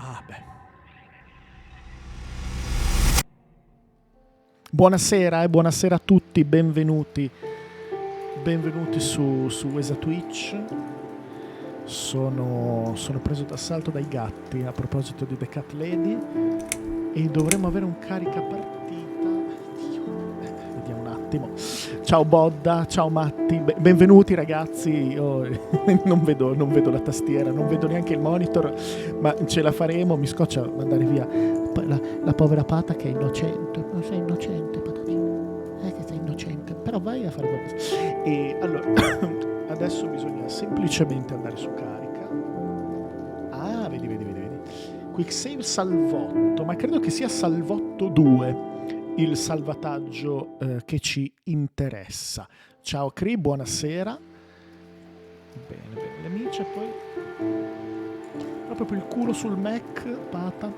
Ah, beh. Buonasera e buonasera a tutti, benvenuti su Esa Twitch. Sono preso d'assalto dai gatti a proposito di The Cat Lady e dovremmo avere un carica partita. Vediamo un attimo. Ciao Bodda, ciao Matti, benvenuti ragazzi. Io non vedo la tastiera, non vedo neanche il monitor, ma ce la faremo. Mi scoccia mandare via la povera Pata che è innocente. Non sei innocente, Patacino. Che sei innocente, però vai a fare qualcosa. E allora, adesso bisogna semplicemente andare su carica. Ah, vedi. Quick save salvotto, ma credo che sia salvotto 2 il salvataggio che ci interessa. Ciao Cri, buonasera. Bene, le amici, e poi proprio per il culo sul Mac, Pata.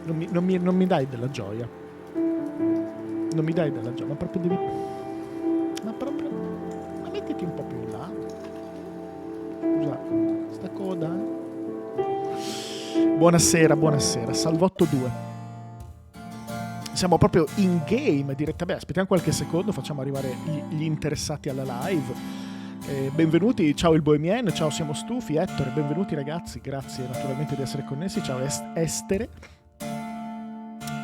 Non mi dai della gioia. Non mi dai della gioia, ma proprio devi... Ma mettiti un po' più in là. Scusa, sta coda. Buonasera, salvotto 2. Siamo proprio in game direttamente. Aspettiamo qualche secondo, facciamo arrivare gli interessati alla live. Benvenuti, ciao il Bohemien, ciao siamo stufi, Ettore, benvenuti ragazzi, grazie naturalmente di essere connessi, ciao Estere.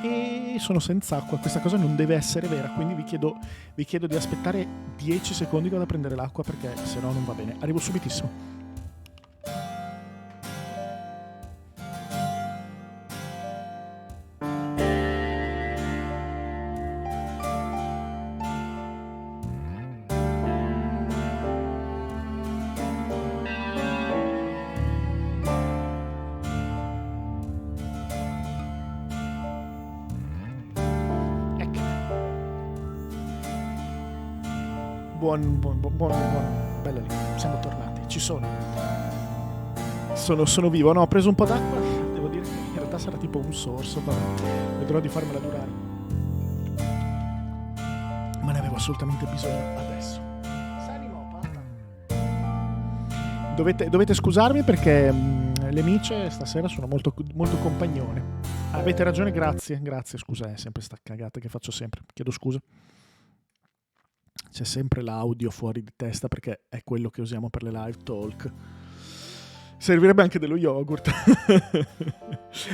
E sono senza acqua, questa cosa non deve essere vera, quindi vi chiedo di aspettare 10 secondi che vado a prendere l'acqua perché se no non va bene. Arrivo subitissimo. Buon, bella lì, siamo tornati, ci sono vivo, no, ho preso un po' d'acqua, devo dire che in realtà sarà tipo un sorso, vabbè, vedrò di farmela durare, ma ne avevo assolutamente bisogno adesso. Salimo, Pata. Dovete scusarmi perché le amiche stasera sono molto compagnone. Avete ragione, grazie, scusa, è sempre sta cagata che faccio sempre, chiedo scusa. C'è sempre l'audio fuori di testa perché è quello che usiamo per le live talk. Servirebbe anche dello yogurt.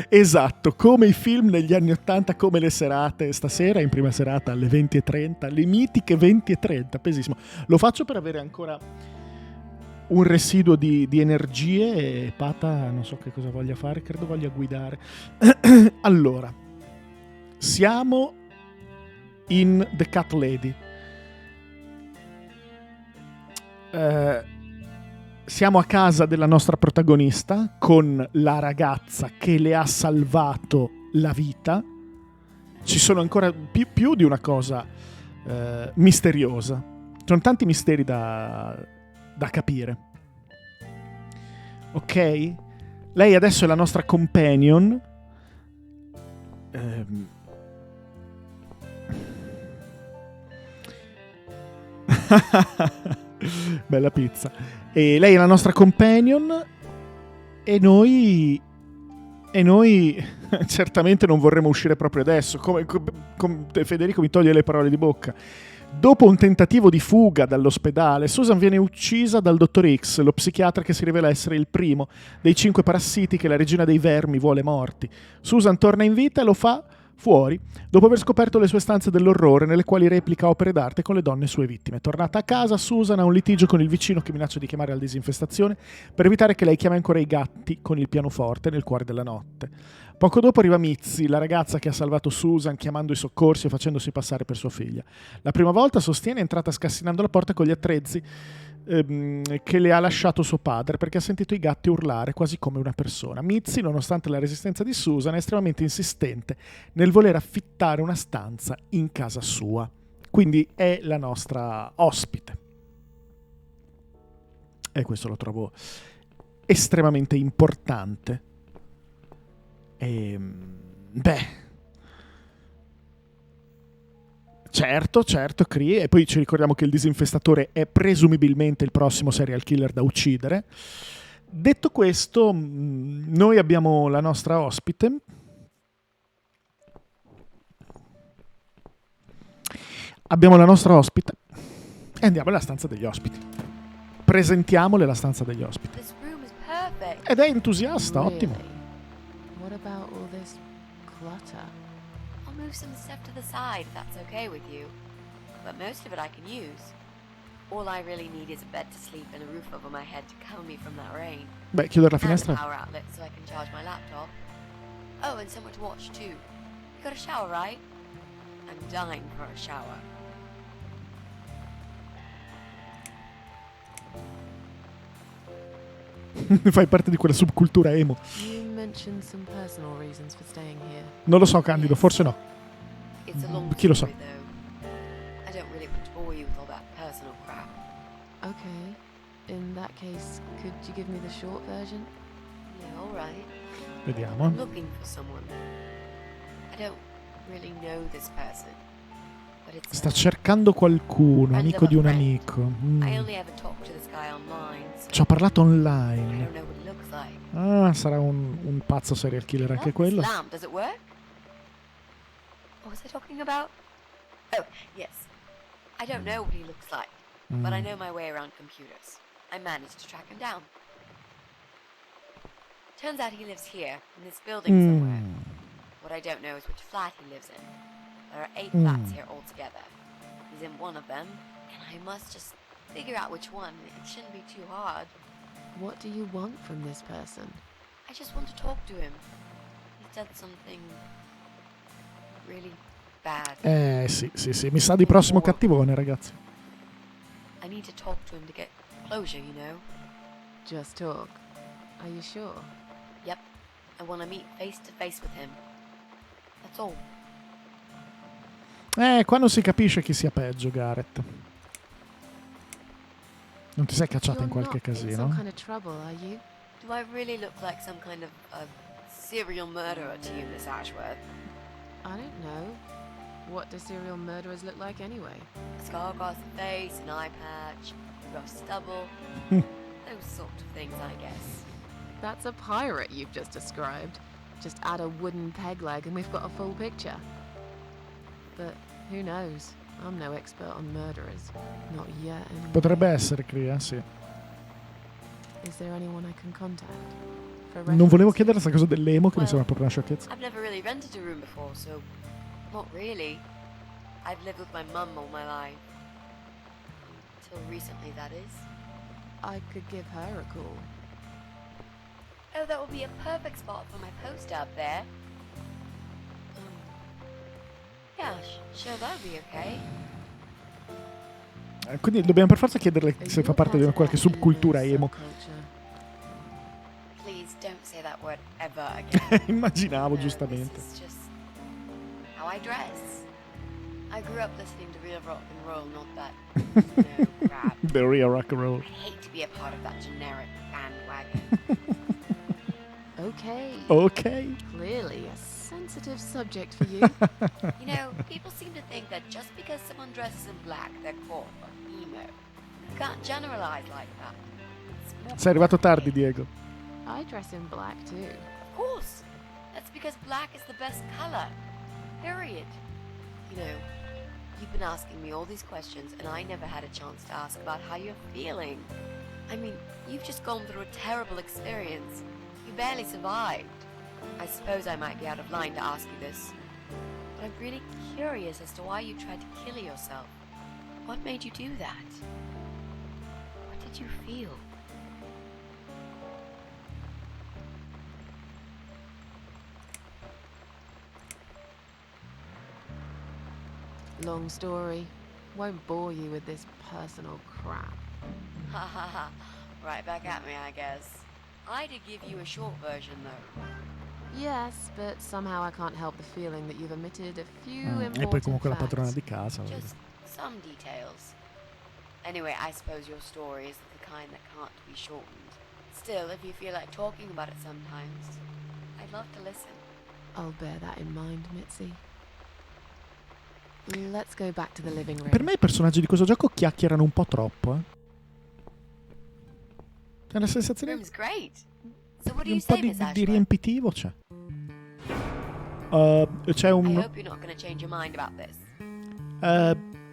Esatto, come i film negli anni 80, come le serate. Stasera in prima serata alle 20:30, le mitiche 20:30, pesissimo. Lo faccio per avere ancora un residuo di energie e Pata non so che cosa voglia fare, credo voglia guidare. Allora, siamo in The Cat Lady. Siamo a casa della nostra protagonista con la ragazza che le ha salvato la vita. Ci sono ancora più di una cosa misteriosa. Ci sono tanti misteri da capire. Ok? Lei adesso è la nostra companion. Bella pizza. E lei è la nostra companion e noi certamente non vorremmo uscire proprio adesso. Come Federico mi toglie le parole di bocca. Dopo un tentativo di fuga dall'ospedale, Susan viene uccisa dal dottor X, lo psichiatra che si rivela essere il primo dei 5 parassiti che la regina dei vermi vuole morti. Susan torna in vita e lo fa fuori, dopo aver scoperto le sue stanze dell'orrore nelle quali replica opere d'arte con le donne sue vittime. Tornata a casa, Susan ha un litigio con il vicino che minaccia di chiamare alla disinfestazione per evitare che lei chiami ancora i gatti con il pianoforte nel cuore della notte. Poco dopo arriva Mitzi, la ragazza che ha salvato Susan chiamando i soccorsi e facendosi passare per sua figlia. La prima volta, sostiene, è entrata scassinando la porta con gli attrezzi che le ha lasciato suo padre perché ha sentito i gatti urlare quasi come una persona. Mitzi, nonostante la resistenza di Susan, è estremamente insistente nel voler affittare una stanza in casa sua. Quindi è la nostra ospite. E questo lo trovo estremamente importante. Certo, Cree, e poi ci ricordiamo che il disinfestatore è presumibilmente il prossimo serial killer da uccidere. Detto questo, noi abbiamo la nostra ospite. Abbiamo la nostra ospite e andiamo nella stanza degli ospiti. Presentiamole la stanza degli ospiti. This room is perfect. Ed è entusiasta, ottimo. What about all this clutter? I'll move some stuff to the side if that's okay with you. But most of it I can use. All I really need is a bed to sleep and a roof over my head to cover me from that rain. Beh, chiudere la And a finestra. power outlet so I can charge my laptop. Oh, and somewhere to watch too. You got a shower, right? I'm dying for a shower. Fai parte di quella subcultura emo. You mentioned some personal reasons for staying here. Non lo so, Candido, forse no. It's a long Chi lo sa? story though. I don't really want to bore you with all that personal crap. Okay. In that case, could you give me the short version? Yeah, alright. Vediamo. I'm looking for someone. I don't really know this person. But it's Sta cercando qualcuno, amico di un amico. I only ever talk to this guy online. So Ci ha parlato I online. don't know what he looks like. Ah, sarà un pazzo serial killer anche quello. This lamp, does it work? What was I talking about? Oh, yes. I don't know what he looks like, but I know my way around computers. I managed to track him down. Turns out he lives here, in this building somewhere. What I don't know is which flat he lives in. There are 8 flats here altogether. He's in one of them, and I must just figure out which one. It shouldn't be too hard. What do you want from this person? I just want to talk to him. He's done something really bad. Sì, mi sa di prossimo cattivone, ragazzi. I need to talk to him to get closure, you know? Just talk. Are you sure? Yep. I want to meet face to face with him. That's all. Qua non si capisce chi sia peggio, Gareth. Non ti sei cacciata in You're qualche not in casino? some kind of trouble, are you? Do I really look like some kind of serial murderer to you, Miss Ashworth? I don't know. What do serial murderers look like anyway? A scar across the face, an eye patch, rough stubble. Those sort of things, I guess. That's a pirate you've just described. Just add a wooden peg leg and we've got a full picture. But who knows? I'm no expert on murderers. Not yet, anyway. Potrebbe essere, Cria, sì. Is there anyone I can contact? For Non volevo reference? chiedere questa cosa dell'emo, che mi sembra proprio una sciocchezza. I've never really rented a room before, so not really. I've lived with my mum all my life. Till recently, that is. I could give her a call. Oh, that would be a perfect spot for my poster up there. Yeah, sure, that would be okay. Quindi dobbiamo per forza chiederle Are se you fa parte di part of qualche that subcultura English emo. subculture? Please don't say that word ever again. Immaginavo, No, giustamente. This is just how I dress. I grew up listening to real rock and roll, not that crap. The real rock and roll. I hate to be a part of that generic bandwagon. Okay. Ok. Clearly a sensitive subject for you. You know, people seem to think that just because someone dresses in black, they're cool or emo. You can't generalize like that. It's more Sei arrivato tardi, complicated. Diego. I dress in black too. Of course. That's because black is the best color. Period. You know, you've been asking me all these questions and I never had a chance to ask about how you're feeling. I mean, you've just gone through a terrible experience. You barely survived. I suppose I might be out of line to ask you this, but I'm really curious as to why you tried to kill yourself. What made you do that? What did you feel? Long story. Won't bore you with this personal crap. Ha ha ha. Right back at me, I guess. I did give you a short version, though. Yes, but somehow I can't help the feeling that you've omitted a few E poi important comunque la padrona facts. di casa. Just some details. Anyway, I suppose your story is the kind that can't be shortened. Still, if you feel like talking about it sometimes, I'd love to listen. I'll bear that in mind, Mitzi. Let's go back to the living room. Per me i personaggi di questo gioco chiacchierano un po' troppo, C'è una sensazione Room's great. So what do di you un po' say, di, Miss di Ashworth? riempitivo c'è. C'è I un... hope you're not going to change your mind about this.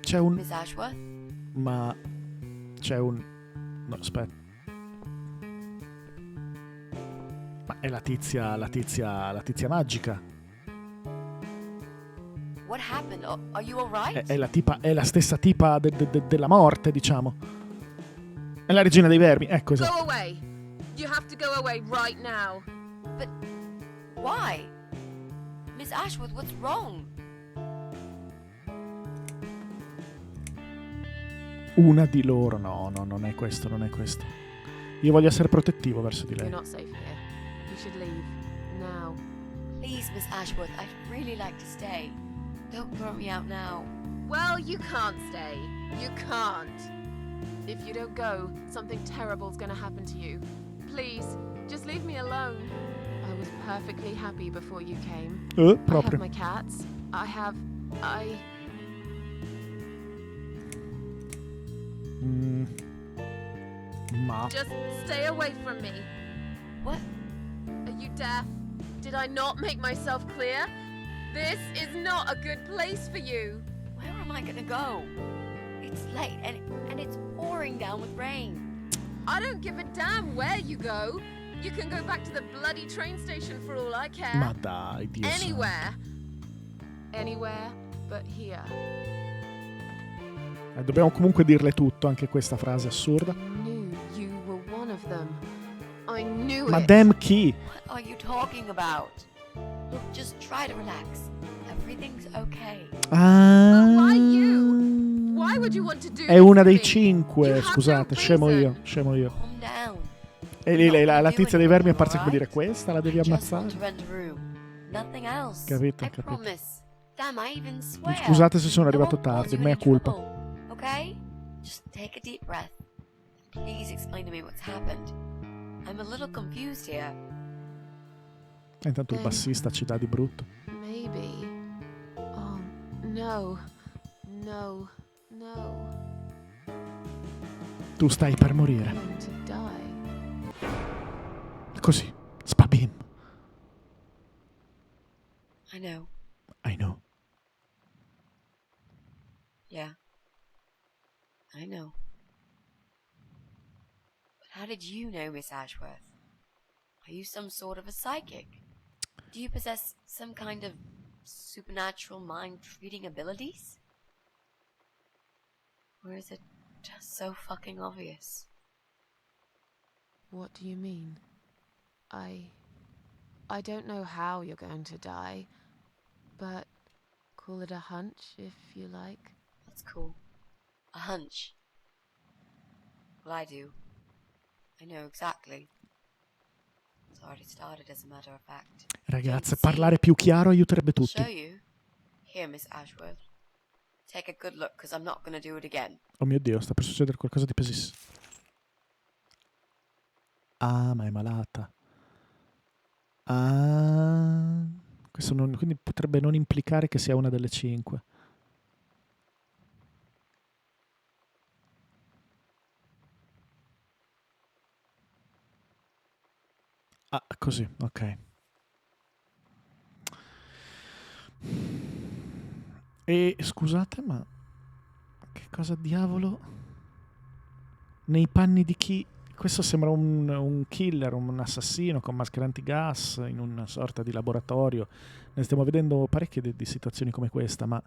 c'è un... Miss Ashworth? Ma... C'è un... No, aspetta. Ma è la tizia magica. What happened? Are you alright? È la stessa tipa della morte, diciamo. È la regina dei vermi, ecco, Go esatto. away. You have to go away right now. But why? Miss Ashworth, what's wrong? Una di loro, no, non è questo. Io voglio essere protettivo verso di lei. You're not safe here. You should leave now. Please, Miss Ashworth, I'd really like to stay. Don't throw me out now. Well, you can't stay. You can't. If you don't go, something terrible's gonna happen to you. Please, just leave me alone. I was perfectly happy before you came. I have Proprio. my cats. Ma... Just stay away from me. What? Are you deaf? Did I not make myself clear? This is not a good place for you. Where am I gonna go? It's late and it's pouring down with rain. I don't give a damn where you go. You can go back to the bloody train station for all I care. Ma dai, Dio santo. Anywhere. Anywhere but here. Dobbiamo comunque dirle tutto, anche questa frase assurda. I knew you were one of them. I knew it. Madame chi? What are you talking about? Look, just try to relax. Everything's okay. Ah, Why you? Why would you want to do è this una to dei me? 5, You have scusate, no scemo reason. io. Calm down. E lì la do tizia dei vermi è anything, apparsa come dire, alright? questa la devi I just want ammazzare. to rent a room. Nothing else. Capito, I capito. promise. Damn, I even swear. Scusate se sono I arrivato won't cause tardi, you mea any culpa. trouble, okay? Just take a deep breath. Please explain to me what's happened. I'm a little confused here. E intanto il bassista ci dà di brutto. Maybe. Oh, no. No. Tu stai per morire. I'm going to die. Così. Spabim. I know. I know. Yeah. I know. But how did you know, Miss Ashworth? Are you some sort of a psychic? Do you possess some kind of supernatural mind-reading abilities? Or is it just so fucking obvious? What do you mean? I don't know how you're going to die, but call it a hunch if you like. That's cool. A hunch. Well, I do. I know exactly. It's already started, as a matter of fact. Ragazze, parlare più chiaro aiuterebbe I'll tutti. show you. Here, Miss Ashworth. Take a good look, because I'm not going to do it again. Oh mio Dio, sta per succedere qualcosa di pesissimo. Ah, ma è malata. Ah, questo quindi potrebbe non implicare che sia una delle 5. Ah, così, ok. E scusate, ma che cosa diavolo? Nei panni di chi? Questo sembra un killer, un assassino con maschera antigas in una sorta di laboratorio. Ne stiamo vedendo parecchie di situazioni come questa, ma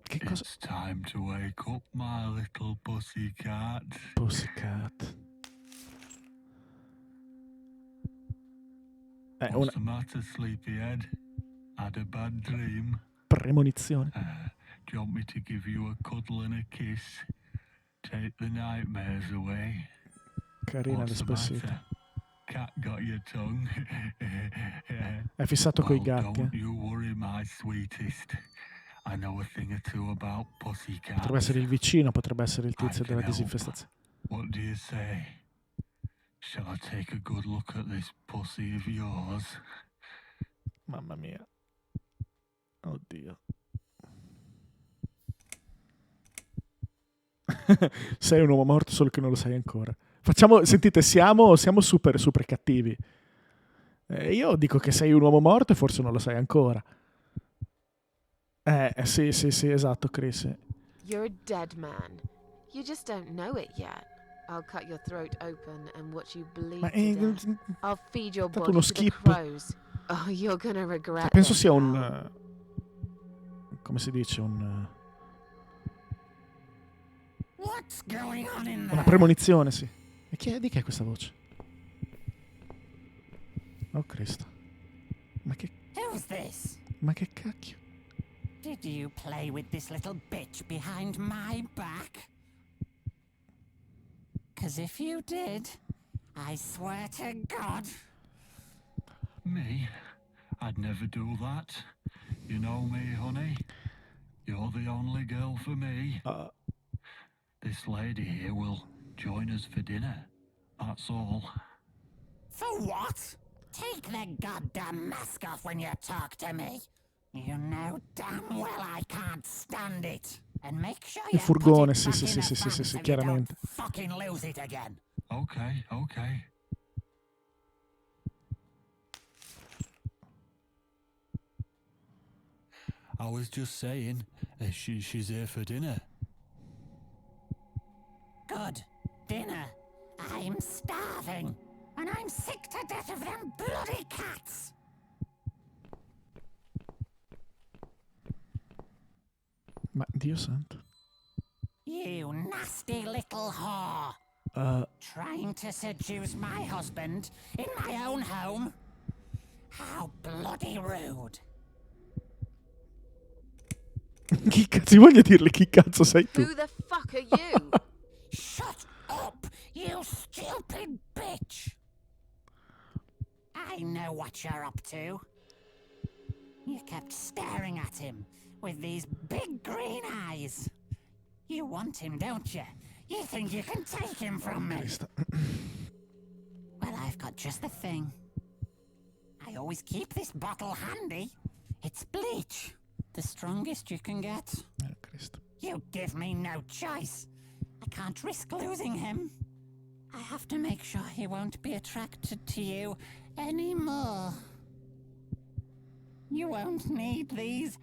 che cosa? It's time to wake up, my little pussycat. Pussycat. What's the matter, sleepyhead? Had a bad dream? Premonizione. Do you want me to give you a cuddle and a kiss? Take the nightmares away? Carina What's the l'espressività. matter? Cat got your tongue? È fissato coi Well, gatti. don't you worry, my sweetest. I know a thing or two about pussycats. Potrebbe essere il vicino, potrebbe essere il I tizio can della help. disinfestazione. What do you say? Shall I take a good look at this pussy of yours? Mamma mia. Oddio. Sei un uomo morto solo che non lo sai ancora. Facciamo, sentite, siamo super super cattivi. Io dico che sei un uomo morto e forse non lo sai ancora. Sì, esatto, Chris. You're a dead man. You just don't know it yet. I'll cut your throat open and watch you bleed Ma to death. I'll feed your fatto body uno to the skip. crows. Oh, you're gonna regret Penso this, sia pal. un... come si dice? What's going on in Una there? premonizione, sì. E di che è questa voce? Oh Cristo. Ma Who's this? che cacchio? Did you play with this little bitch behind my back? 'Cause if you did, I swear to God. Me? I'd never do that. You know me, honey. You're the only girl for me. This lady here will join us for dinner. That's all. For what? Take the goddamn mask off when you talk to me. You know damn well I can't stand it. And make sure you Il furgone, put it sì, back sì, in sì, the sì, sì, van sì, sì, so you chiaramente. don't fucking lose it again. Okay, okay. I was just saying, she's here for dinner. Good. Dinner. I'm starving. And I'm sick to death of them bloody cats. Ma Dio santo. You nasty little whore. Trying to seduce my husband in my own home? How bloody rude. Chi cazzo voglio dirle chi cazzo sei tu? Who the fuck are you? Shut up, you stupid bitch. I know what you're up to. You kept staring at him with these big green eyes. You want him, don't you? You think you can take him from me? Cristo. Well, I've got just the thing. I always keep this bottle handy. It's bleach. The strongest you can get. Cristo. You give me no choice. I can't risk losing him. I have to make sure he won't be attracted to you anymore. You won't need these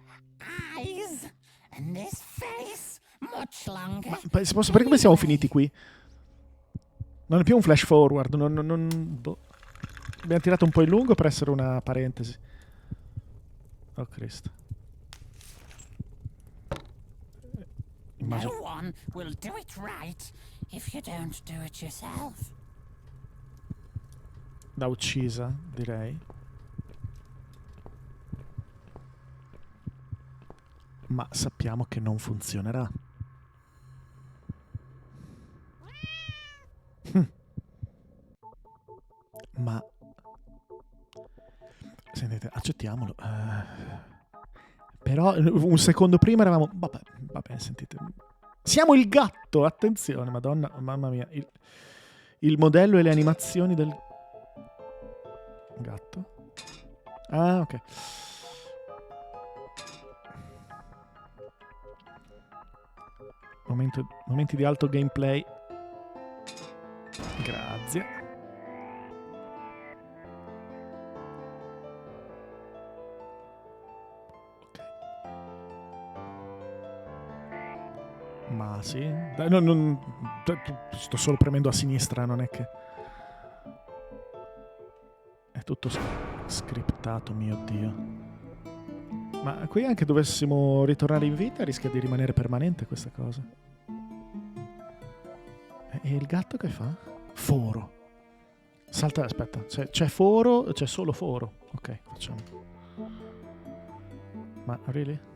eyes and this face much longer. Ma posso sapere come siamo anyway. finiti qui? Non è più un flash forward. Boh. Abbiamo tirato un po' in lungo per essere una parentesi. Oh Cristo. No one will do it right if you don't do it yourself. Da uccisa, direi. Ma sappiamo che non funzionerà. Ma sentite, accettiamolo. Però un secondo prima eravamo... Vabbè, sentite. Siamo il gatto, attenzione, madonna, mamma mia. Il modello e le animazioni del gatto. Ah, ok. Momenti di alto gameplay. Grazie. Ma sì. Dai, sto solo premendo a sinistra, non è che... È tutto scriptato, mio Dio. Ma qui anche dovessimo ritornare in vita rischia di rimanere permanente questa cosa. E il gatto che fa? Foro. Salta, aspetta, c'è foro, c'è solo foro. Ok, facciamo. Ma really?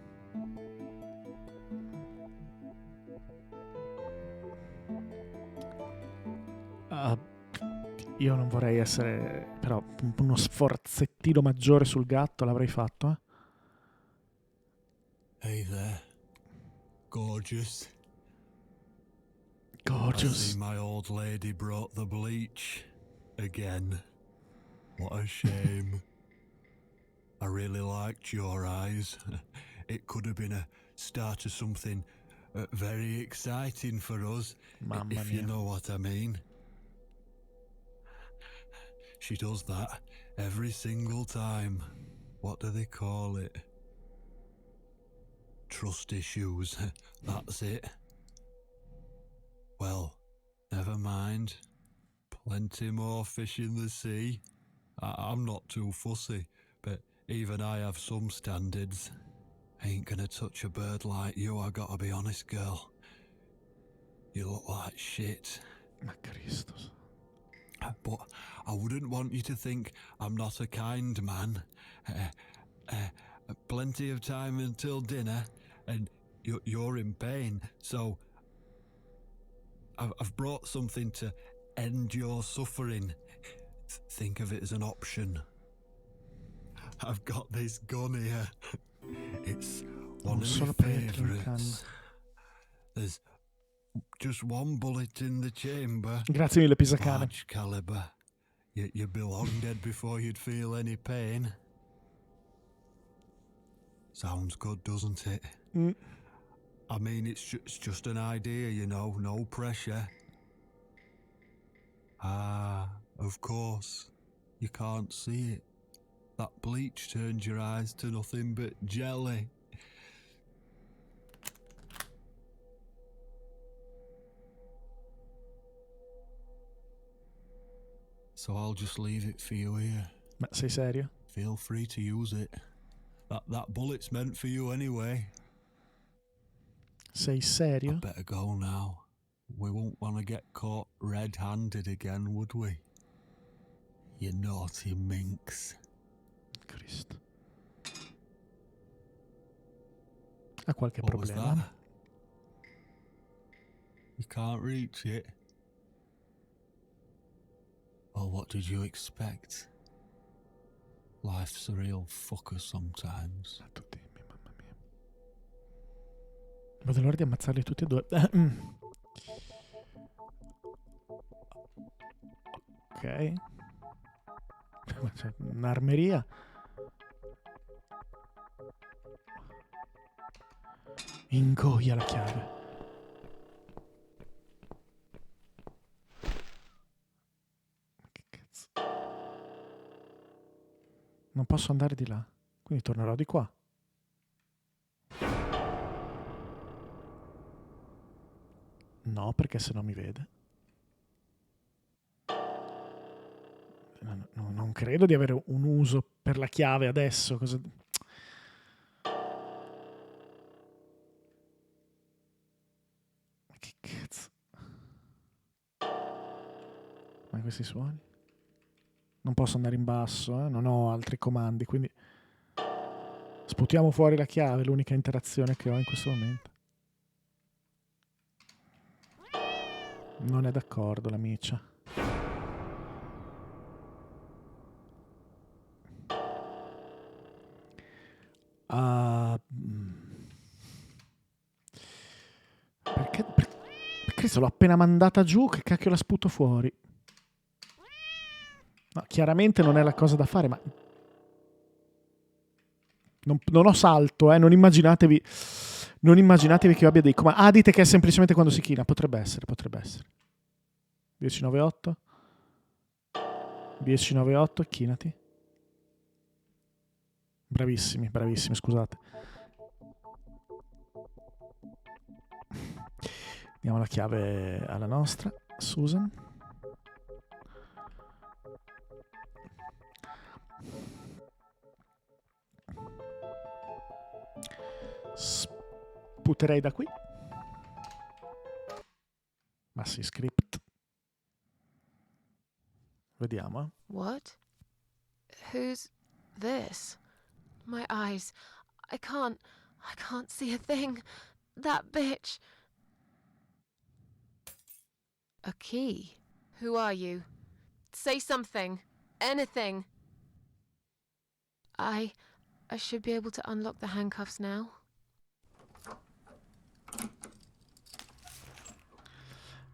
Io non vorrei essere... Però uno sforzettino maggiore sul gatto l'avrei fatto, eh? Hey there. Gorgeous. I Gorgeous. see my old lady brought the bleach. Again. What a shame. I really liked your eyes. It could have been a start of something very exciting for us, Mamma if you mia. know what I mean. She does that every single time. What do they call it? Trust issues. That's it. Well, never mind. Plenty more fish in the sea. I'm not too fussy, but even I have some standards. Ain't gonna touch a bird like you, I gotta be honest, girl. You look like shit. Ma Christus. But I wouldn't want you to think I'm not a kind man. Plenty of time until dinner, and you're in pain, so I've brought something to end your suffering. Think of it as an option. I've got this gun here. It's one Non of solo my per mettere in favourites. There's just one bullet in the chamber. Grazie mille, Pisacane. Large caliber. You'd be long dead before you'd feel any pain. Sounds good, doesn't it? Mm. I mean, it's just an idea, you know, no pressure. Ah, of course. You can't see it. That bleach turned your eyes to nothing but jelly. So I'll just leave it for you here. Ma sei serio? Feel free to use it. That bullet's meant for you anyway. Sei serio? I'd better go now. We won't want to get caught red-handed again, would we? You naughty minx. Cristo. Ha qualche What was problema? that? You can't reach it? Well, what did you expect? Life's a real fucker sometimes. Tu dimmi, mamma mia. Non vedo l'ora di ammazzarli tutti e due. Ok. C'è un'armeria. Ingoia la chiave. Che cazzo. Non posso andare di là. Quindi tornerò di qua. No, perché se no mi vede. Non credo di avere un uso per la chiave adesso. Cosa... Che cazzo? Ma questi suoni? Non posso andare in basso, non ho altri comandi, quindi sputiamo fuori la chiave, l'unica interazione che ho in questo momento. Non è d'accordo la miccia. Perché se l'ho appena mandata giù, che cacchio la sputo fuori? No, chiaramente non è la cosa da fare, ma non ho salto, non immaginatevi che io abbia dei comandi. Ah, dite che è semplicemente quando si china, potrebbe essere. 1098 1098, chinati. Bravissimi, scusate. Diamo la chiave alla nostra Susan. Sputerei da qui. Ma sì, script. Vediamo. What? Who's this? My eyes. I can't see a thing. That bitch. A key? Who are you? Say something. Anything. I should be able to unlock the handcuffs now.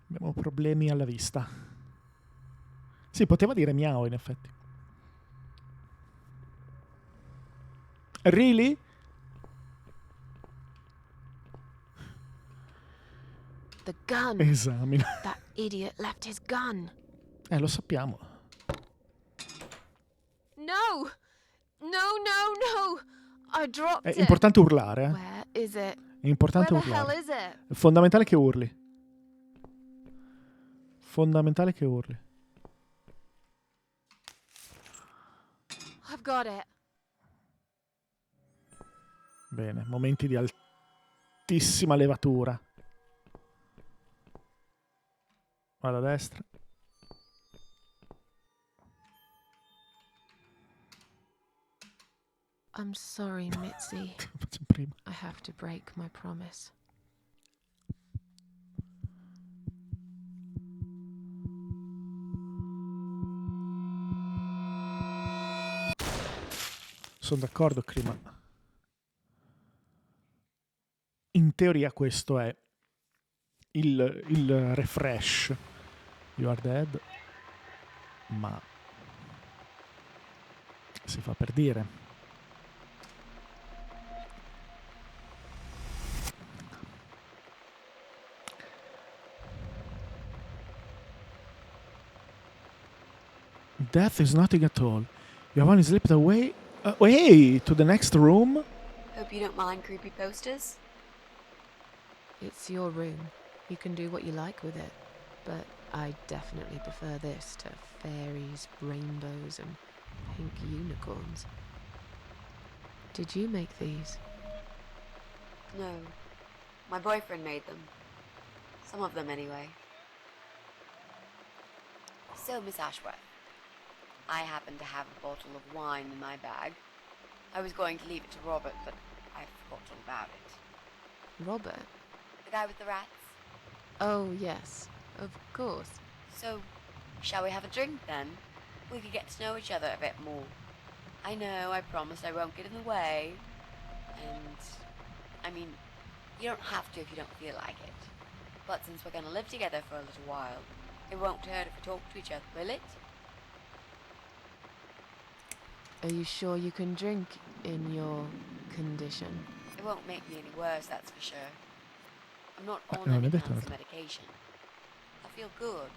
Abbiamo problemi alla vista. Sì, poteva dire miau in effetti. Really? the gun. Esamina. That idiot left his gun. Lo sappiamo. No! No! I dropped È it. importante urlare, eh. Where is it? È importante Where the hell urlare. is it? È fondamentale che urli. Fondamentale che urli. I've got it. Bene, momenti di altissima levatura. Vado a destra. I'm sorry, Mitzi. Faccio prima. I have to break my promise. Sono d'accordo, Crima. In teoria questo è il refresh. You are dead. Ma si fa per dire. Death is nothing at all. You have only slipped away to the next room. Hope you don't mind creepy posters. It's your room. You can do what you like with it. But I definitely prefer this to fairies, rainbows, and pink unicorns. Did you make these? No. My boyfriend made them. Some of them, anyway. So, Miss Ashworth, I happen to have a bottle of wine in my bag. I was going to leave it to Robert, but I forgot all about it. Robert? The guy with the rats? Oh, yes. Of course. So, shall we have a drink then? We could get to know each other a bit more. I know, I promised I won't get in the way. And, I mean, you don't have to if you don't feel like it. But since we're gonna live together for a little while, it won't hurt if we talk to each other, will it? Are you sure you can drink in your condition? It won't make me any worse, that's for sure. I'm not on non any è detto, fancy guarda. medication. I feel good.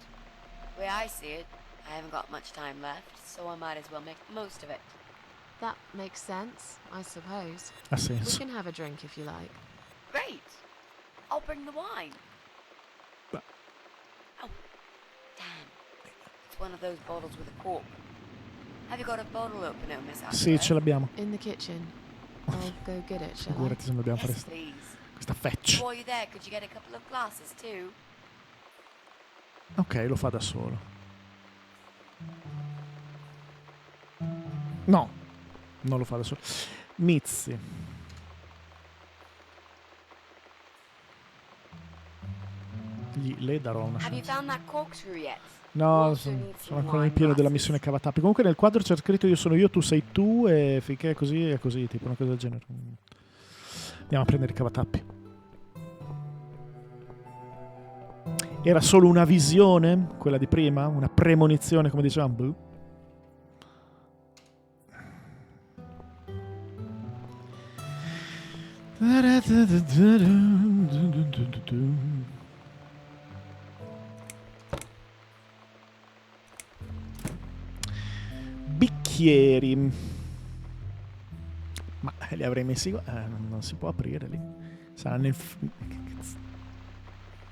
The way I see it, I haven't got much time left, so I might as well make the most of it. That makes sense, I suppose. Ha We senso. can have a drink if you like. Great! I'll bring the wine. Beh. Oh, damn. It's one of those bottles with a cork. Have you got a bottle opener, Miss Ashworth? Sì, ce l'abbiamo. In the kitchen. I'll go get it, shall I? Figurati se non dobbiamo fare Yes, please. questa fetch. While you're there, could you get a couple of glasses too? Ok, lo fa da solo. No, non lo fa da solo. Mizzi. Le darò una Have you chance. found that corkscrew yet? No, Also sono needs some ancora nel wine pieno della glasses. missione cavatappi. Comunque nel quadro c'è scritto io sono io, tu sei tu, e finché è così, tipo una cosa del genere. Andiamo a prendere i cavatappi. Era solo una visione, quella di prima? Una premonizione, come dicevamo? Boh. Bicchieri. Ma li avrei messi qua? Non si può aprire lì. Sarà nel...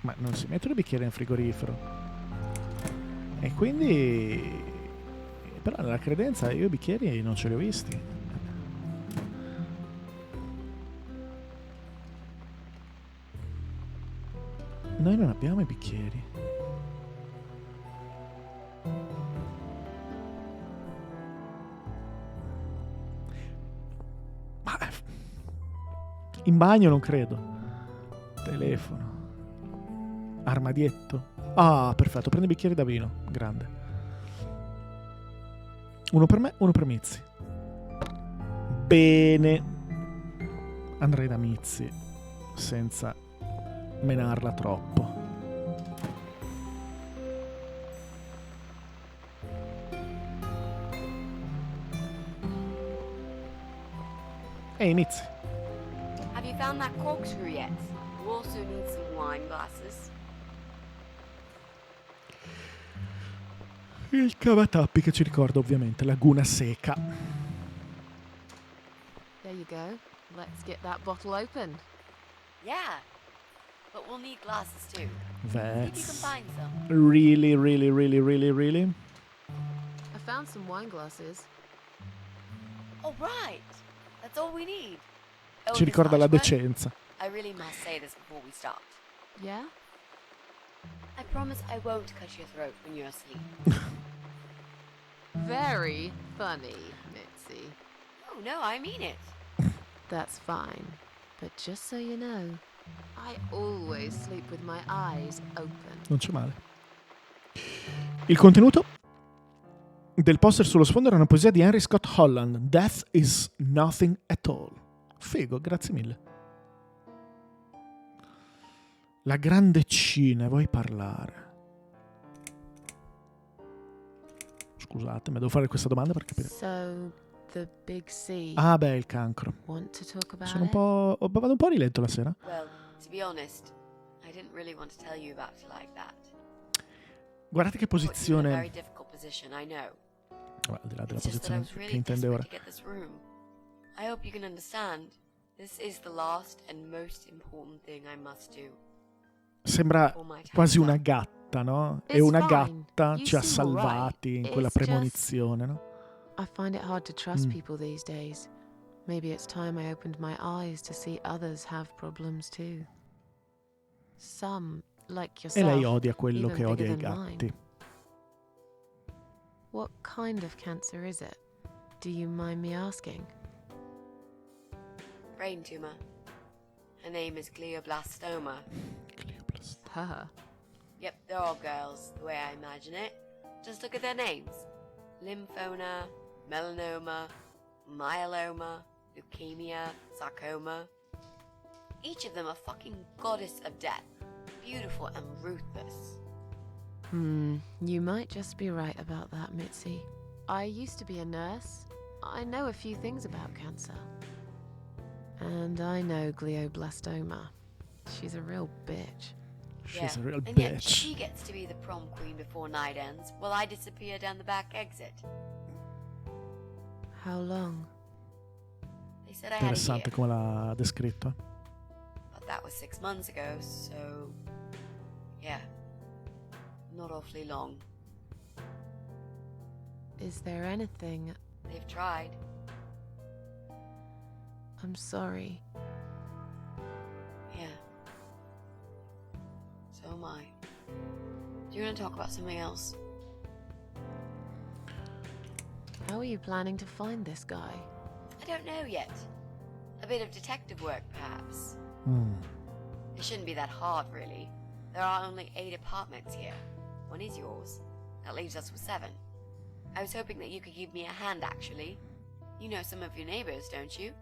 Ma non si mettono i bicchieri nel frigorifero. E quindi... Però nella credenza io i bicchieri non ce li ho visti. Noi non abbiamo i bicchieri. Ma... In bagno non credo. Telefono. Armadietto. Ah, perfetto. Prendi i bicchieri da vino. Grande. Uno per me, uno per Mizzi. Bene. Andrei da Mizzi senza menarla troppo. Ehi, Mizzi. Have you found that corkscrew yet? You also need some wine glasses. Il cavatappi che ci ricorda ovviamente Laguna Seca. There you go. Let's get that bottle open. Yeah. But we'll need glasses too. See if you can That's find some. really, really, really, really, really. I found some wine glasses. Oh, right. That's all we need. Oh, Ci this ricorda la last one? decenza. I really must say this before we start. Yeah? I promise I won't cut your throat when you're asleep. Very funny, Mitzi. Oh, no, I mean it. That's fine. But just so you know, I always sleep with my eyes open. Non c'è male. Il contenuto del poster sullo sfondo era una poesia di Henry Scott Holland. Death is nothing at all. Figo, grazie mille. La grande C, ne vuoi parlare? Scusate, ma devo fare questa domanda per capire. So, the big C. Ah beh, il cancro. Want to talk about Sono un it? po'... vado un po' a rilento la sera. Well, to be honest, I didn't really want to tell you about it like that. Guardate che Put you in a very posizione... difficult position, I know. Vabbè, al di là della It's just that I posizione was che really intende ora. desperate to get this room. I hope you can understand. This is the last and most important thing I must do. Sembra before my time's quasi una up. gatta, no? E It's una fine. gatta You ci ha seem alright. salvati in quella It's just- premonizione, no? I find it hard to trust Mm. people these days. Maybe it's time I opened my eyes to see others have problems too. Some, like E yourself, lei odia quello even che odia i bigger than gatti. mine. What kind of cancer is it? Do you mind me asking? Brain tumor. Her name is glioblastoma. Her. Yep, they're all girls, the way I imagine it. Just look at their names. Lymphoma, melanoma, myeloma, leukemia, sarcoma. Each of them a fucking goddess of death. Beautiful and ruthless. You might just be right about that, Mitzi. I used to be a nurse. I know a few things about cancer. And I know glioblastoma. She's a real bitch. She's a real and yet bitch. she gets to be the prom queen before night ends, while I disappear down the back exit. How long? They said I had a year, Interessante come l'ha descritto. but that was 6 months ago, so... yeah. Not awfully long. Is there anything... They've tried. I'm sorry. Yeah. So am I. Do you want to talk about something else? How are you planning to find this guy? I don't know yet. A bit of detective work, perhaps. It shouldn't be that hard, really. There are only 8 apartments here. One is yours. That leaves us with 7. I was hoping that you could give me a hand, actually. You know some of your neighbors, don't you?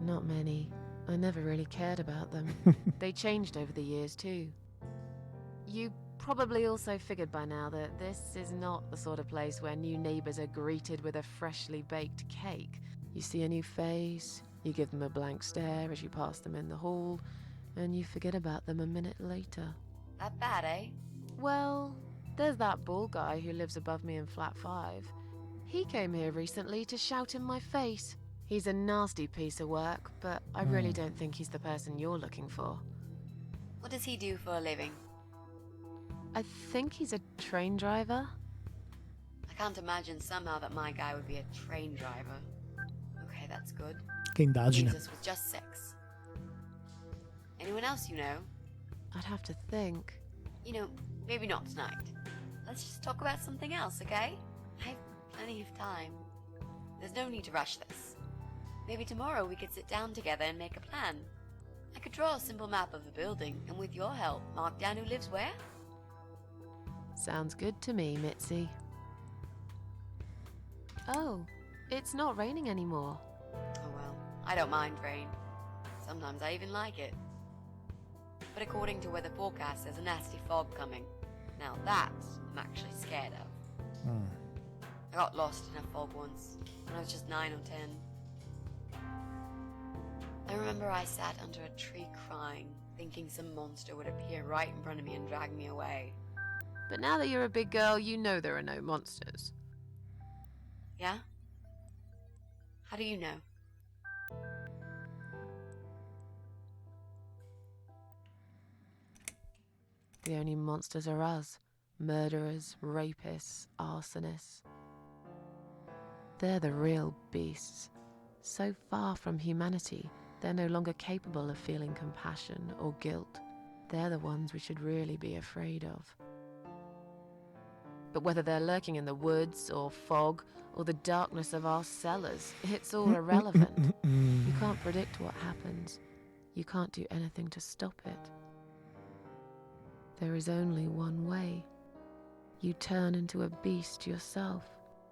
Not many. I never really cared about them. They changed over the years, too. You probably also figured by now that this is not the sort of place where new neighbors are greeted with a freshly baked cake. You see a new face, you give them a blank stare as you pass them in the hall, and you forget about them a minute later. That bad, eh? Well, there's that bald guy who lives above me in flat 5. He came here recently to shout in my face. He's a nasty piece of work, but I really don't think he's the person you're looking for. What does he do for a living? I think he's a train driver. I can't imagine somehow that my guy would be a train driver. Okay, that's good. Che indagine. Leaves us with just 6. Anyone else you know? I'd have to think. You know, maybe not tonight. Let's just talk about something else, okay? I have plenty of time. There's no need to rush this. Maybe tomorrow we could sit down together and make a plan. I could draw a simple map of the building, and with your help, mark down who lives where. Sounds good to me, Mitzi. Oh, it's not raining anymore. Oh well, I don't mind rain. Sometimes I even like it. But according to weather forecast, there's a nasty fog coming. Now that I'm actually scared of. I got lost in a fog once, when I was just 9 or 10. I remember I sat under a tree crying, thinking some monster would appear right in front of me and drag me away. But now that you're a big girl, you know there are no monsters. Yeah? How do you know? The only monsters are us. Murderers, rapists, arsonists. They're the real beasts. So far from humanity, they're no longer capable of feeling compassion or guilt. They're the ones we should really be afraid of. But whether they're lurking in the woods or fog or the darkness of our cellars, it's all irrelevant. You can't predict what happens. You can't do anything to stop it. There is only one way. You turn into a beast yourself,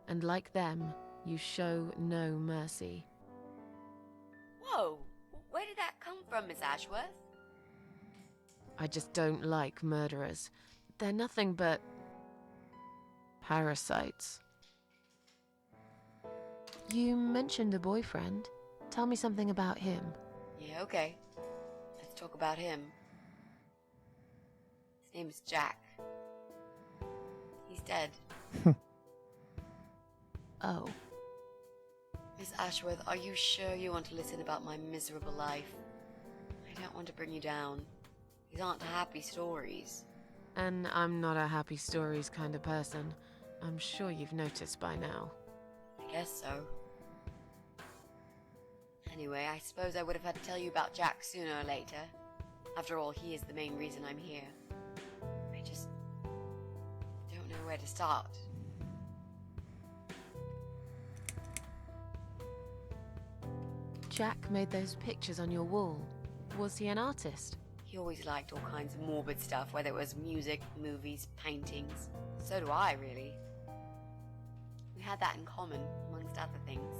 and like them, you show no mercy. Whoa! Where did that come from, Miss Ashworth? I just don't like murderers. They're nothing but parasites. You mentioned a boyfriend. Tell me something about him. Yeah, okay. Let's talk about him. His name is Jack. He's dead. Oh. Miss Ashworth, are you sure you want to listen about my miserable life? I don't want to bring you down. These aren't happy stories. And I'm not a happy stories kind of person. I'm sure you've noticed by now. I guess so. Anyway, I suppose I would have had to tell you about Jack sooner or later. After all, he is the main reason I'm here. I just don't know where to start. Jack made those pictures on your wall. Was he an artist? He always liked all kinds of morbid stuff, whether it was music, movies, paintings. So do I, really. We had that in common, amongst other things.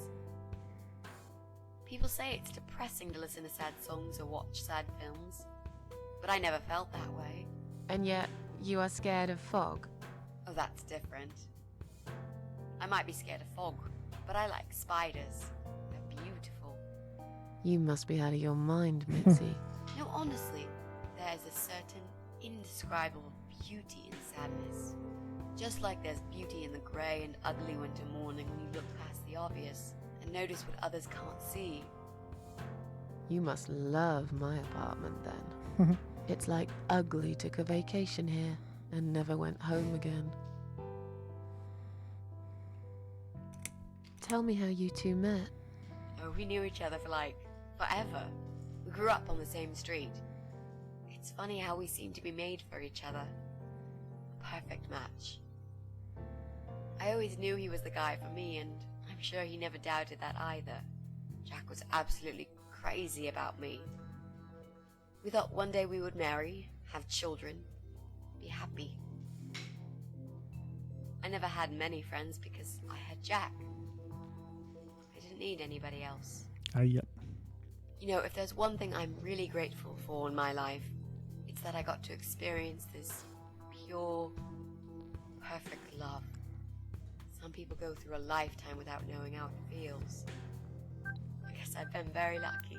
People say it's depressing to listen to sad songs or watch sad films, but I never felt that way. And yet, you are scared of fog. Oh, that's different. I might be scared of fog, but I like spiders. They're beautiful. You must be out of your mind, Mitzi. No, honestly, there is a certain indescribable beauty in sadness. Just like there's beauty in the grey and ugly winter morning when you look past the obvious and notice what others can't see. You must love my apartment then. It's like Ugly took a vacation here and never went home again. Tell me how you two met. Oh, we knew each other for forever. We grew up on the same street. It's funny how we seem to be made for each other. A perfect match. I always knew he was the guy for me, and I'm sure he never doubted that either. Jack was absolutely crazy about me. We thought one day we would marry, have children, be happy. I never had many friends because I had Jack. I didn't need anybody else. Aia. You know, if there's one thing I'm really grateful for in my life, it's that I got to experience this pure, perfect love. Some people go through a lifetime without knowing how it feels. I guess I've been very lucky.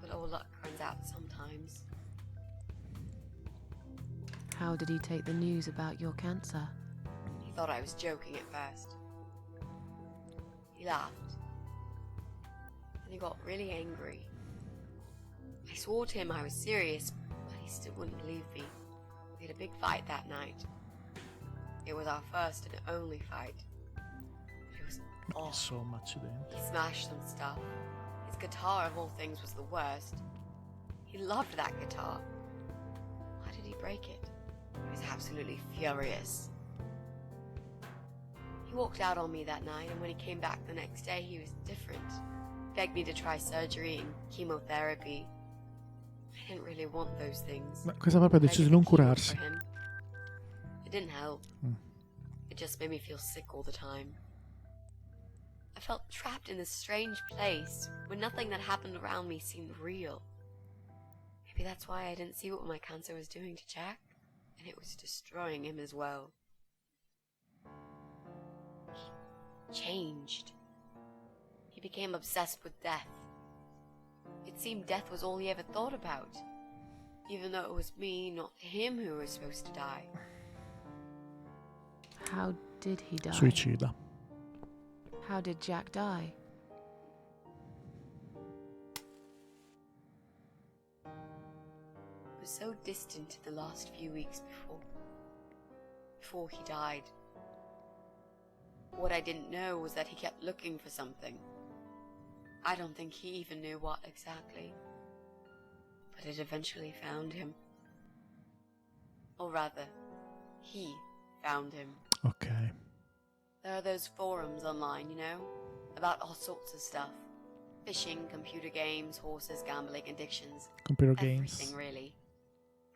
But all luck runs out sometimes. How did he take the news about your cancer? He thought I was joking at first. He laughed. Then he got really angry. I swore to him I was serious, but he still wouldn't believe me. We had a big fight that night. It was our first and only fight. It was awful. Insomma, accidenti. He smashed some stuff. His guitar, of all things, was the worst. He loved that guitar. Why did he break it? He was absolutely furious. He walked out on me that night, and when he came back the next day, he was different. Begged me to try surgery and chemotherapy. I didn't really want those things. Ma questa proprio ha deciso di non curarsi. It didn't help. It just made me feel sick all the time. I felt trapped in this strange place where nothing that happened around me seemed real. Maybe that's why I didn't see what my cancer was doing to Jack, and it was destroying him as well. He changed. He became obsessed with death. It seemed death was all he ever thought about. even though it was me, not him, who was supposed to die. How did he die? Suicida. How did Jack die? It was so distant in the last few weeks before he died. What I didn't know was that he kept looking for something. I don't think he even knew what exactly. But it eventually found him. Or rather, he found him. Ok. There are those forums online, you know, about all sorts of stuff. Fishing, computer games, horses, gambling, addictions. Computer games. Everything, really.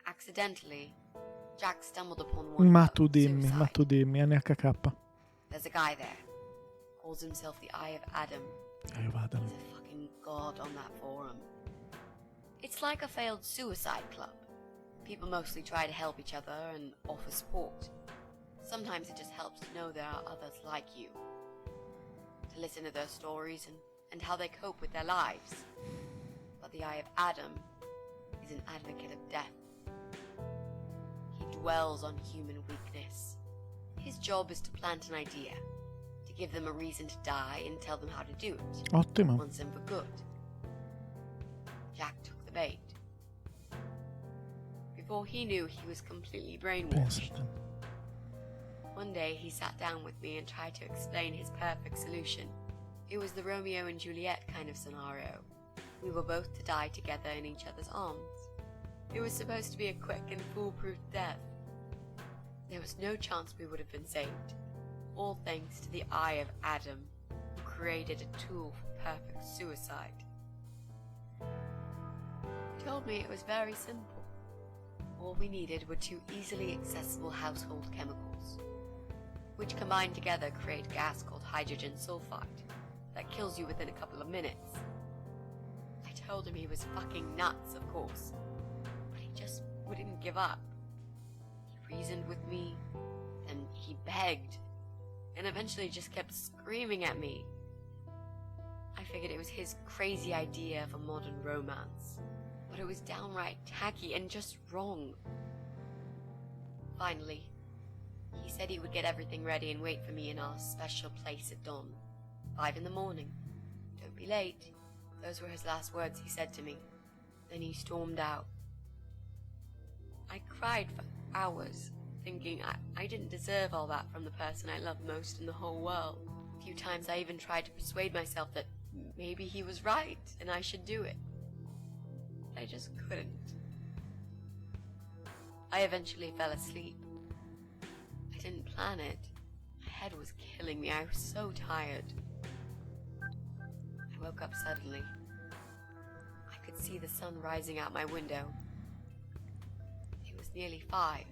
Accidentally, Jack stumbled upon one Ma about tu dimmi, suicide. NHK. There's a guy there. Calls himself the Eye of Adam. Vada. He's a fucking god on that forum. It's like a failed suicide club. People mostly try to help each other and offer support. Sometimes it just helps to know there are others like you. To listen to their stories and how they cope with their lives. But the Eye of Adam is an advocate of death. He dwells on human weakness. His job is to plant an idea, to give them a reason to die and tell them how to do it. Ottimo. Once and for good. Jack took the bait. Before he knew, he was completely brainwashed. Pensate. One day he sat down with me and tried to explain his perfect solution. It was the Romeo and Juliet kind of scenario. We were both to die together in each other's arms. It was supposed to be a quick and foolproof death. There was no chance we would have been saved. All thanks to the Eye of Adam, who created a tool for perfect suicide. He told me it was very simple. All we needed were 2 easily accessible household chemicals, which combined together create a gas called hydrogen sulfide that kills you within a couple of minutes. I told him he was fucking nuts, of course, but he just wouldn't give up. He reasoned with me, and he begged, and eventually just kept screaming at me. I figured it was his crazy idea of a modern romance, but it was downright tacky and just wrong. Finally, he said he would get everything ready and wait for me in our special place at dawn, 5 in the morning. Don't be late. Those were his last words he said to me. Then he stormed out. I cried for hours, thinking I didn't deserve all that from the person I loved most in the whole world. A few times I even tried to persuade myself that maybe he was right and I should do it. I just couldn't. I eventually fell asleep. I didn't plan it. My head was killing me. I was so tired. I woke up suddenly. I could see the sun rising out my window. It was nearly 5.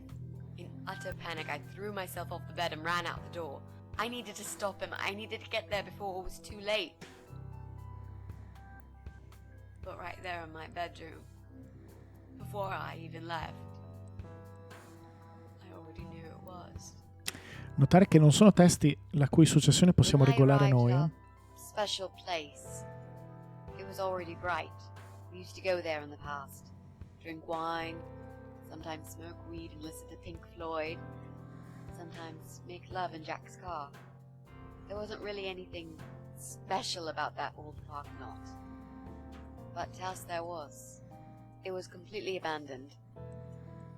In utter panic, I threw myself off the bed and ran out the door. I needed to stop him. I needed to get there before it was too late. But right there in my bedroom, before I even left, I already knew it was. Notare che non sono testi la cui successione possiamo When I regolare arrived noi. at our special place, it was already bright. We used to go there in the past, drink wine, sometimes smoke weed and listen to Pink Floyd, sometimes make love in Jack's car. There wasn't really anything special about that old parking lot. But to us there was. It was completely abandoned.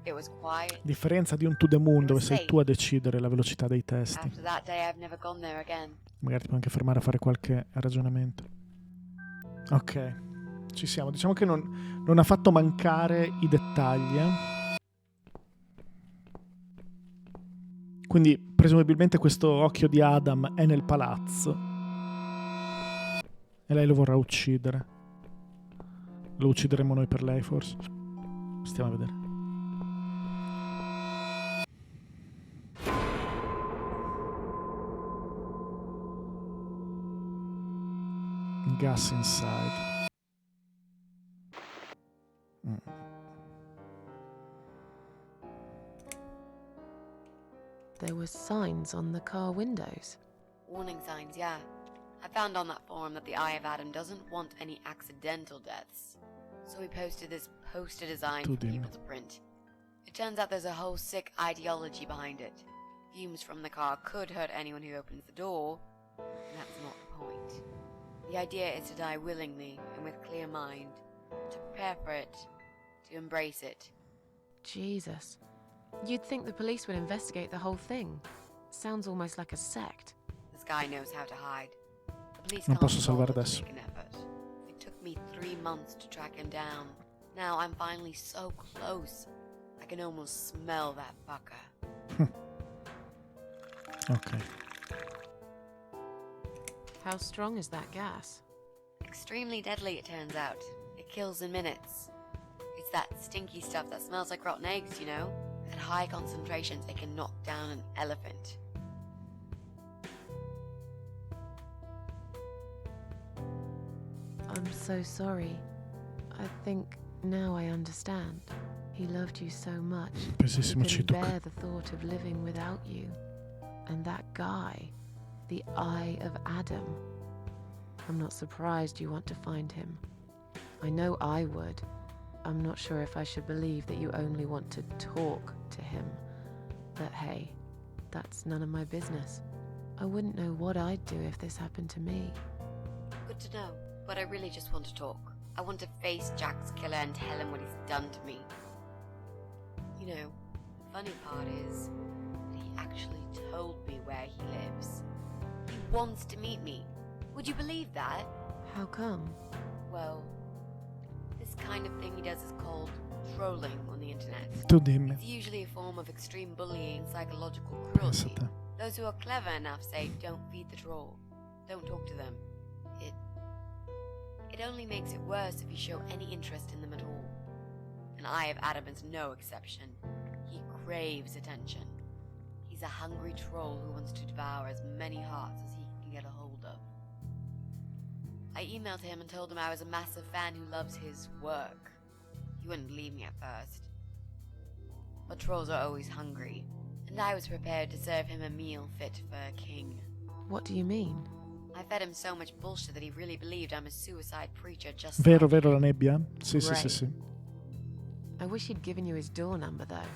It was quiet. Differenza di un To The Moon dove sei tu a decidere la velocità dei testi. After that day I've never gone there again. Magari ti puoi anche fermare a fare qualche ragionamento. Ok, ci siamo. Diciamo che non ha fatto mancare i dettagli. Quindi presumibilmente questo occhio di Adam è nel palazzo. E lei lo vorrà uccidere. Lo uccideremo noi per lei, forse. Stiamo a vedere. Gas inside. There were signs on the car windows. Warning signs, yeah. I found on that forum that the Eye of Adam doesn't want any accidental deaths. So we posted this poster design Tu for dimmi. people to print. It turns out there's a whole sick ideology behind it. Fumes from the car could hurt anyone who opens the door, and that's not the point. The idea is to die willingly and with clear mind, to prepare for it, to embrace it. Jesus. You'd think the police would investigate the whole thing. Sounds almost like a sect. This guy knows how to hide. The police Non can't posso salvare bother to adesso. make an effort. It took me 3 months to track him down. Now I'm finally so close. I can almost smell that fucker. Ok. How strong is that gas? Extremely deadly, it turns out. It kills in minutes. It's that stinky stuff that smells like rotten eggs, you know? At high concentrations, it can knock down an elephant. I'm so sorry. I think now I understand. He loved you so much. He Pesissimo couldn't Cituk. bear the thought of living without you. And that guy, the Eye of Adam. I'm not surprised you want to find him. I know I would. I'm not sure if I should believe that you only want to talk to him. But hey, that's none of my business. I wouldn't know what I'd do if this happened to me. Good to know, but I really just want to talk. I want to face Jack's killer and tell him what he's done to me. You know, the funny part is that he actually told me where he lives. He wants to meet me. Would you believe that? How come? Well, this kind of thing he does is called trolling on the internet. Tu dimmi. It's usually a form of extreme bullying and psychological Pensa a cruelty. te. Those who are clever enough say, don't feed the troll. Don't talk to them. It only makes it worse if you show any interest in them at all. And Eye of Adam is no exception. He craves attention. He's a hungry troll who wants to devour as many hearts as he can get a hold of. I emailed him and told him I was a massive fan who loves his work. He wouldn't believe me at first. But trolls are always hungry, and I was prepared to serve him a meal fit for a king. What do you mean? I fed him so much bullshit that he really believed I'm a suicide preacher just Vero, like vero la him. nebbia? Sì, sì, sì, Right. sì. I wish he'd given you his door number, though.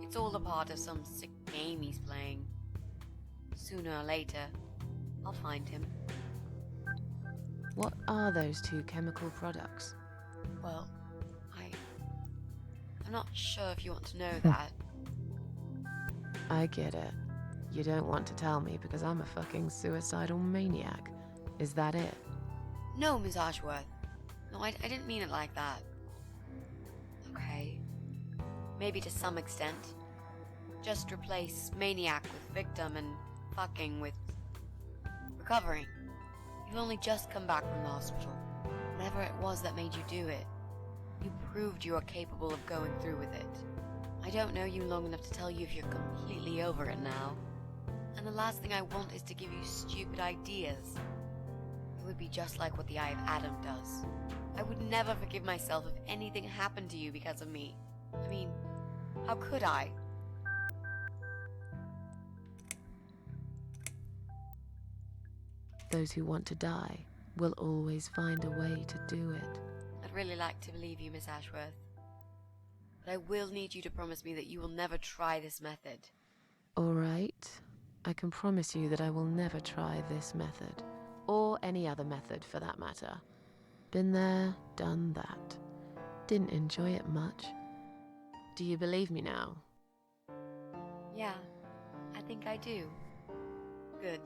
It's all a part of some sick game he's playing. Sooner or later, I'll find him. What are those two chemical products? Well, I'm not sure if you want to know that. I get it. You don't want to tell me because I'm a fucking suicidal maniac. Is that it? No, Miss Ashworth. No, I didn't mean it like that. Okay. Maybe to some extent. Just replace maniac with victim and fucking with recovering. You've only just come back from the hospital. Whatever it was that made you do it, you proved you are capable of going through with it. I don't know you long enough to tell you if you're completely over it now. And the last thing I want is to give you stupid ideas. It would be just like what the Eye of Adam does. I would never forgive myself if anything happened to you because of me. I mean, how could I? Those who want to die will always find a way to do it. I'd really like to believe you, Miss Ashworth. But I will need you to promise me that you will never try this method. All right. I can promise you that I will never try this method. Or any other method, for that matter. Been there, done that. Didn't enjoy it much. Do you believe me now? Yeah, I think I do. Good.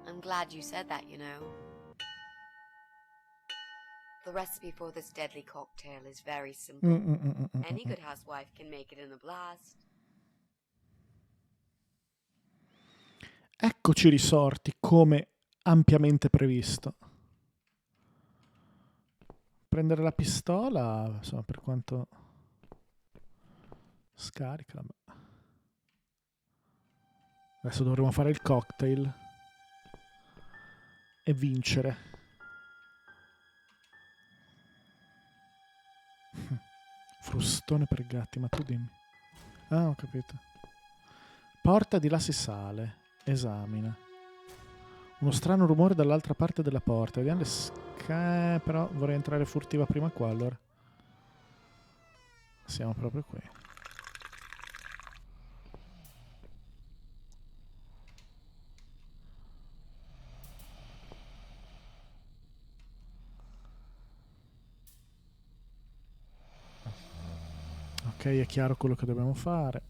I'm glad you said that, you know. The recipe for this deadly cocktail is very simple. Any good housewife can make it in a blast. Eccoci risorti come ampiamente previsto. Prendere la pistola, insomma, per quanto scarica. Adesso dovremo fare il cocktail e vincere. Frustone per gatti, ma tu dimmi. Ah, ho capito. Porta di là si sale. Esamina. Uno strano rumore dall'altra parte della porta. Vediamo le però vorrei entrare furtiva prima qua, allora. Siamo proprio qui. Ok, è chiaro quello che dobbiamo fare.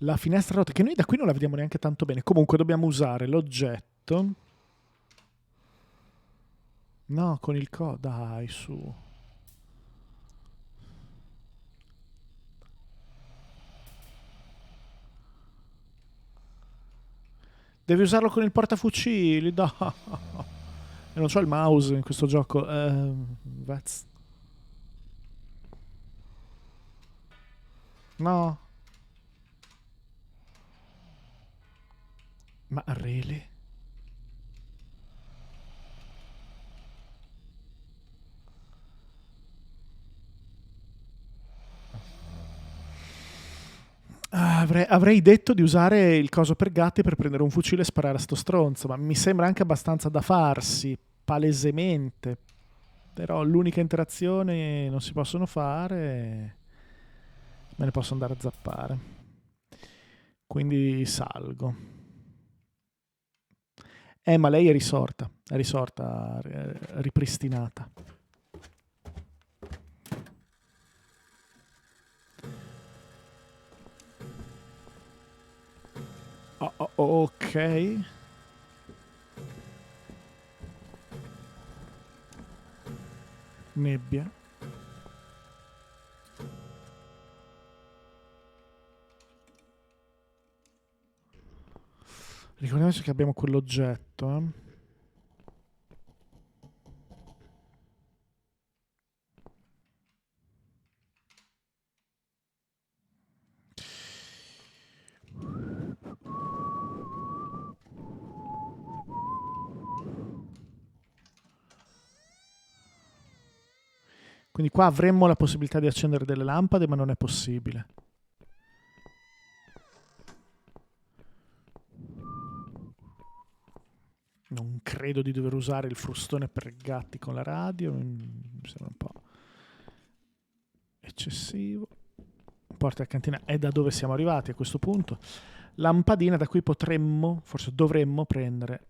La finestra rotta, che noi da qui non la vediamo neanche tanto bene. Comunque dobbiamo usare l'oggetto. No, con il dai, su. Devi usarlo con il portafucili, dai. E non c'ho il mouse in questo gioco. No. Ma really? Avrei detto di usare il coso per gatti per prendere un fucile e sparare a sto stronzo, ma mi sembra anche abbastanza da farsi, palesemente. Però l'unica interazione non si possono fare, me ne posso andare a zappare. Quindi salgo. Ma lei è risorta, ripristinata. Ok. Nebbia. Ricordiamoci che abbiamo quell'oggetto. Quindi qua avremmo la possibilità di accendere delle lampade, ma non è possibile. Non credo di dover usare il frustone per gatti con la radio, mi sembra un po' eccessivo. Porta a cantina è da dove siamo arrivati a questo punto. Lampadina, da qui potremmo, forse dovremmo prendere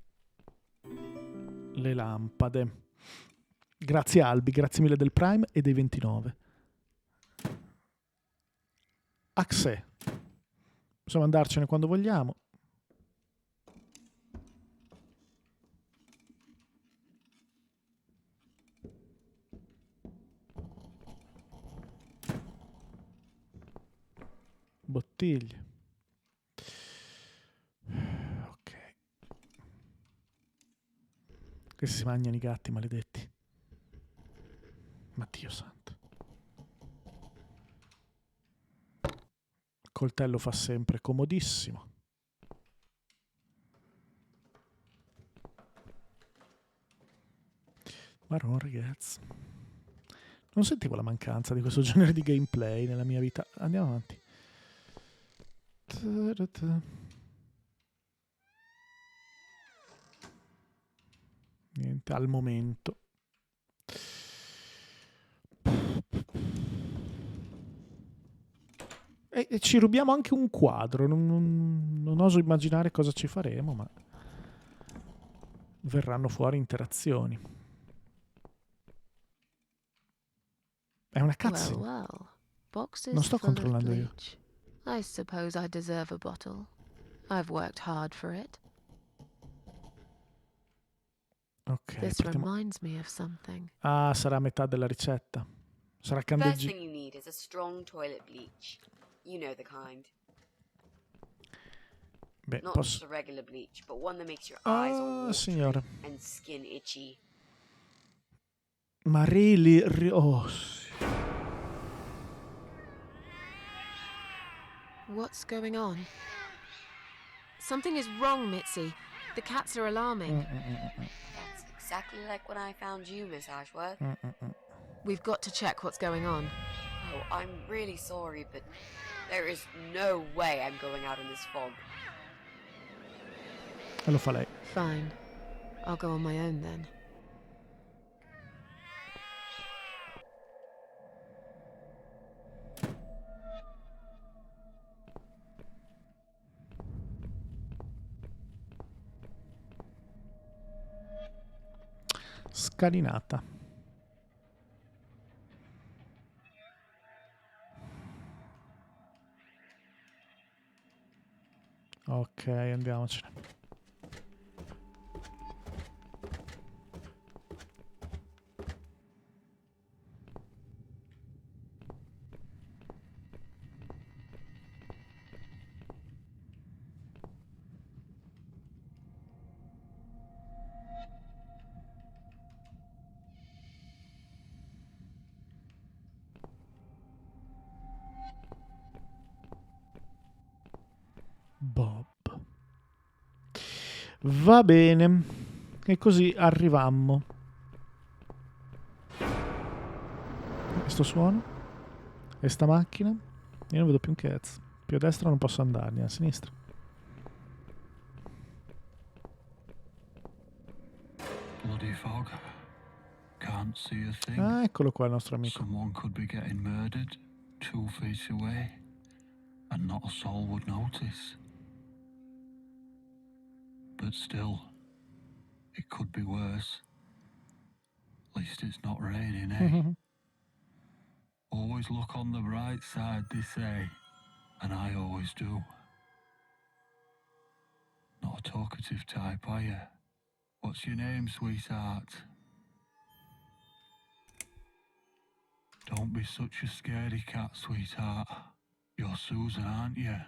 le lampade. Grazie Albi, grazie mille del Prime e dei 29. Axe. Possiamo andarcene quando vogliamo. Bottiglie. Ok. Questi si mangiano i gatti maledetti. Ma Dio santo. Il coltello fa sempre comodissimo. Marron ragazzi. Non sentivo la mancanza di questo genere di gameplay nella mia vita. Andiamo avanti. Niente al momento. E ci rubiamo anche un quadro. Non oso immaginare cosa ci faremo, ma verranno fuori interazioni. È una cutscene. Well. Boxes Non sto full of controllando io. bleach. I suppose I deserve a bottle. I've worked hard for it. Ok, This reminds me of something. Ah, sarà metà della ricetta. Sarà First candeggi. thing you need is a strong toilet bleach. You know the kind. Beh, Not posso. just a regular bleach, but one that makes your eyes all watery Signora. and skin itchy. Ma really? Oh, sì. What's going on? Something is wrong, Mitzi. The cats are alarming. That's exactly like when I found you, Miss Ashworth. We've got to check what's going on. Oh, I'm really sorry, but there is no way I'm going out in this fog. E lo fa lei. Fine. I'll go on my own then. Scalinata. Ok, andiamocene. Bob. Va bene. E così arrivammo. Questo suono? E sta macchina? Io non vedo più un cazzo. Più a destra non posso andarne, a sinistra. Bloody fog. Can't see a thing. Ah, eccolo qua il nostro amico. Someone could be getting murdered 2 feet away, and not a soul would notice. But still, it could be worse. At least it's not raining, eh? Always look on the bright side, they say, and I always do. Not a talkative type, are you? What's your name, sweetheart? Don't be such a scaredy cat, sweetheart. You're Susan, aren't you?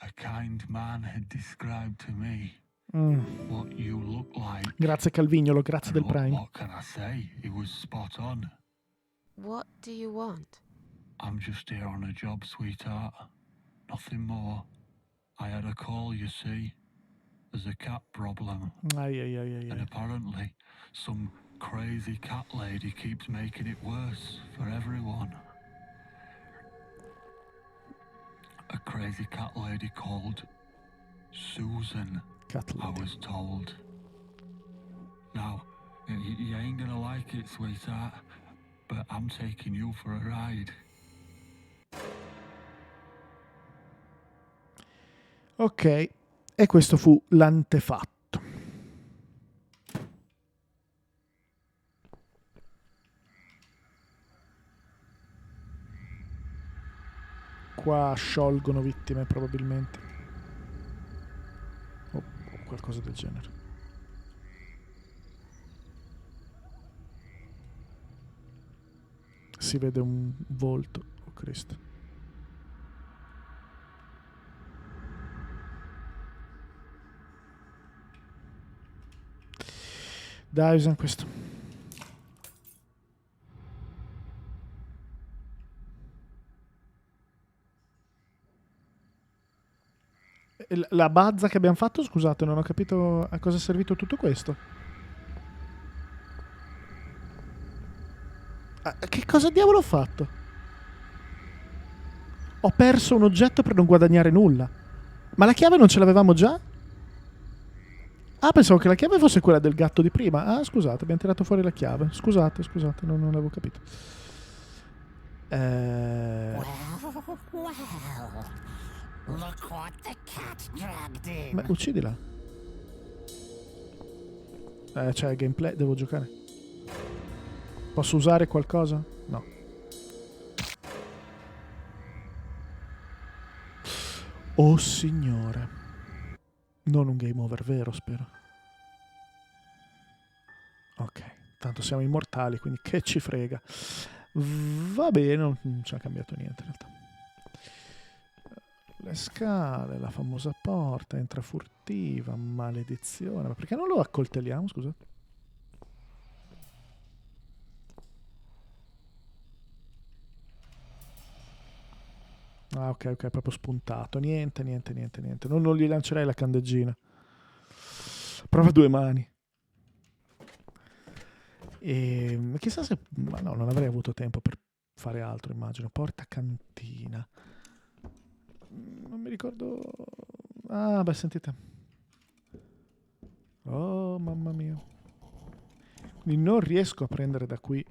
A kind man had described to me what you look like. Grazie Calvignolo, grazie del And Prime. what can I say? He was spot on. What do you want? I'm just here on a job, sweetheart. Nothing more. I had a call, you see. There's a cat problem. And apparently, some crazy cat lady keeps making it worse for everyone. A crazy cat lady called Susan, Cat I lady. was told. Now, you ain't gonna like it, sweetheart, but I'm taking you for a ride. Ok, e questo fu l'antefatto. Qua sciolgono vittime probabilmente. O qualcosa del genere. Si vede un volto. Oh Cristo. Dai, usiamo questo. La bazza che abbiamo fatto, scusate, non ho capito a cosa è servito tutto questo. Che cosa diavolo ho fatto? Ho perso un oggetto per non guadagnare nulla. Ma la chiave non ce l'avevamo già? Ah, pensavo che la chiave fosse quella del gatto di prima. Ah, scusate, abbiamo tirato fuori la chiave. Scusate, non l'avevo capito. Well, look what the cat dragged in. Ma uccidila. Cioè, gameplay, devo giocare. Posso usare qualcosa? No. Oh signore. Non un game over vero, spero. Ok, tanto siamo immortali, quindi che ci frega. Va bene, non ci ha cambiato niente in realtà. Le scale, la famosa porta, entra furtiva, maledizione. Ma perché non lo accoltelliamo, scusate? Ah, ok, ok, proprio spuntato. Niente. Non gli lancerei la candeggina. Prova 2 mani. E chissà se... Ma no, non avrei avuto tempo per fare altro, immagino. Porta cantina. Non mi ricordo... Ah, beh, sentite. Oh, mamma mia. Quindi non riesco a prendere da qui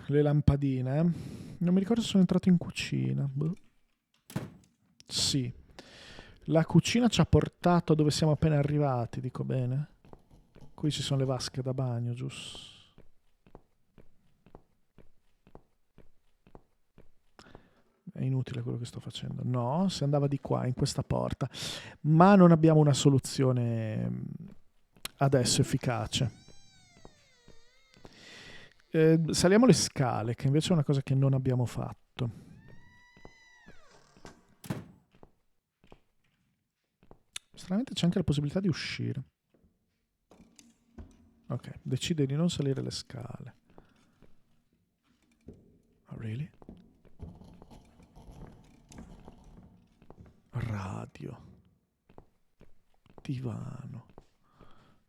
le lampadine. Non mi ricordo se sono entrato in cucina. Boh. Sì. La cucina ci ha portato dove siamo appena arrivati, dico bene. Qui ci sono le vasche da bagno, giusto? È inutile quello che sto facendo. No, si andava di qua, in questa porta. Ma non abbiamo una soluzione adesso efficace. Saliamo le scale, che invece è una cosa che non abbiamo fatto. Stranamente c'è anche la possibilità di uscire. Ok, decide di non salire le scale. Oh, really? Radio. Divano.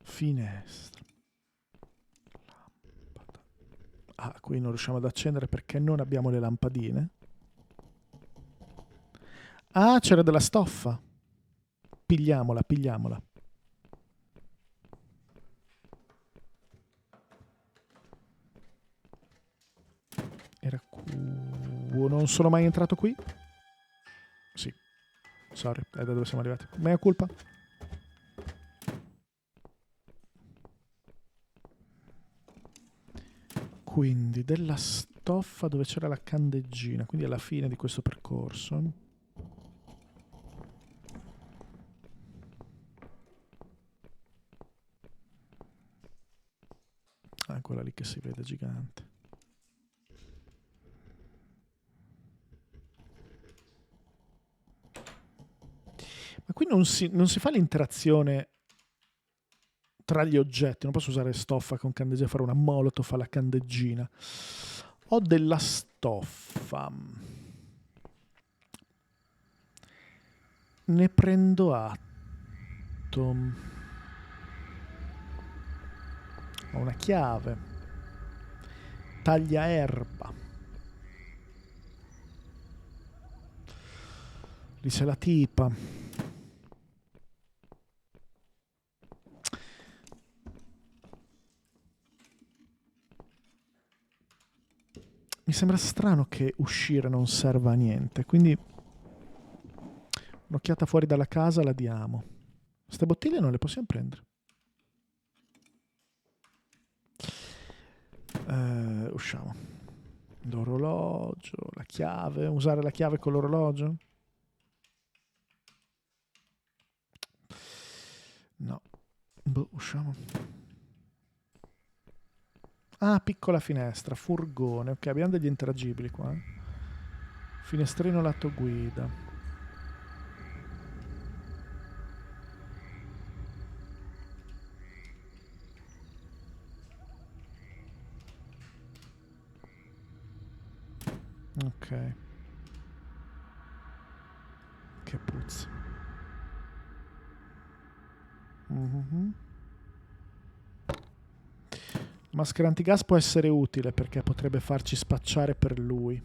Finestra. Lampada. Ah, qui non riusciamo ad accendere perché non abbiamo le lampadine. Ah, c'era della stoffa. Pigliamola. Era non sono mai entrato qui? Sì. Sorry, è da dove siamo arrivati. Mea colpa. Quindi della stoffa dove c'era la candeggina, quindi alla fine di questo percorso. Ah, quella lì che si vede gigante. Ma qui non si fa l'interazione tra gli oggetti. Non posso usare stoffa con candeggina, fare una molotov alla candeggina. Ho della stoffa. Ne prendo atto. Ho una chiave. Taglia erba. Lì c'è la tipa. Mi sembra strano che uscire non serva a niente, quindi un'occhiata fuori dalla casa la diamo. Queste bottiglie non le possiamo prendere. Usciamo. L'orologio, la chiave. Usare la chiave con l'orologio? No. Boh, usciamo. Ah, piccola finestra, furgone. Ok, abbiamo degli interagibili qua. Finestrino lato guida. Ok. Che puzza. Mhm. Maschera antigas può essere utile perché potrebbe farci spacciare per lui.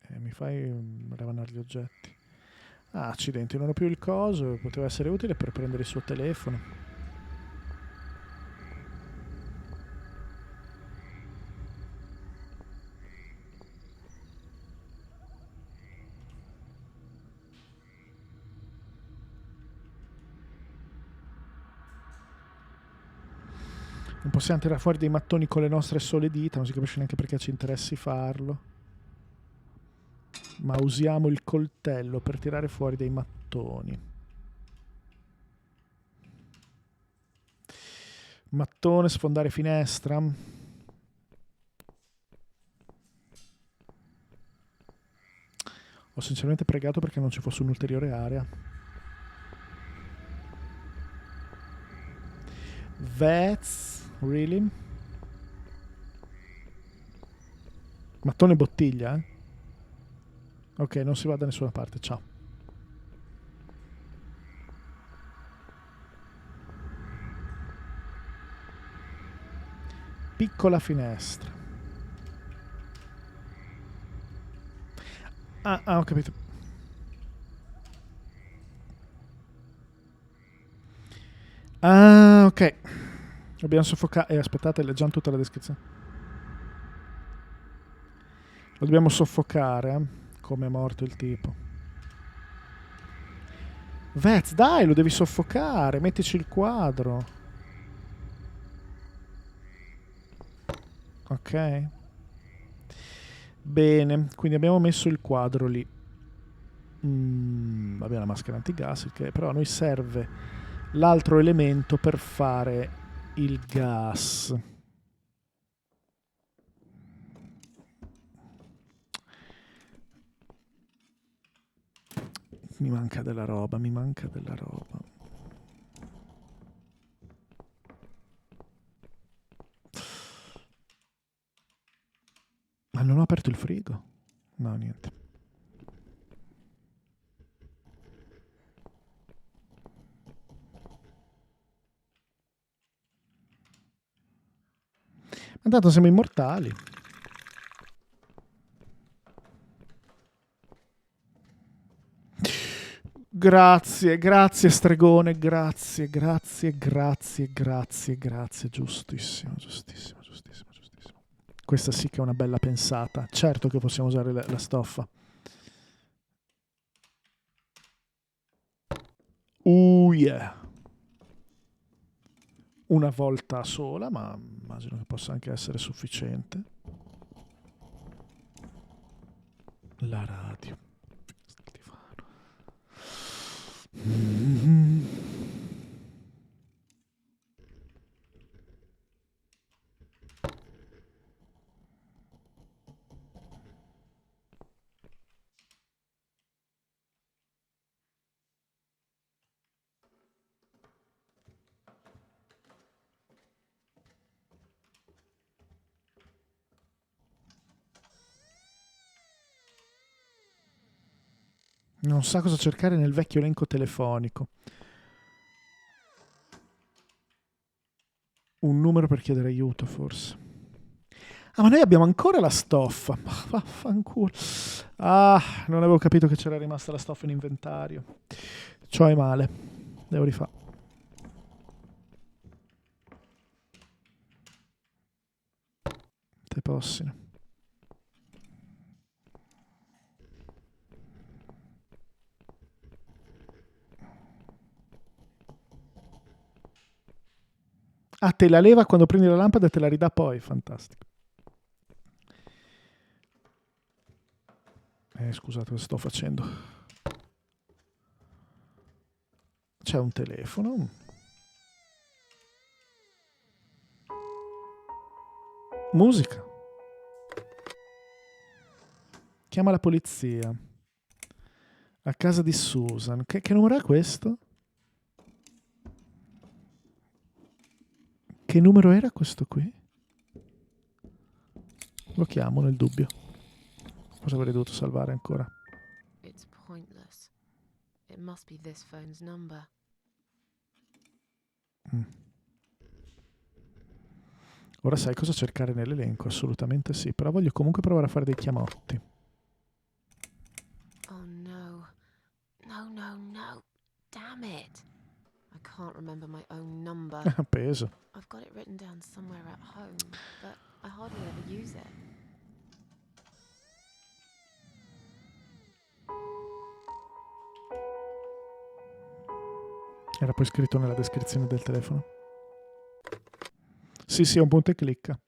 Mi fai revanare gli oggetti. Ah, accidenti, non ho più il coso. Poteva essere utile per prendere il suo telefono. Non possiamo tirare fuori dei mattoni con le nostre sole dita, non si capisce neanche perché ci interessi farlo. Ma usiamo il coltello per tirare fuori dei mattoni. Mattone, sfondare finestra. Ho sinceramente pregato perché non ci fosse un'ulteriore area. Vets, really? Mattone bottiglia, eh? Ok, non si va da nessuna parte, ciao. Piccola finestra. Ah, ho capito. Ah, ok. Dobbiamo soffocare. Aspettate, leggiamo tutta la descrizione. Lo dobbiamo soffocare, come è morto il tipo. Vez, dai, lo devi soffocare. Mettici il quadro. Ok. Bene, quindi abbiamo messo il quadro lì. Vabbè, la maschera antigas, che però a noi serve l'altro elemento per fare il gas. Mi manca della roba. Ma non ho aperto il frigo? No, niente. Ma tanto siamo immortali. Grazie stregone, grazie. Giustissimo. Questa sì che è una bella pensata. Certo che possiamo usare la stoffa. Yeah. Una volta sola, ma immagino che possa anche essere sufficiente. La radio. Non sa cosa cercare nel vecchio elenco telefonico. Un numero per chiedere aiuto, forse. Ah, ma noi abbiamo ancora la stoffa. Vaffanculo. Ah, non avevo capito che c'era rimasta la stoffa in inventario. Ciò è male. Devo rifare. Te possino. Ah, te la leva quando prendi la lampada e te la ridà poi. Fantastico. Scusate, cosa sto facendo? C'è un telefono. Musica. Chiama la polizia. A casa di Susan. Che numero è questo? Che numero era questo qui? Lo chiamo nel dubbio. Cosa avrei dovuto salvare ancora? It's pointless. It must be this phone's number. Ora sai cosa cercare nell'elenco? Assolutamente sì, però voglio comunque provare a fare dei chiamotti. Oh no. No. Damn it. I can't remember my own number. Peso. I've got it written down somewhere at home, but I hardly ever use it. Era poi scritto nella descrizione del telefono. Sì, è un punto e clicca.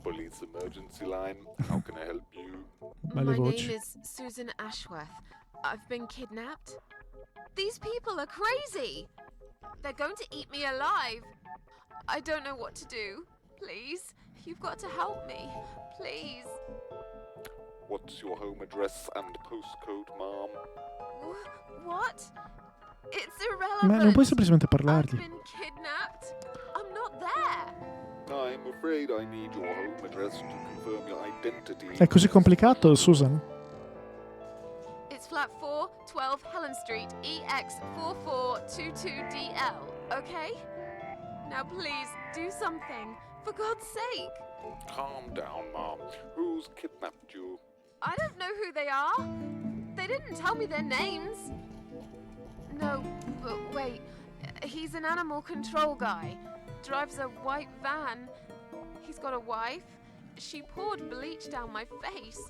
Police emergency line. How can I help you? Ma le My voci. name is Susan Ashworth. I've been kidnapped. These people are crazy. They're going to eat me alive. I don't know what to do. Please, you've got to help me. Please. What's your home address and postcode, Mom? What? It's Ma non puoi irrelevant. semplicemente I've parlargli. been kidnapped. I'm not there. I'm afraid I need your home address to confirm your identity. È così complicato, Susan? It's flat 4, 12 Helen Street, EX4422DL, okay? Now please, do something. For God's sake. Calm down, Mom. Who's kidnapped you? I don't know who they are. They didn't tell me their names. No, but wait. He's an animal control guy. Drives a white van. He's got a wife. She poured bleach down my face.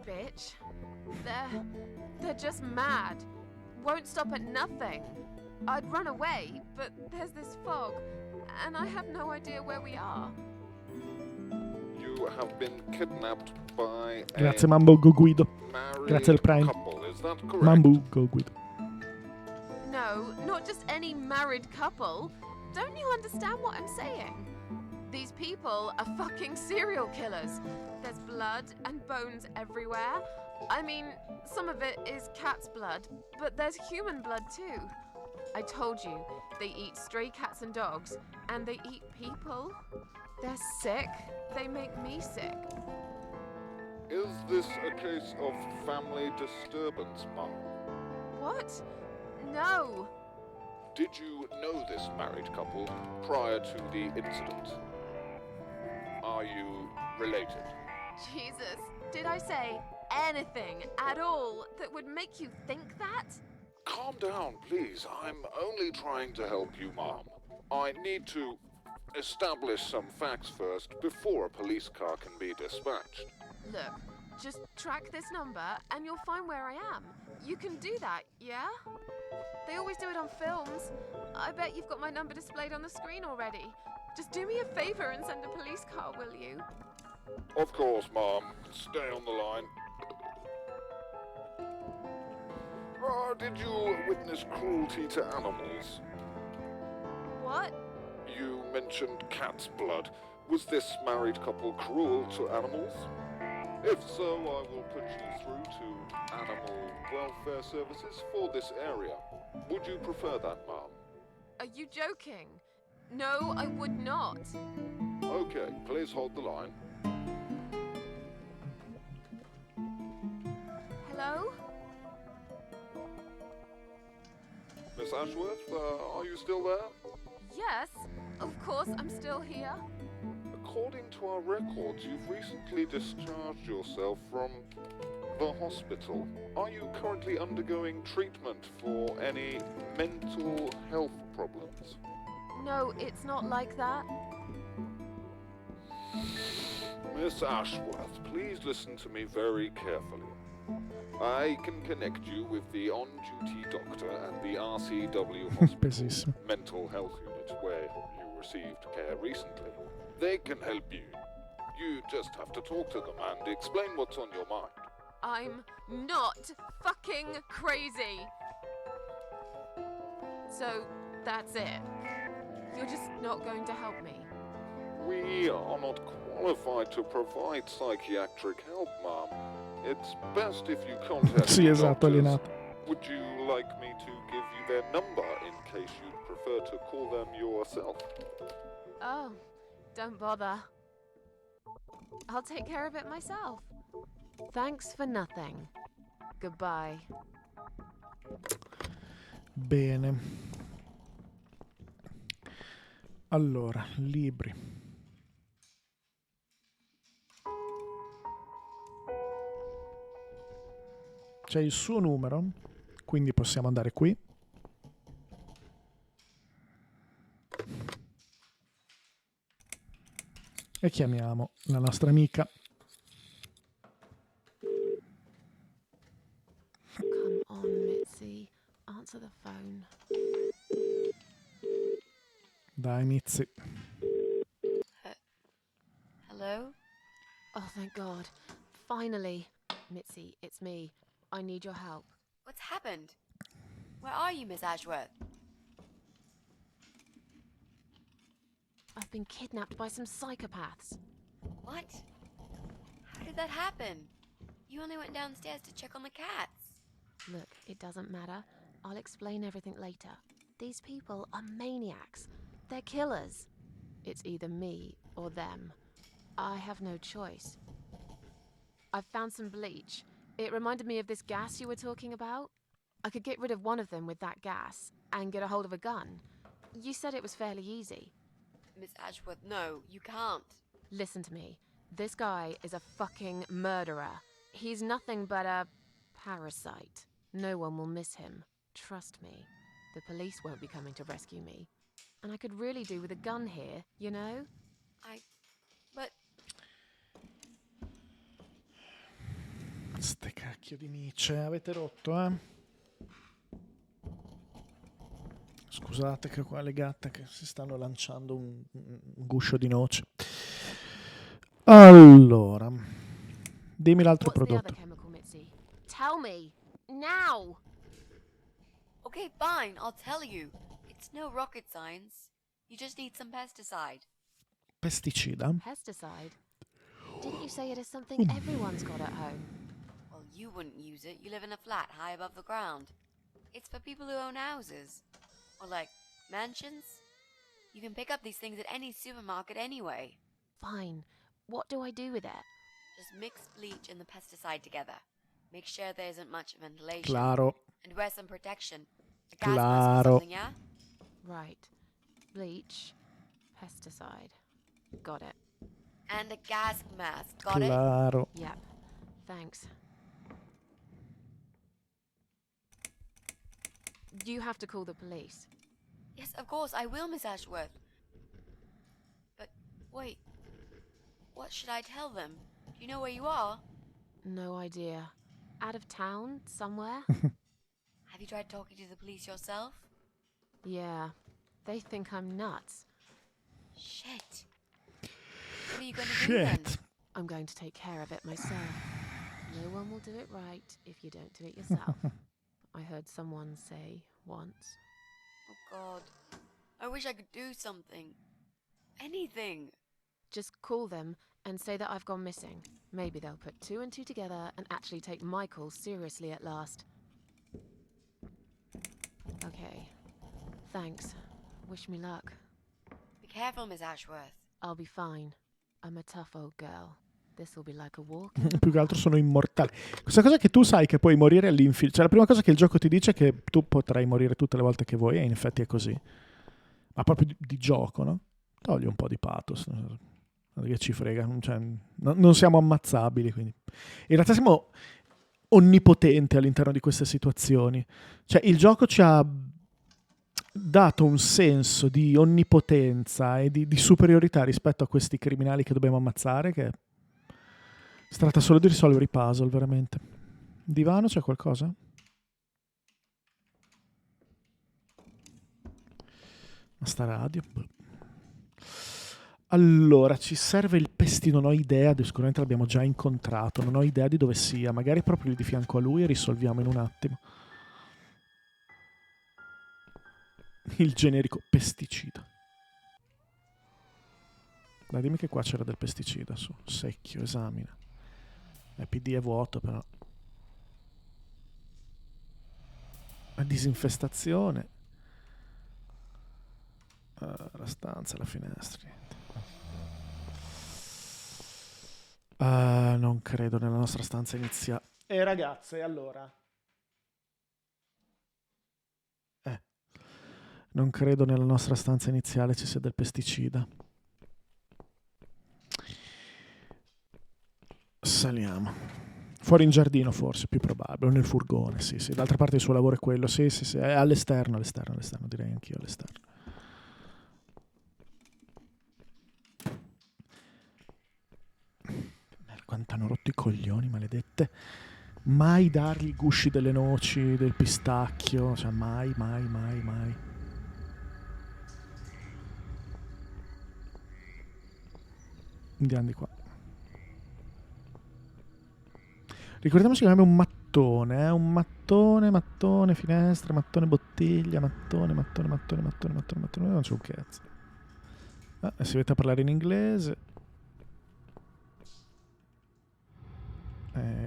Bitch. They're just mad. Won't stop at nothing. I'd run away, but there's this fog, and I have no idea where we are. You have been kidnapped by Grazie Mambo Go Guido. married Grazie al Prime. couple. Is that correct? Mambo Go Guido. No, not just any married couple. Don't you understand what I'm saying? These people are fucking serial killers. There's blood and bones everywhere. I mean, some of it is cat's blood, but there's human blood too. I told you, they eat stray cats and dogs, and they eat people. They're sick. They make me sick. Is this a case of family disturbance, Mom? What? No. Did you know this married couple prior to the incident? Are you related? Jesus, did I say anything at all that would make you think that? Calm down, please. I'm only trying to help you, Mom. I need to establish some facts first before a police car can be dispatched. Look, just track this number and you'll find where I am. You can do that, yeah? They always do it on films. I bet you've got my number displayed on the screen already. Just do me a favor and send a police car, will you? Of course, Mom. Stay on the line. Did you witness cruelty to animals? What? You mentioned cat's blood. Was this married couple cruel to animals? If so, I will put you through to animal welfare services for this area. Would you prefer that, Mom? Are you joking? No, I would not. Okay, please hold the line. Hello? Miss Ashworth, are you still there? Yes, of course, I'm still here. According to our records, you've recently discharged yourself from the hospital. Are you currently undergoing treatment for any mental health problems? No, it's not like that. Miss Ashworth, please listen to me very carefully. I can connect you with the on-duty doctor at the RCW Hospital Pesissimo. Mental Health Unit where you received care recently. They can help you. You just have to talk to them and explain what's on your mind. I'm not fucking crazy. So, that's it. You're just not going to help me. We are not qualified to provide psychiatric help, Mom. It's best if you contact Sì, the esatto, doctors. alienato. Would you like me to give you their number in case you'd prefer to call them yourself? Oh, don't bother. I'll take care of it myself. Thanks for nothing. Goodbye. Bene. Allora, libri. C'è il suo numero, quindi possiamo andare qui. E chiamiamo la nostra amica. Come on, Mitzi. Answer the phone. Dai, Mitzi. Hello? Oh, thank God. Finally. Mitzi, it's me. I need your help. What's happened? Where are you, Miss Ashworth? I've been kidnapped by some psychopaths. What? How did that happen? You only went downstairs to check on the cats. Look, it doesn't matter. I'll explain everything later. These people are maniacs. They're killers. It's either me or them. I have no choice. I've found some bleach. It reminded me of this gas you were talking about. I could get rid of one of them with that gas and get a hold of a gun. You said it was fairly easy. Miss Ashworth, no, you can't. Listen to me. This guy is a fucking murderer. He's nothing but a parasite. No one will miss him. Trust me. The police won't be coming to rescue me. And I could really do with a gun here, you know? But... Ste cacchio di micce, avete rotto, eh? Scusate che qua le gatte che si stanno lanciando un guscio di noce. Allora, dimmi l'altro What's the prodotto. other chemical, Mitzi? Tell me! Now! Okay, fine, I'll tell you. It's no rocket science. You just need some pesticide. Pesticida. Pesticide? Didn't you say it is something everyone's got at home? Well, you wouldn't use it. You live in a flat high above the ground. It's for people who own houses. Or like, mansions. You can pick up these things at any supermarket anyway. Fine. What do I do with it? Just mix bleach and the pesticide together. Make sure there isn't much ventilation. Claro. And wear some protection. A gas mask or Claro. something, yeah? Right. Bleach. Pesticide. Got it. And a gas mask. Got it? Claro. Yep. Thanks. You have to call the police. Yes, of course, I will, Miss Ashworth. But, wait. What should I tell them? Do you know where you are? No idea. Out of town? Somewhere? Have you tried talking to the police yourself? Yeah. They think I'm nuts. Shit. What are you going to do then? Shit. I'm going to take care of it myself. No one will do it right if you don't do it yourself. I heard someone say once. Oh, God. I wish I could do something. Anything. Just call them and say that I've gone missing. Maybe they'll put two and two together and actually take my call seriously at last. Okay. Thanks. Wish me luck. Be careful, Miss Ashworth. I'll be fine. I'm a tough old girl. This will be like a walk. Più che altro sono immortale. Questa cosa che tu sai che puoi morire all'infinito. Cioè la prima cosa che il gioco ti dice è che tu potrai morire tutte le volte che vuoi, e in effetti è così. Ma proprio di gioco, no? Togli un po' di pathos. Che ci frega. Cioè, non siamo ammazzabili, quindi. In realtà siamo onnipotenti all'interno di queste situazioni. Cioè il gioco ci ha dato un senso di onnipotenza e di superiorità rispetto a questi criminali che dobbiamo ammazzare, che si tratta solo di risolvere i puzzle, veramente. Divano, c'è qualcosa? Ma sta radio? Allora, ci serve il pestino, non ho idea, sicuramente l'abbiamo già incontrato, non ho idea di dove sia, magari proprio lì di fianco a lui e risolviamo in un attimo. Il generico pesticida. Dai, dimmi che qua c'era del pesticida su. Secchio, esamina. PD è vuoto, però. La disinfestazione. La stanza, la finestra. Non credo nella nostra stanza iniziale. Ragazze, allora. Non credo nella nostra stanza iniziale ci sia del pesticida. Saliamo. Fuori in giardino forse, più probabile, o nel furgone, sì. D'altra parte il suo lavoro è quello, sì, è all'esterno, direi anch'io all'esterno. Quanto hanno rotto i coglioni, maledette. Mai dargli i gusci delle noci, del pistacchio, cioè mai. Andiamo di qua. Ricordiamoci che abbiamo un mattone, un mattone, finestra, mattone, bottiglia, mattone, non c'è un cazzo. Si mette a parlare in inglese.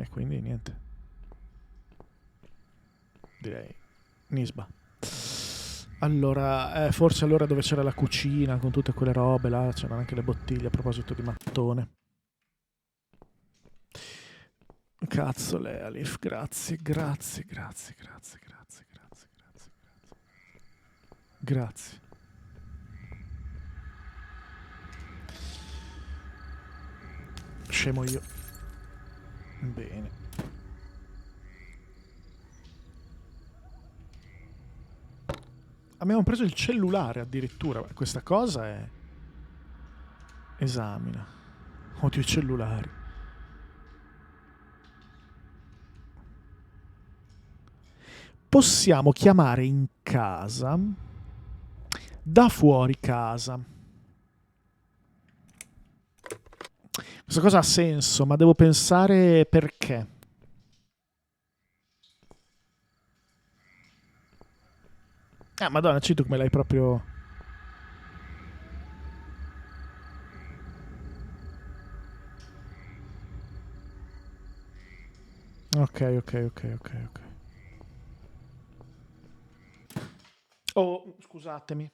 Quindi niente. Direi Nisba. Allora, forse allora dove c'era la cucina con tutte quelle robe là, c'erano anche le bottiglie a proposito di mattone. Cazzo, Lealif, grazie. Grazie. Scemo io. Bene. Abbiamo preso il cellulare addirittura. Questa cosa è... Esamina. Odio i cellulari. Possiamo chiamare in casa da fuori casa. Questa cosa ha senso, ma devo pensare perché. Madonna, Cito, come l'hai proprio... Ok. Oh, scusatemi.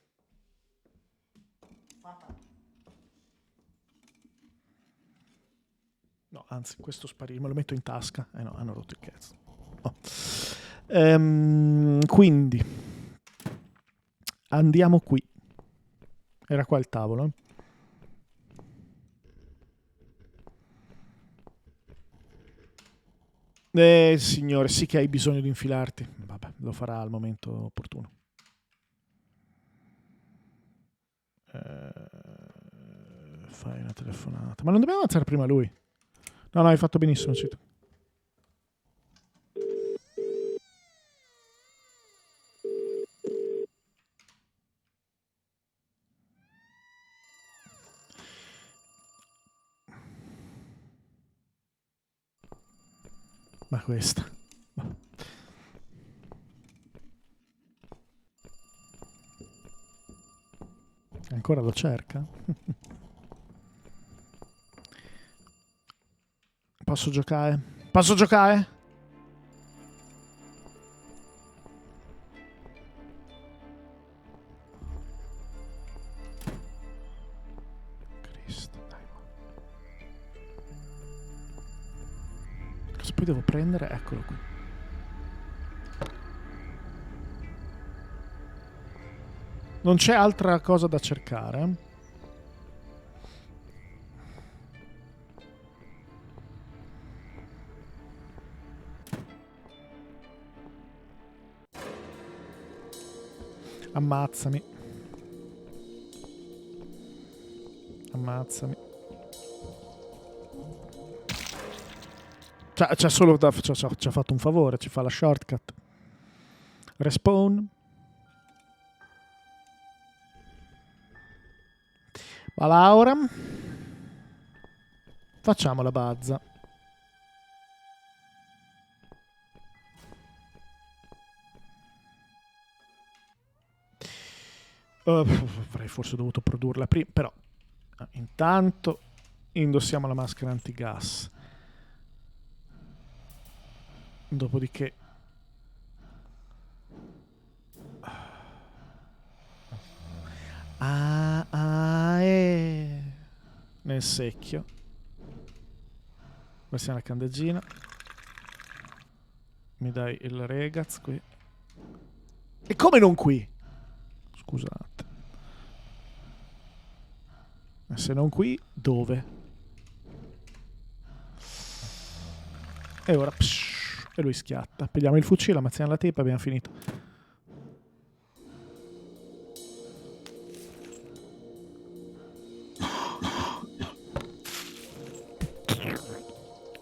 No, anzi, questo sparì, me lo metto in tasca. No, hanno rotto il cazzo. Oh. Quindi andiamo qui. Era qua il tavolo. Signore, sì che hai bisogno di infilarti. Vabbè, lo farà al momento opportuno. Fai una telefonata. Ma non dobbiamo avanzare prima lui? No, hai fatto benissimo, Cito. Ma questa. Ancora lo cerca? Posso giocare? Posso giocare? Cristo, dai. Cosa poi devo prendere? Eccolo qui. Non c'è altra cosa da cercare. Ammazzami. C'ha solo ci ha fatto un favore, ci fa la shortcut. Respawn. Ma Laura. Facciamo la bazza. Avrei forse dovuto produrla prima, però intanto indossiamo la maschera antigas. Dopodiché nel secchio questa è una candeggina. Mi dai il regaz qui. E come non qui? Scusate. Ma se non qui, dove? E ora e lui schiatta. Prendiamo il fucile, ammazziamo la tepa e abbiamo finito.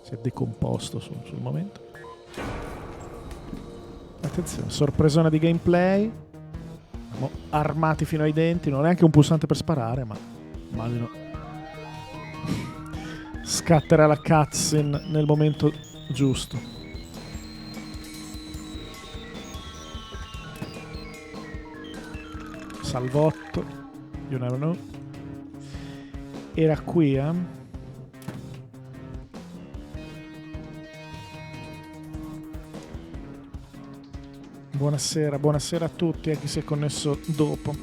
Si è decomposto sul momento. Attenzione, sorpresona di gameplay. Siamo armati fino ai denti. Non è neanche un pulsante per sparare, ma immagino scatterà la cutscene nel momento giusto. Salvotto. You never know. Era qui, Buonasera, buonasera a tutti, a chi si è connesso dopo.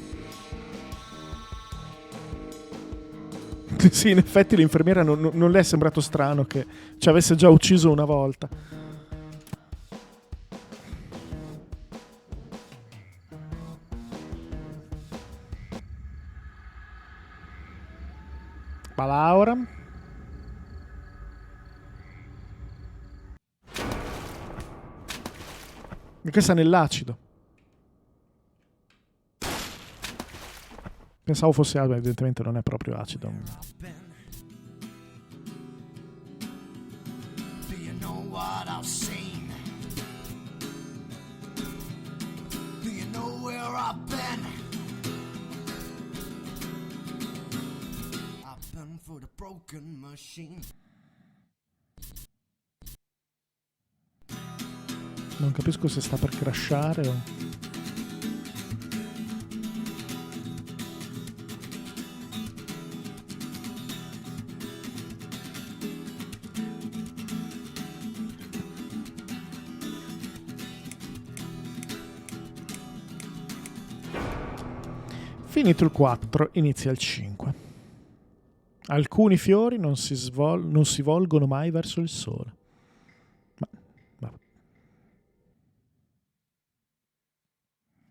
Sì, in effetti l'infermiera non le è sembrato strano che ci avesse già ucciso una volta. Ma Laura? E questa nell'acido. Pensavo fosse acido, evidentemente non è proprio acido. Do you know what I've seen? Do you know where I've been? I've been for the broken machine. Non capisco se sta per crashare o... Finito il 4, inizia il 5. Alcuni fiori non si volgono mai verso il sole. Ma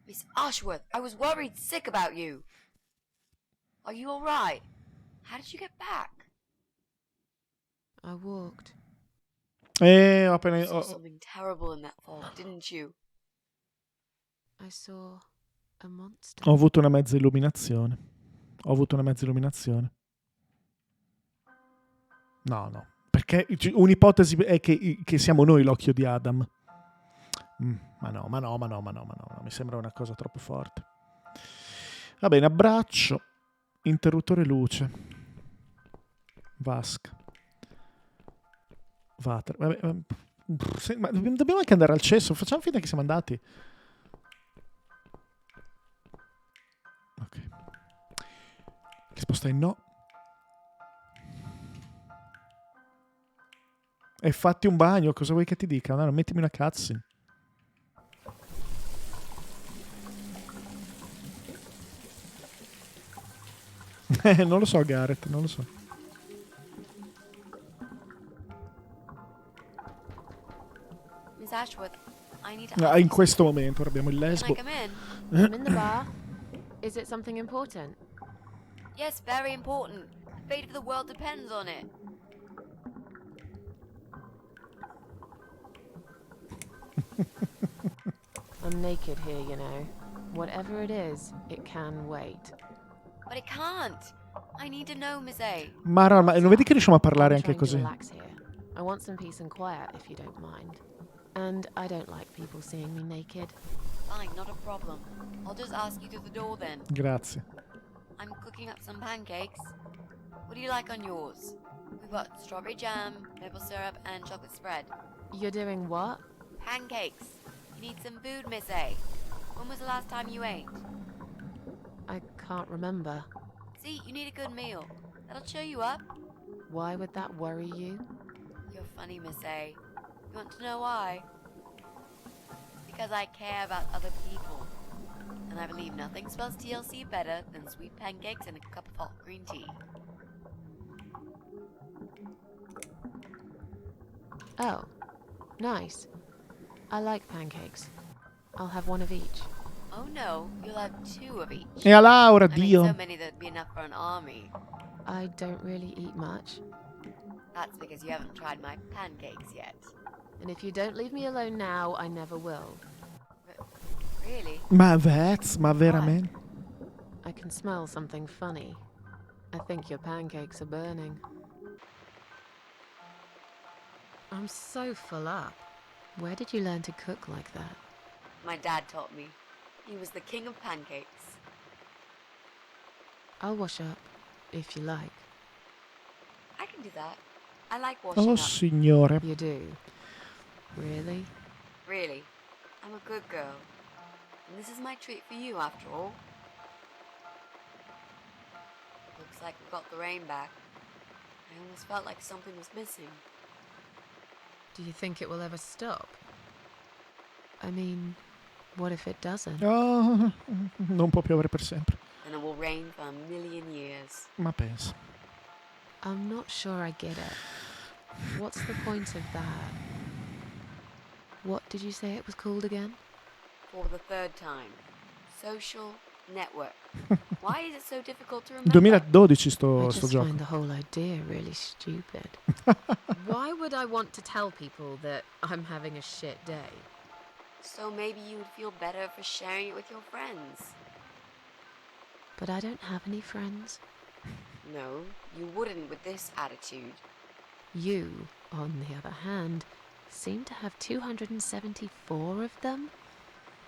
Miss Ashworth, I was worried sick about you. Are you all right? How did you get back? I walked. ho appena... You saw something terrible in that fog, didn't you? I saw a monster. Ho avuto una mezza illuminazione. No. Perché un'ipotesi è che siamo noi l'occhio di Adam. Ma no. Mi sembra una cosa troppo forte. Va bene, abbraccio. Interruttore luce. Vasca. Vater. Vabbè, ma dobbiamo anche andare al cesso. Facciamo finta che siamo andati. Ok. Risposta è no. E fatti un bagno, cosa vuoi che ti dica? No, mettimi una cutscene. Non lo so, Gareth, non lo so. Miss Ashworth, I need to ask In you questo something. momento abbiamo il Can I lesbo. come in? I'm in the bar. Is it something important? Yes, very important. The fate of the world depends on it. I'm naked here, you know. Whatever it is, it can wait. But it can't. I need to know, Miss A. Mara, ma non vedi che riusciamo a parlare I'm anche trying to così? relax here. I want some peace and quiet, if you don't mind. And I don't like people seeing me naked. Fine, not a problem. I'll just ask you through the door then. Grazie. I'm cooking up some pancakes. What do you like on yours? We've got strawberry jam, maple syrup, and chocolate spread. You're doing what? Pancakes. You need some food, Miss A. When was the last time you ate? I can't remember. See, you need a good meal. That'll cheer you up. Why would that worry you? You're funny, Miss A. You want to know why? Because I care about other people. And I believe nothing spells TLC better than sweet pancakes and a cup of hot green tea. Oh, nice. I like pancakes. I'll have one of each. Oh no, you'll have two of each. E a Laura, I made Dio. so many that'd be enough for an army. I don't really eat much. That's because you haven't tried my pancakes yet. And if you don't leave me alone now, I never will. Really? Ma veramente? I can smell something funny. I think your pancakes are burning. I'm so full up. Where did you learn to cook like that? My dad taught me. He was the king of pancakes. I'll wash up, if you like. I can do that. I like washing Oh, up. signore. You do? Really? Really. I'm a good girl. And this is my treat for you, after all. Looks like we got the rain back. I almost felt like something was missing. Do you think it will ever stop? I mean, What if it doesn't? Oh, non può piovere per sempre. And it will rain for a million years. Ma pensa. I'm not sure I get it. What's the point of that? What did you say it was called again? For the third time. Social network. Why is it so difficult to remember? 2012 I sto just gioco. find the whole idea really stupid. Why would I want to tell people that I'm having a shit day? So maybe you would feel better for sharing it with your friends. But I don't have any friends. No, you wouldn't with this attitude. You, on the other hand, seem to have 274 of them?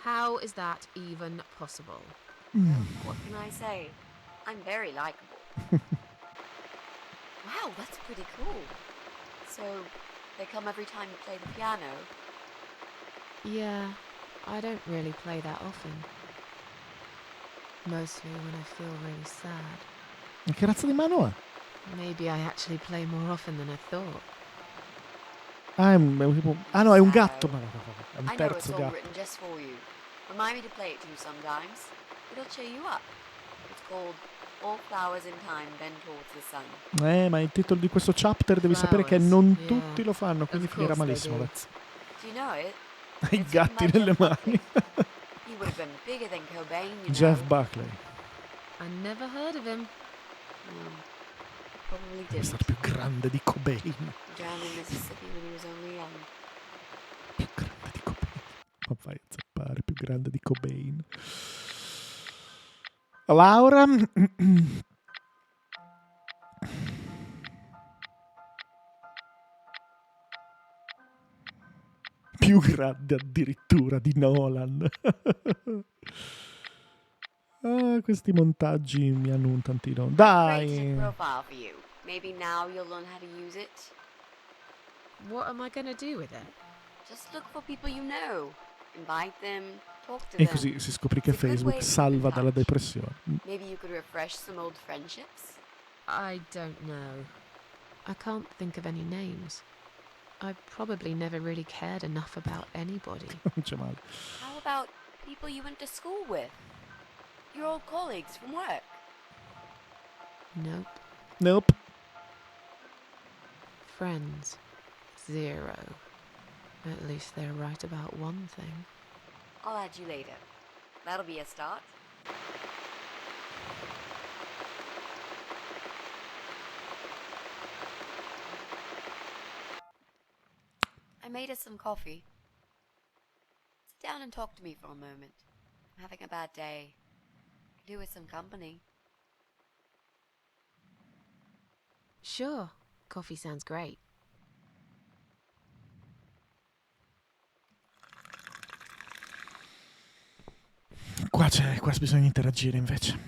How is that even possible? What can I say? I'm very likable. Wow, that's pretty cool. So, they come every time you play the piano? Yeah, I don't really play that often. Mostly when I feel really sad. Che razza di mano è? Maybe I actually play more often than I thought. Ah, no, è un gatto. Ma è un I know it's terzo all gatto. written just for you. Remind me to play it to you sometimes. It'll cheer you up. It's called All Flowers in Time Bend Towards the Sun. Ma il titolo di questo chapter devi sapere che non Flowers, tutti yeah. lo fanno, quindi Of finirà course they malissimo. do. Lez. Do you know it? I It's gatti written by nelle Jeff mani. Buckley. He would have been bigger than Cobain, you Jeff know. Buckley. I never heard of him. No, probably È didn't. stato più grande di Cobain. He drowned in Mississippi when he was only young. Più grande di Cobain. Ma vai a zappare, più grande di Cobain. Laura. Più grande addirittura di Nolan. Ah, questi montaggi mi hanno un tantino. Created Dai! a profile for you. Maybe now you'll learn how to use it. What am I gonna do with it? Just look for people you know. Invite them, talk to E them. così si scoprì che It's a good way Facebook to keep salva in dalla touch. depressione. Maybe you could refresh some old friendships. I don't know. I can't think of any names. I probably never really cared enough about anybody. Non c'è male. How about people you went to school with? Your old colleagues from work? Nope. Nope. Friends. 0. At least they're right about one thing. I'll add you later. That'll be a start. I made us some coffee. Sit down and talk to me for a moment. I'm having a bad day. Could do with some company. Sure. Coffee sounds great. Qua bisogna interagire invece.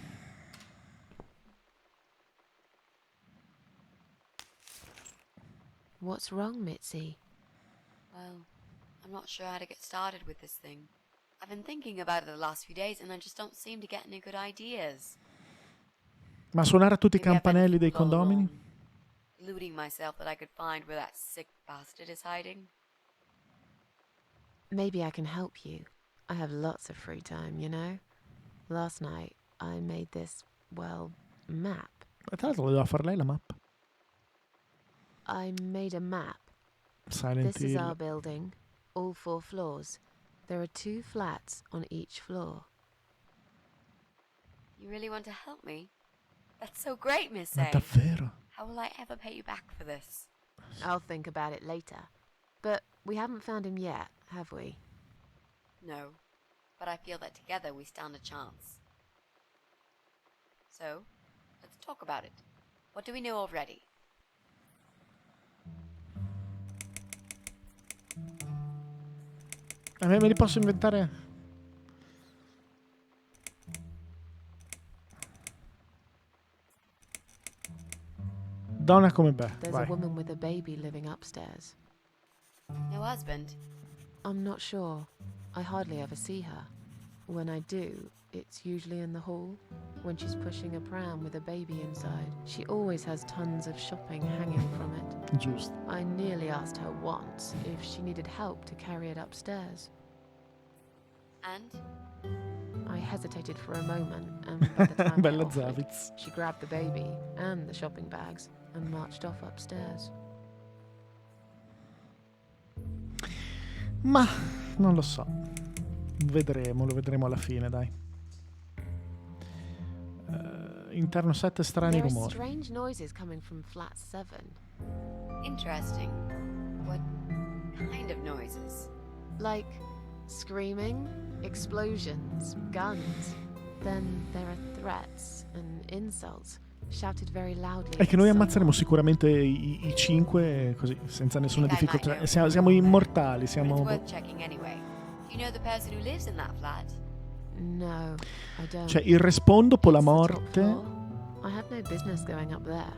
What's wrong, Mitzi? Well, I'm not sure how to get started with this thing. I've been thinking about it the last few days and I just don't seem to get any good ideas. Ma suonare a tutti i Maybe I've been a campanelli dei fool all condomini? along, deluding myself that I could find where that sick bastard is hiding. Maybe I can help you. I have lots of free time, you know? Last night, I made this, well, map. Ma tra l'altro doveva fare lei la mappa. I made a map. Silent This is Hill. our building, all 4 floors. There are 2 flats on each floor. You really want to help me? That's so great, Miss Ma A. davvero? How will I ever pay you back for this? I'll think about it later. But we haven't found him yet, have we? No, but I feel that together we stand a chance. So, let's talk about it. What do we know already? A me li posso inventare? Donna come beh, There's vai. a woman with a baby living upstairs. No husband? I'm not sure. I hardly ever see her. When I do, it's usually in the hall, when she's pushing a pram with a baby inside. She always has tons of shopping hanging from it. Giusto. I nearly asked her once if she needed help to carry it upstairs. And? I hesitated for a moment, and by the time I Bella offered, Zavitz. she grabbed the baby and the shopping bags and marched off upstairs. Ma non lo so. Lo vedremo alla fine, dai. Interno 7 strani There are rumori. strange noises coming from flat 7. Interesting. What kind of noises? Like screaming, explosions, guns. Then there are threats and insults shouted very loudly. È che at noi someone. ammazzeremo sicuramente i 5 così, senza nessuna Think I might difficoltà. know. Siamo immortali, But siamo... it's worth checking anyway. Do you know the person who lives in that flat? No, I don't. Cioè, il respawn dopo la It's the top morte, floor. I have no business going up there.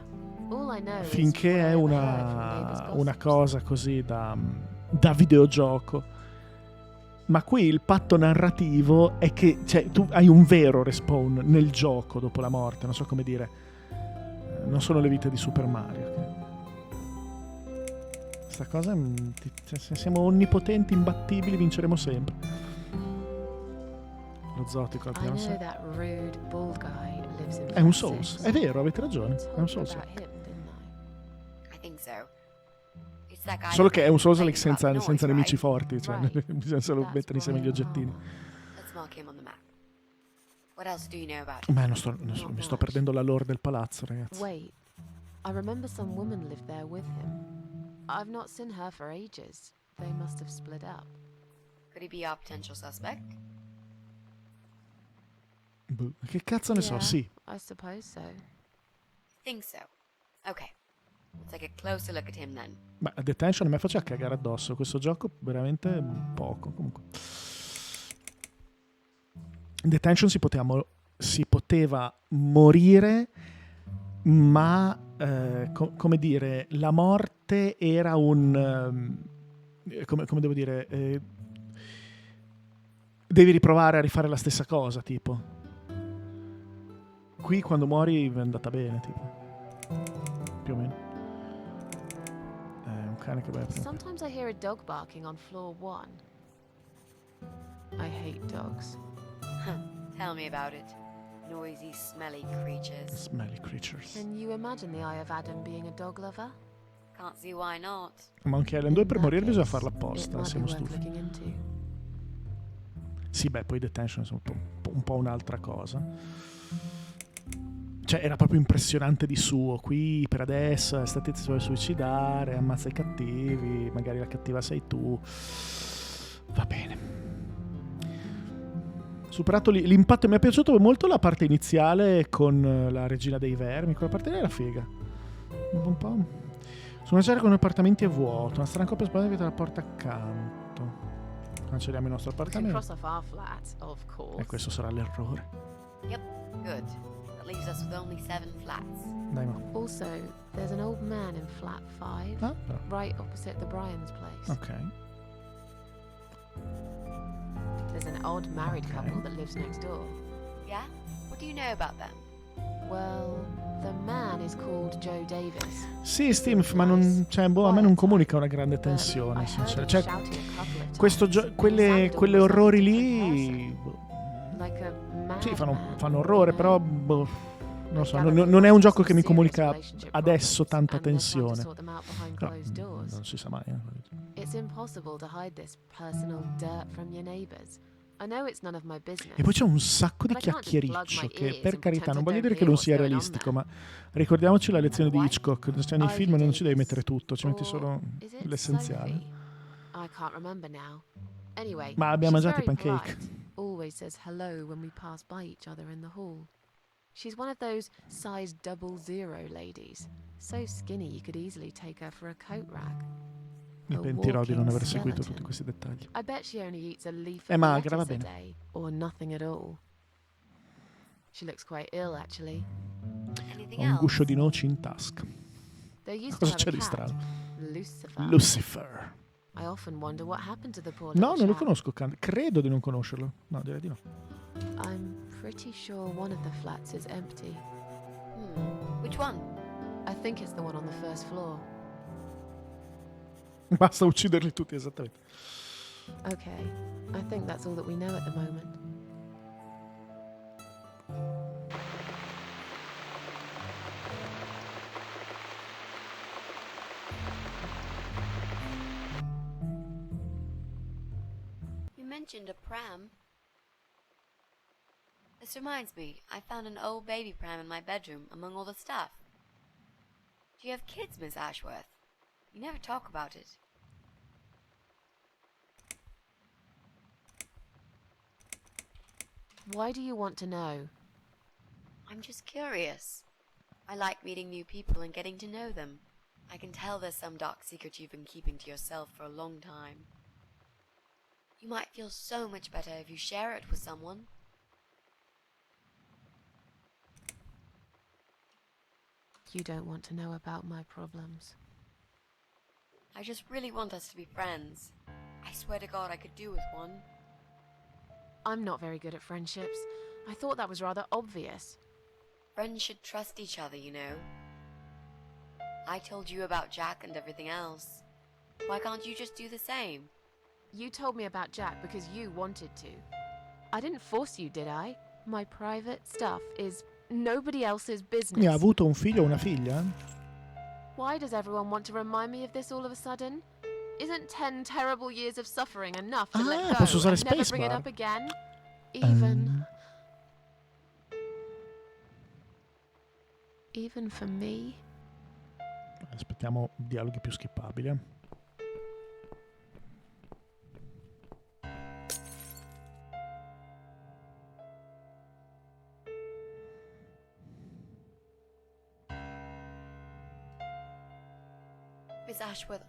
All I know is finché what I è overheard from neighbors' una gossips. cosa così da videogioco. Ma qui il patto narrativo è che, cioè, tu hai un vero respawn nel gioco dopo la morte, non so come dire. Non sono le vite di Super Mario. Ok? Sta cosa, cioè, se siamo onnipotenti, imbattibili, vinceremo sempre. Lo zotico al I piano know 6. that rude bald guy lives in È un flat Souls, 6. è vero, avete ragione. I È un told you Souls. about him, didn't I? I think so. It's that guy Solo that che è un Souls complains about senza, the senza noise, nemici right? forti, cioè Right. bisogna solo That's mettere insieme gli Brian oggettini. Palmer. Let's mark him on the map. What else do you know about him? Ma mi sto perdendo la lore del palazzo, ragazzi. Wait, I remember some woman lived there with him. I've not seen her for ages. They must have split up. Could he be our potential suspect? Boh, che cazzo ne so, Yeah, sì. I suppose so. Think so. Okay. Let's take a closer look at him then. Ma Detention a me faceva cagare addosso. Questo gioco veramente poco. Comunque, Detention si poteva morire, ma come dire, la morte era un come devo dire, devi riprovare a rifare la stessa cosa, tipo. Qui quando muori è andata bene, tipo. Più o meno. È un cane che va a Sometimes I hear a dog barking on floor 1. I hate dogs. Tell me about it. Noisy, smelly creatures. Smelly creatures. Can you imagine the Eye of Adam being a dog lover? Can't see why not. Monkey Island 2 per In morire that bisogna case, farla it apposta, might be siamo worth stufi. looking into. Sì, beh, poi Detention è un po' un'altra cosa. Cioè, era proprio impressionante di suo. Qui, per adesso, sta tizia si vuole suicidare, ammazza i cattivi, magari la cattiva sei tu. Va bene. Superato l'impatto, mi è piaciuto molto la parte iniziale con la regina dei vermi. Quella parte lì era figa. Un po'. Su una serie con appartamenti è vuoto, una strana coppia sbagliata dalla porta accanto. Cancelliamo il nostro To appartamento. cross off our flat, of course. E questo sarà l'errore. Yep, good. That leaves us with only 7 flats. Dai, ma. Also, there's an old man in flat 5, Ah, però. right opposite the Brian's place. Ok. There's an odd married Okay. couple that lives next door. Yeah? What do you know about them? Well, the man is called Joe Davis. Sì, Stimpf, ma non, cioè, boh, a me non comunica una grande tensione, But I heard sincero. him Cioè, shouting a couple of questo times. quelle Sounded almost orrori like a lì, different boh, person. Like a sì, madman, fanno orrore, you però, know? boh, non so, Gather non è un there gioco must che mi be some serious comunica relationship adesso problems, tanta and they're trying to tensione. sort them out behind No, closed doors. non si sa mai. It's impossible to hide this personal dirt from your neighbors. I know it's none of my business. E poi c'è un sacco di But I can't just plug chiacchiericcio my che, ears per and carità, pretend non I voglio don't dire che hear non what's sia going on realistico, there. ma ricordiamoci la lezione di Why? Hitchcock. Se hai un Ivy film non ci devi Davis. mettere tutto, ci metti Or solo is it l'essenziale. Sophie? I can't remember now. Anyway, Ma abbiamo she's mangiato i very pancake. polite, always says hello when we pass by each other in the hall. She's one of those size 00 ladies. So skinny you could easily take her for a coat rack. Mi A pentirò di non walking aver seguito skeleton. tutti questi dettagli. I bet she only eats a leaf È of magra, va lettuce a bene. day, or nothing at all. She looks quite ill, actually. Anything Ho un else? guscio di noci in tasca. There used Cosa to c'è have di a cat, strano? Lucifer. Lucifer. I often wonder what happened to the poor No, little non lo chap. conosco. Credo di non conoscerlo. No, direi di no. I'm pretty sure one of the flats is empty. Which one? I think it's the one on the first floor. Basta ucciderli tutti, esattamente. Okay, I think that's all that we know at the moment. You mentioned a pram. This reminds me, I found an old baby pram in my bedroom among all the stuff. Do you have kids, Miss Ashworth? You never talk about it. Why do you want to know? I'm just curious. I like meeting new people and getting to know them. I can tell there's some dark secret you've been keeping to yourself for a long time. You might feel so much better if you share it with someone. You don't want to know about my problems. I just really want us to be friends. I swear to God I could do with one. I'm not very good at friendships. I thought that was rather obvious. Friends should trust each other, you know. I told you about Jack and everything else. Why can't you just do the same? You told me about Jack because you wanted to. I didn't force you, did I? My private stuff is nobody else's business. Quindi ha avuto un figlio o una figlia? Why does everyone want to remind me of this all of a sudden? Isn't 10 terrible years of suffering enough to let go posso usare and never bring it spacebar? up again? Even for me? Aspettiamo dialoghi più skippabili. Miss Ashworth,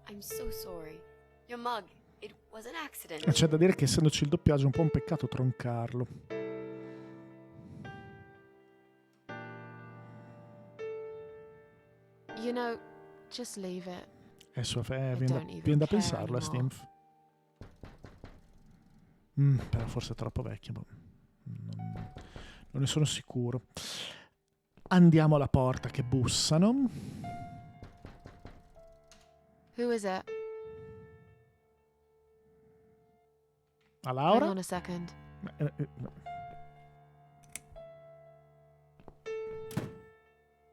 I'm so sorry. Your mug, it was an accident. C'è da dire che essendoci il doppiaggio è un po' un peccato troncarlo. You know, just leave it. Viene da pensarlo a Stimpf. Però forse è troppo vecchio. Non ne sono sicuro. Andiamo alla porta che bussano. Who is it? A Laura? Hang on a second.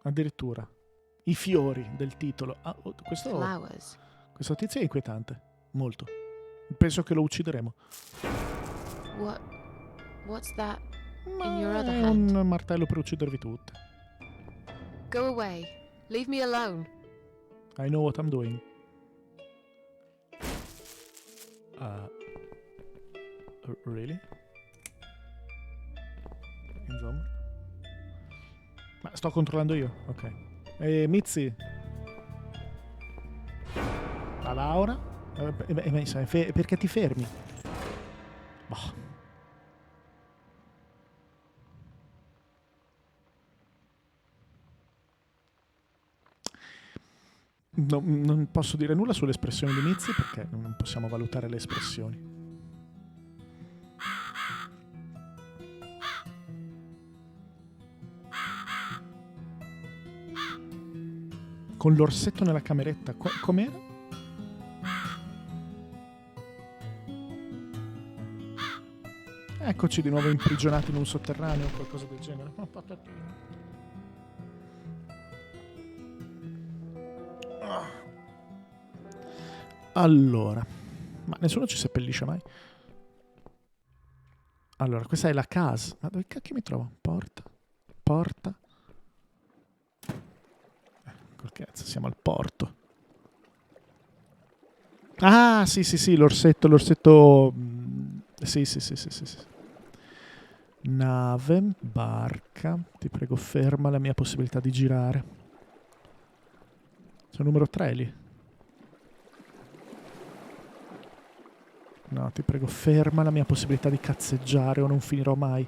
Addirittura i fiori del titolo. Flowers. Questa notizia è inquietante. Molto. Penso che lo uccideremo. What's that in your other È hand? un martello per uccidervi tutte. Go away. Leave me alone. I know what I'm doing. Really? Insomma. Ma sto controllando io? Ok. Mizzi. La Laura? Perché ti fermi? Boh. Non posso dire nulla sulle espressioni di Mizzi perché non possiamo valutare le espressioni. Con l'orsetto nella cameretta. Com'era? Eccoci di nuovo imprigionati in un sotterraneo o qualcosa del genere. Oh, patatino. Allora, ma nessuno ci seppellisce mai. Allora, questa è la casa. Ma dove cacchio mi trovo? Porta. Col cazzo, siamo al porto. Ah, sì, l'orsetto. Sì. Nave, barca. Ti prego, ferma la mia possibilità di girare. Sono numero 3 lì. No, ti prego, ferma la mia possibilità di cazzeggiare o non finirò mai.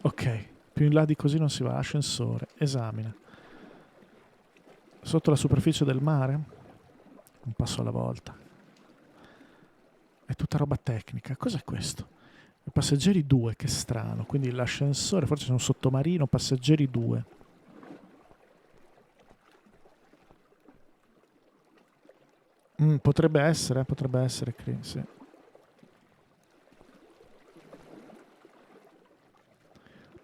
Ok, più in là di così non si va. Ascensore, esamina. Sotto la superficie del mare? Un passo alla volta. È tutta roba tecnica. Cos'è questo? Passeggeri 2, che strano. Quindi l'ascensore, forse c'è un sottomarino, passeggeri 2. Potrebbe essere, sì.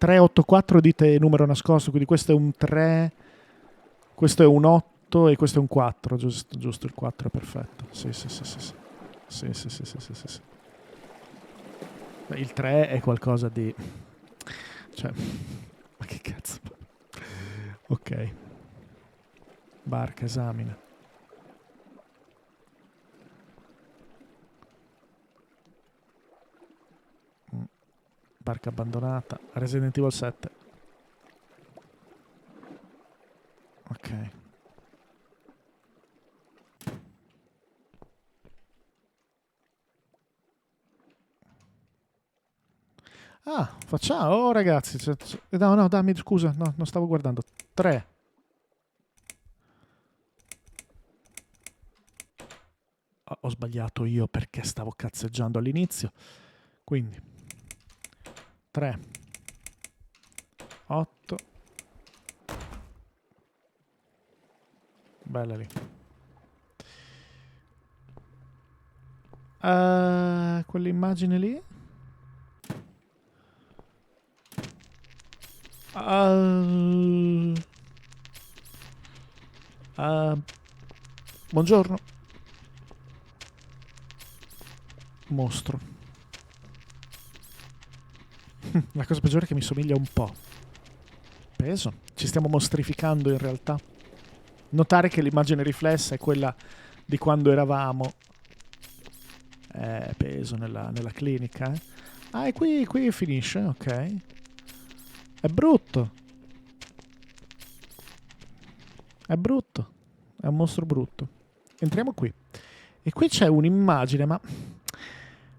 384 dite numero nascosto, quindi questo è un 3, questo è un 8 e questo è un 4, giusto, il 4 è perfetto. Sì. Sì. Beh, il 3 è qualcosa di... cioè, ma che cazzo? Ok. Barca, esamina. Barca abbandonata. Resident Evil 7. Ok. Ah, facciamo. Oh, ragazzi. No, dammi scusa. No, non stavo guardando. 3. Ho sbagliato io perché stavo cazzeggiando all'inizio. Quindi 3, 8. Bella lì. Quell'immagine lì. Buongiorno. Mostro. La cosa peggiore è che mi somiglia un po'. Peso. Ci stiamo mostrificando in realtà. Notare che l'immagine riflessa è quella di quando eravamo. Peso nella clinica. Ah, e qui finisce, ok. È brutto. È brutto. È un mostro brutto. Entriamo qui. E qui c'è un'immagine, ma...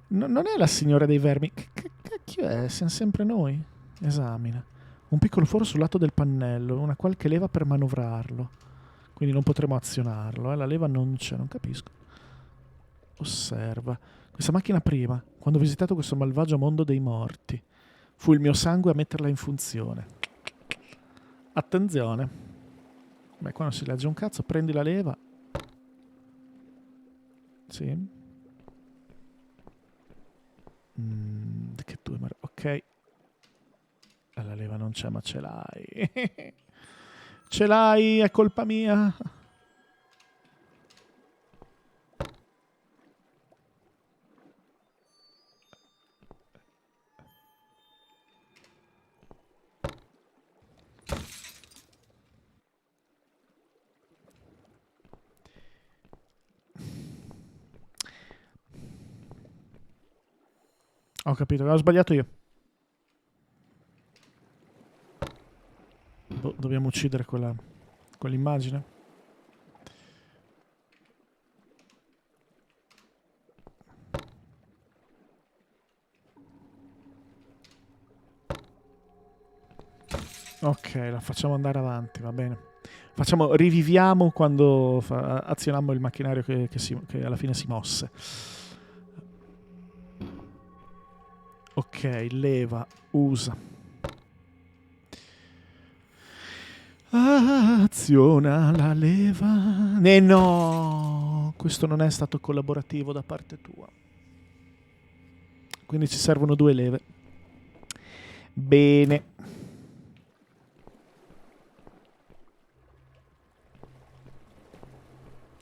non è la signora dei vermi. Che cacchio è? Siamo sempre noi? Esamina. Un piccolo foro sul lato del pannello, una qualche leva per manovrarlo. Quindi non potremo azionarlo. La leva non c'è, non capisco. Osserva. Questa macchina prima, quando ho visitato questo malvagio mondo dei morti. Fu il mio sangue a metterla in funzione. Attenzione. Beh, qua non si legge un cazzo. Prendi la leva. Sì. Che tu ok. La leva non c'è, ma ce l'hai. Ce l'hai, è colpa mia. Ho capito, avevo sbagliato io. Dobbiamo uccidere quell'immagine. Ok, la facciamo andare avanti, va bene. Riviviamo quando azionammo il macchinario che alla fine si mosse. Ok, leva, usa. Aziona la leva. No! Questo non è stato collaborativo da parte tua. Quindi ci servono 2 leve. Bene.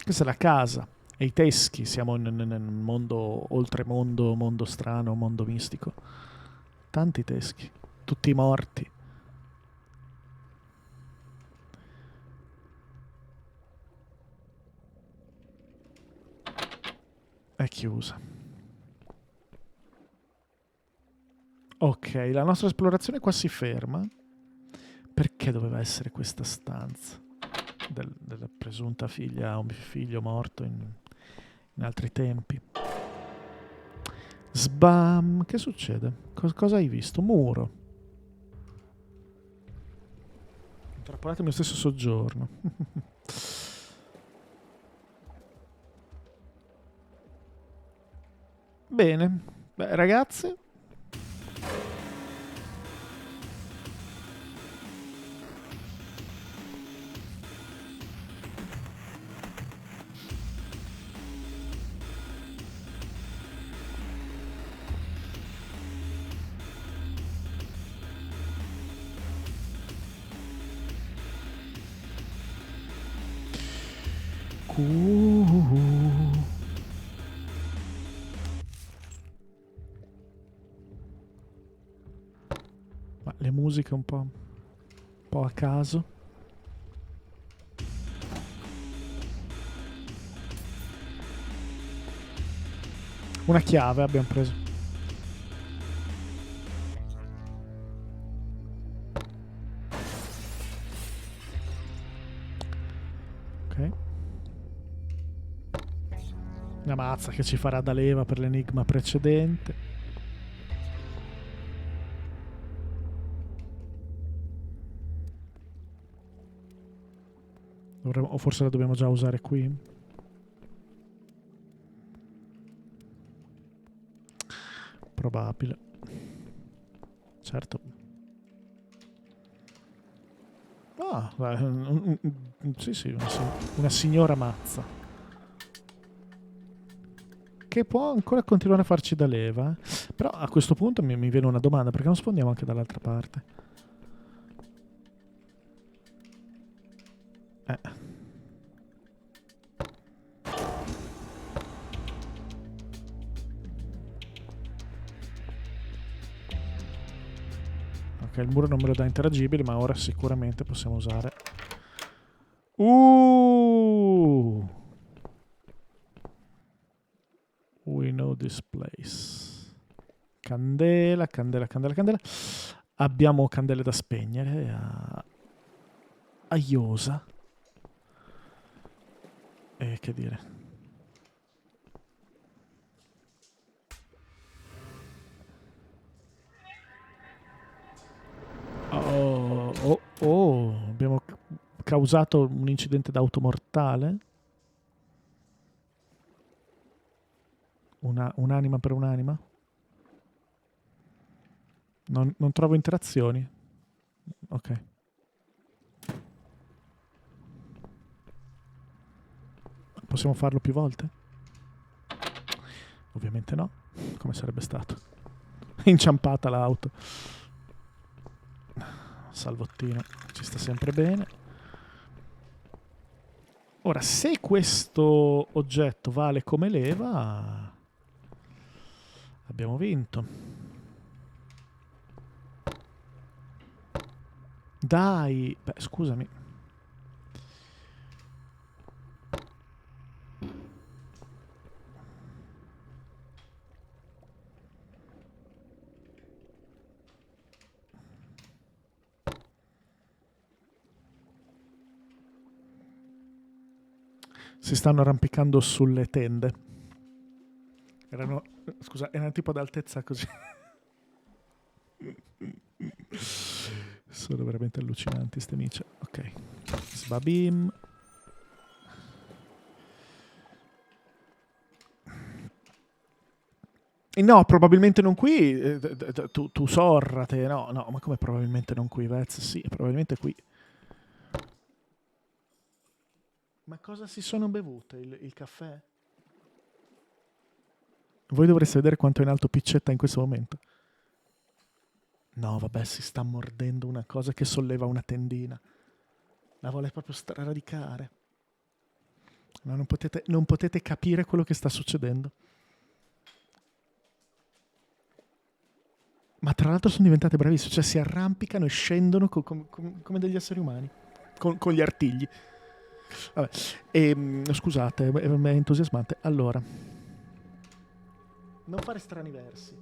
Questa è la casa. E i teschi. Siamo nel mondo oltremondo, mondo strano, mondo mistico. Tanti teschi. Tutti morti. È chiusa. Ok, la nostra esplorazione qua si ferma. Perché doveva essere questa stanza? Della presunta figlia o figlio morto in altri tempi. Sbam! Che succede? Cosa hai visto? Muro. Intrappolato nel stesso soggiorno. Bene. Beh, ragazzi... Ma le musiche un po' a caso. Una chiave abbiamo preso. Ok. Una mazza che ci farà da leva per l'enigma precedente. O forse la dobbiamo già usare qui? Probabile. Certo. Ah, sì, una signora mazza. Che può ancora continuare a farci da leva. Però a questo punto mi viene una domanda, perché non spondiamo anche dall'altra parte? Ok, il muro non me lo dà interagibile, ma ora sicuramente possiamo usare. We know this place. Candela. Abbiamo candele da spegnere a iosa. E che dire. Abbiamo causato un incidente d'auto mortale. Un'anima per un'anima. Non trovo interazioni. Ok. Possiamo farlo più volte? Ovviamente no. Come sarebbe stato? Inciampata l'auto. Salvottino ci sta sempre bene. Ora, se questo oggetto vale come leva, abbiamo vinto. Dai, beh, scusami. Si stanno arrampicando sulle tende. Erano tipo ad altezza così. Sono veramente allucinanti ste micie. Ok. Sbabim. No, probabilmente non qui. Tu sorrate. No, ma come probabilmente non qui, Vez? Sì, probabilmente qui. Ma cosa si sono bevute? Il caffè? Voi dovreste vedere quanto è in alto Piccetta in questo momento. No, vabbè, si sta mordendo una cosa che solleva una tendina. La vuole proprio straradicare. No, non potete capire quello che sta succedendo. Ma tra l'altro sono diventate bravissime. Cioè si arrampicano e scendono come degli esseri umani. Con gli artigli. Vabbè. Scusate, è entusiasmante. Allora. Non fare strani versi.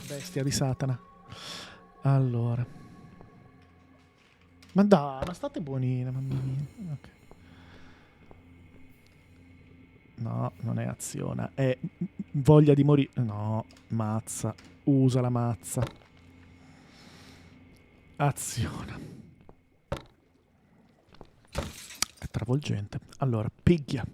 Bestia di Satana. Allora. Ma dai, ma state buonine, mamma mia. Ok. No, non è azione. È voglia di morire. No, mazza. Usa la mazza. Azione. È travolgente. Allora, piglia.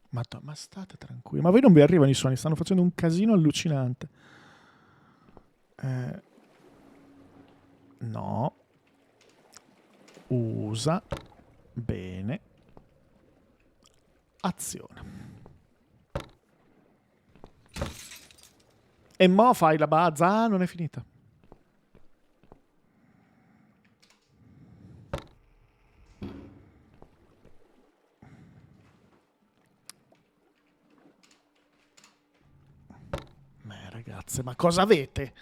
Ma state tranquilli. Ma voi non vi arrivano i suoni, stanno facendo un casino allucinante. No. Usa. Bene. Azione. E mo fai la bazza. Ah, non è finita. ragazze, ma cosa avete?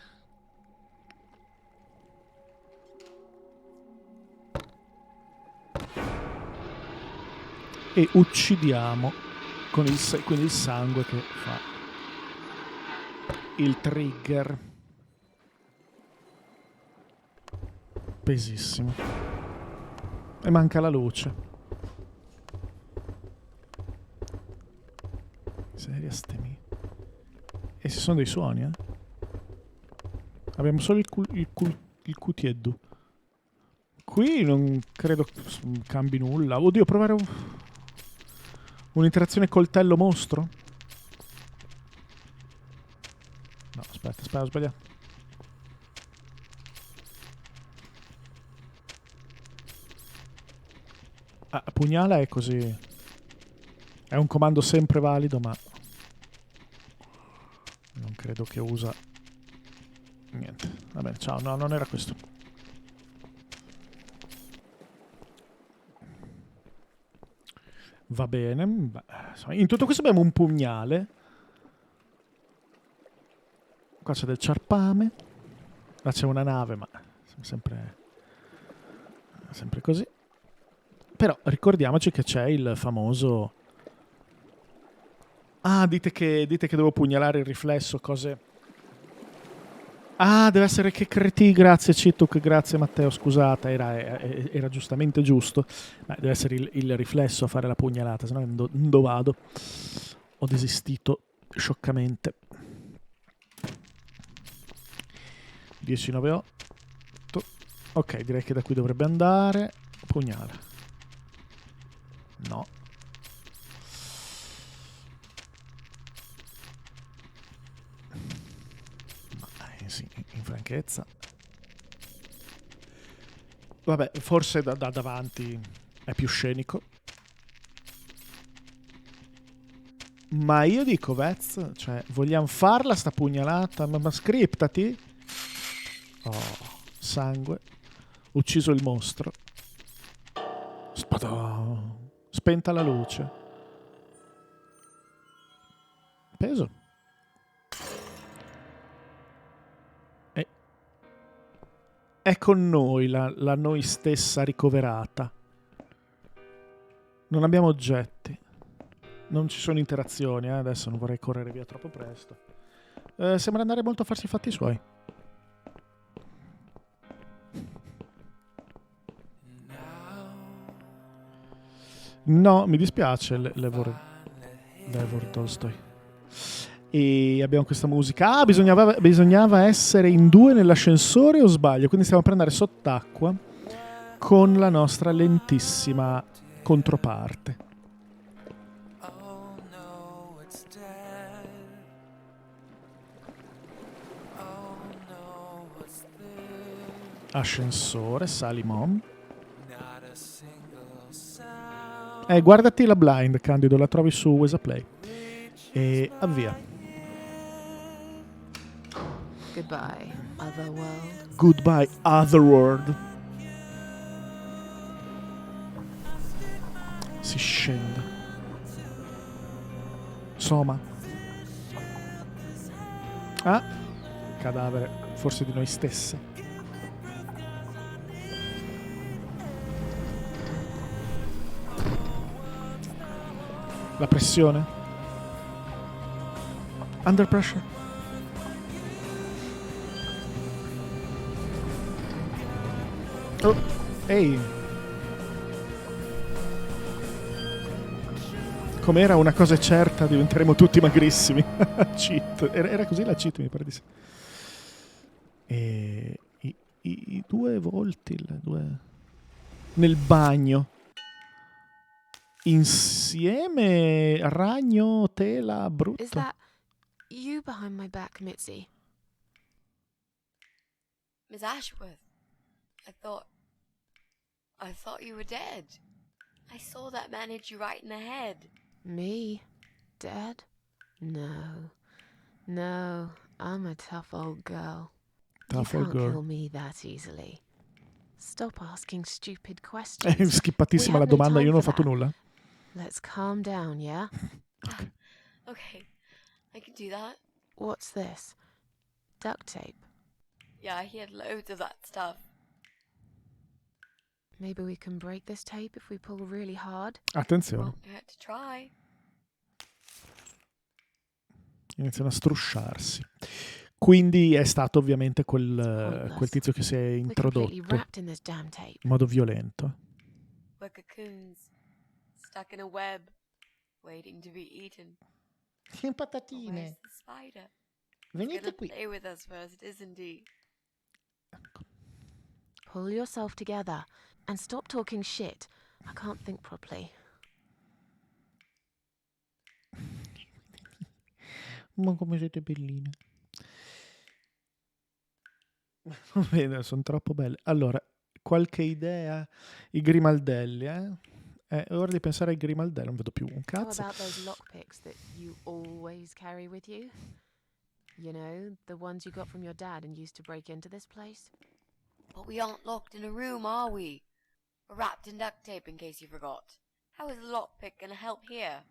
E uccidiamo con quindi il sangue che fa il trigger. Pesissimo. E manca la luce. Seria stemi. E ci sono dei suoni, eh? Abbiamo solo il cutieddu. Qui non credo cambi nulla. Oddio, provare un'interazione coltello mostro? No, aspetta, ho sbagliato. Ah, pugnala è così. È un comando sempre valido, ma non credo che usa niente. Va bene, ciao. No, non era questo. Va bene. Beh, in tutto questo abbiamo un pugnale. Qua c'è del ciarpame. Là c'è una nave, ma sempre così. Però ricordiamoci che c'è il famoso... Ah, dite che devo pugnalare il riflesso, cose... Ah, deve essere che creti, grazie Cituk, grazie Matteo, scusate, era giustamente giusto. Beh, deve essere il riflesso a fare la pugnalata, sennò non vado. Ho desistito scioccamente. 10-9-8. Ok, direi che da qui dovrebbe andare. Pugnale. No. Sì, in franchezza. Vabbè, forse da davanti è più scenico. Ma io dico, Vez, cioè, vogliamo farla sta pugnalata? Ma scriptati. Oh, sangue. Ucciso il mostro. Spadò. Spenta la luce. Peso. È con noi la noi stessa ricoverata. Non abbiamo oggetti. Non ci sono interazioni, adesso non vorrei correre via troppo presto. Sembra andare molto a farsi i fatti suoi. No, mi dispiace, Levor Tolstoi. E abbiamo questa musica. Ah, bisognava essere in 2 nell'ascensore o sbaglio? Quindi stiamo per andare sott'acqua con la nostra lentissima controparte. Ascensore, Salimon. Guardati la blind, Candido, la trovi su Wesaplay. E avvia. Goodbye, Otherworld. Goodbye, Otherworld. Si scende. Soma. Ah, cadavere, forse di noi stesse. La pressione. Under pressure. Oh, ehi. Com'era una cosa certa, diventeremo tutti magrissimi. Cheat. Era così la cheat, mi pare di sì. E i 2 volti, nel bagno. Insieme, ragno, tela, brutto. Is that you behind my back, Mitzi? Miss Ashworth, I thought you were dead. I saw that man hit you right in the head. Me? Dead? No. No, I'm a tough old girl. Tough You old can't girl. kill me that easily. Stop asking stupid questions. Schippatissima We la have no domanda, io time non ho for fatto that. nulla. Let's calm down, yeah? Okay, I can do that. What's this? duct tape. Yeah, he had loads of that stuff. Maybe we can break this tape if we pull really hard. Attenzione, Won't hurt to try. iniziano a strusciarsi. Quindi è stato ovviamente quel tizio che si è We're completely introdotto wrapped in this damn tape. in modo violento. We're cocoons, stuck in a web, waiting to be eaten. Che But patatine. where's the spider? He's Venite gonna qui. play with us first, isn't he? Pull yourself together and stop talking shit. I can't think properly. Ma come siete belline. Bene, sono troppo belle. Allora, qualche idea? I grimaldelli, eh? È ora di pensare ai grimaldelli, non vedo più un How cazzo. about those lockpicks that you always carry with you? You know, the ones you got from your dad and used to break into this place? But we aren't locked in a room, are we? We're wrapped in duct tape in case you forgot. How is a lockpick gonna help here?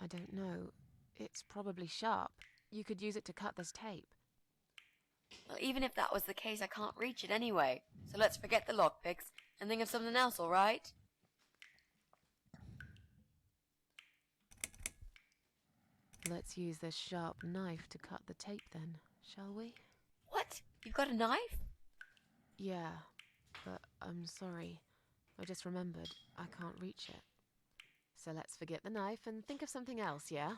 I don't know. It's probably sharp. You could use it to cut this tape. Well, even if that was the case, I can't reach it anyway. So let's forget the lockpicks and think of something else, alright? Let's use this sharp knife to cut the tape then, shall we? What? You've got a knife? Yeah, but I'm sorry. I just remembered I can't reach it. So let's forget the knife and think of something else, yeah?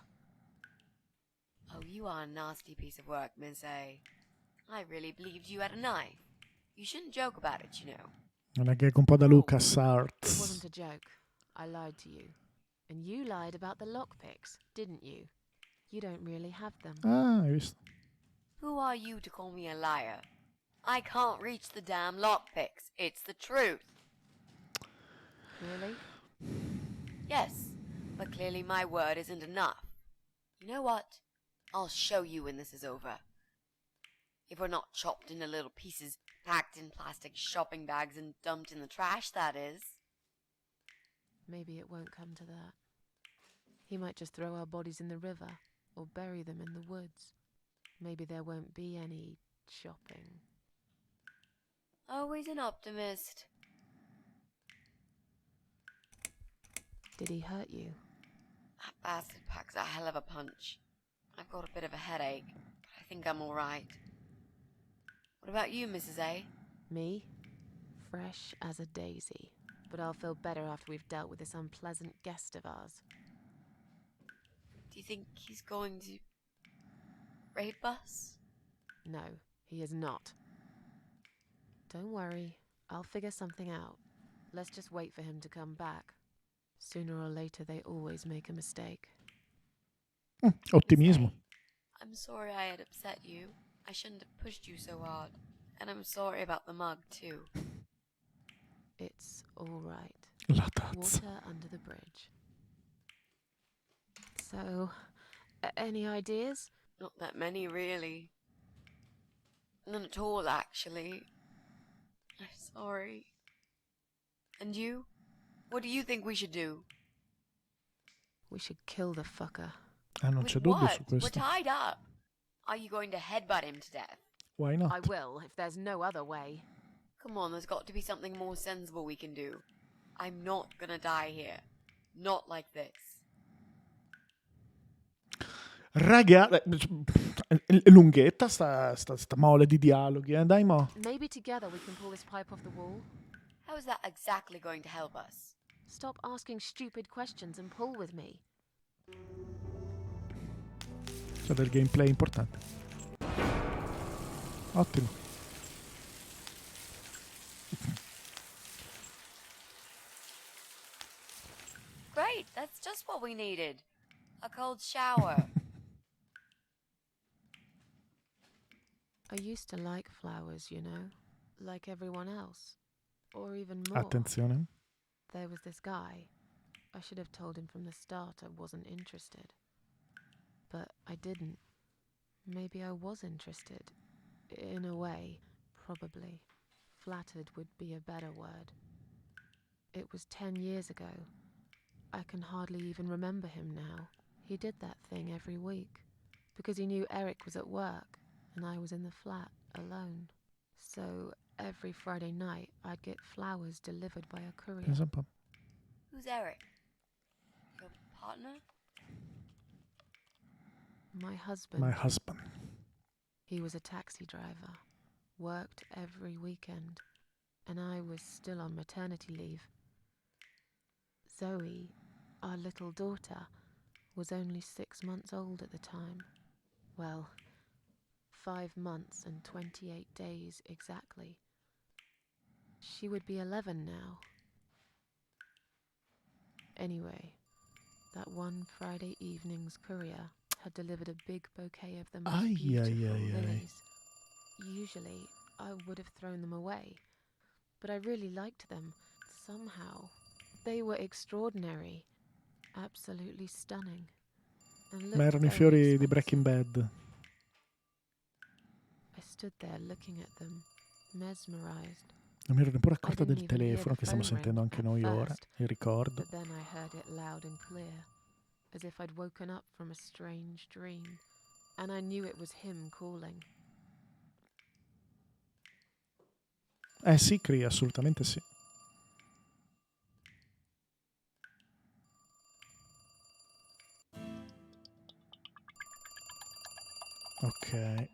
Oh, you are a nasty piece of work, Miss A. I really believed you had a knife. You shouldn't joke about it, you know. Una gag un po' da It LucasArts. wasn't a joke. I lied to you. And you lied about the lockpicks, didn't you? You don't really have them. Ah, hai visto? Who are you to call me a liar? I can't reach the damn lockpicks. It's the truth. Really? Yes, but clearly my word isn't enough. You know what? I'll show you when this is over. If we're not chopped into little pieces, packed in plastic shopping bags and dumped in the trash, that is. Maybe it won't come to that. He might just throw our bodies in the river or bury them in the woods. Maybe there won't be any shopping. Always an optimist. Did he hurt you? That bastard packs a hell of a punch. I've got a bit of a headache, but I think I'm alright. What about you, Mrs. A? Me? Fresh as a daisy. But I'll feel better after we've dealt with this unpleasant guest of ours. Do you think he's going to rape us? No, he is not. Don't worry, I'll figure something out. Let's just wait for him to come back. Sooner or later, they always make a mistake. Ottimismo. I'm sorry I had upset you. I shouldn't have pushed you so hard. And I'm sorry about the mug, too. It's all right. La tazza. Water under the bridge. So, any ideas? Not that many, really. None at all, actually. I'm sorry. And you? What do you think we should do? We should kill the fucker. Non With c'è dubbio what? su We're questo. tied up. Are you going to headbutt him to death? Why not? I will, if there's no other way. Come on, there's got to be something more sensible we can do. I'm not gonna die here. Not like this. Lunghetta sta mole di dialoghi, dai mo. Maybe together we can pull this pipe off the wall. How is that exactly going to help us? Stop asking stupid questions and pull with me. C'è del gameplay importante. Ottimo. Great, that's just what we needed. A cold shower. I used to like flowers, you know, like everyone else. Or even more. Attenzione. There was this guy. I should have told him from the start I wasn't interested. But I didn't. Maybe I was interested. In a way, probably. Flattered would be a better word. It was 10 years ago. I can hardly even remember him now. He did that thing every week. Because he knew Eric was at work. and I was in the flat alone. So every Friday night, I'd get flowers delivered by a courier. Pensa un po'. Who's Eric? Your partner? My husband. My husband. He was a taxi driver, worked every weekend, and I was still on maternity leave. Zoe, our little daughter, was only 6 months old at the time. Well, 5 months and 28 days exactly. She would be 11 now. Anyway, that one Friday evening's courier had delivered a big bouquet of the most beautiful lilies. Usually, I would have thrown them away, but I really liked them. Somehow, they were extraordinary, absolutely stunning. And Ma erano i fiori di Breaking Bad. I stood there looking at them, mesmerized. Non mi ero neppure accorta del telefono che stiamo sentendo anche noi ora, il ricordo. But then I heard it loud and clear, as if I'd woken up from a strange dream, and I knew it was him calling. Sì, Cree, assolutamente sì. Ok.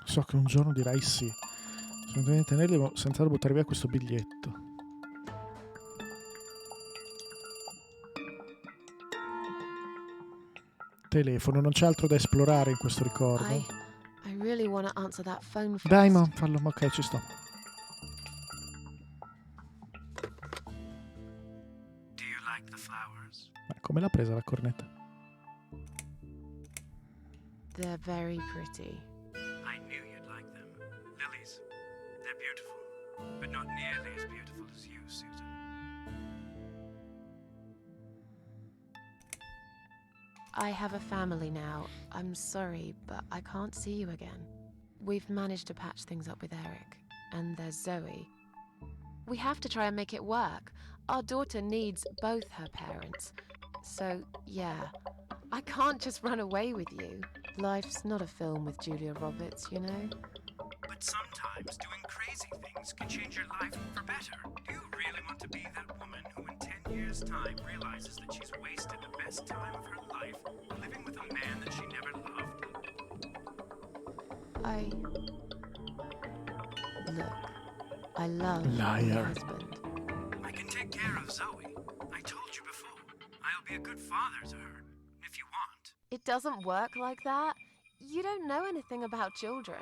So che un giorno dirai sì. Sono venuto a tenerli senza buttare via questo biglietto. Telefono, non c'è altro da esplorare in questo ricordo. I really want to answer that phone first. Dai, ma fallo, ok, ci sto. Do you like the flowers? Come l'ha presa la cornetta? They're very pretty. I knew you'd like them. Lilies. They're beautiful, but not nearly as beautiful as you, Susan. I have a family now. I'm sorry, but I can't see you again. We've managed to patch things up with Eric, and there's Zoe. We have to try and make it work. Our daughter needs both her parents. So, yeah, I can't just run away with you. Life's not a film with Julia Roberts, you know? But sometimes doing crazy things can change your life for better. Do you really want to be that woman who in 10 years' time realizes that she's wasted the best time of her life living with a man that she never loved? Look, I love my husband. I can take care of Zoe. I told you before. I'll be a good father to her, if you want. It doesn't work like that. You don't know anything about children.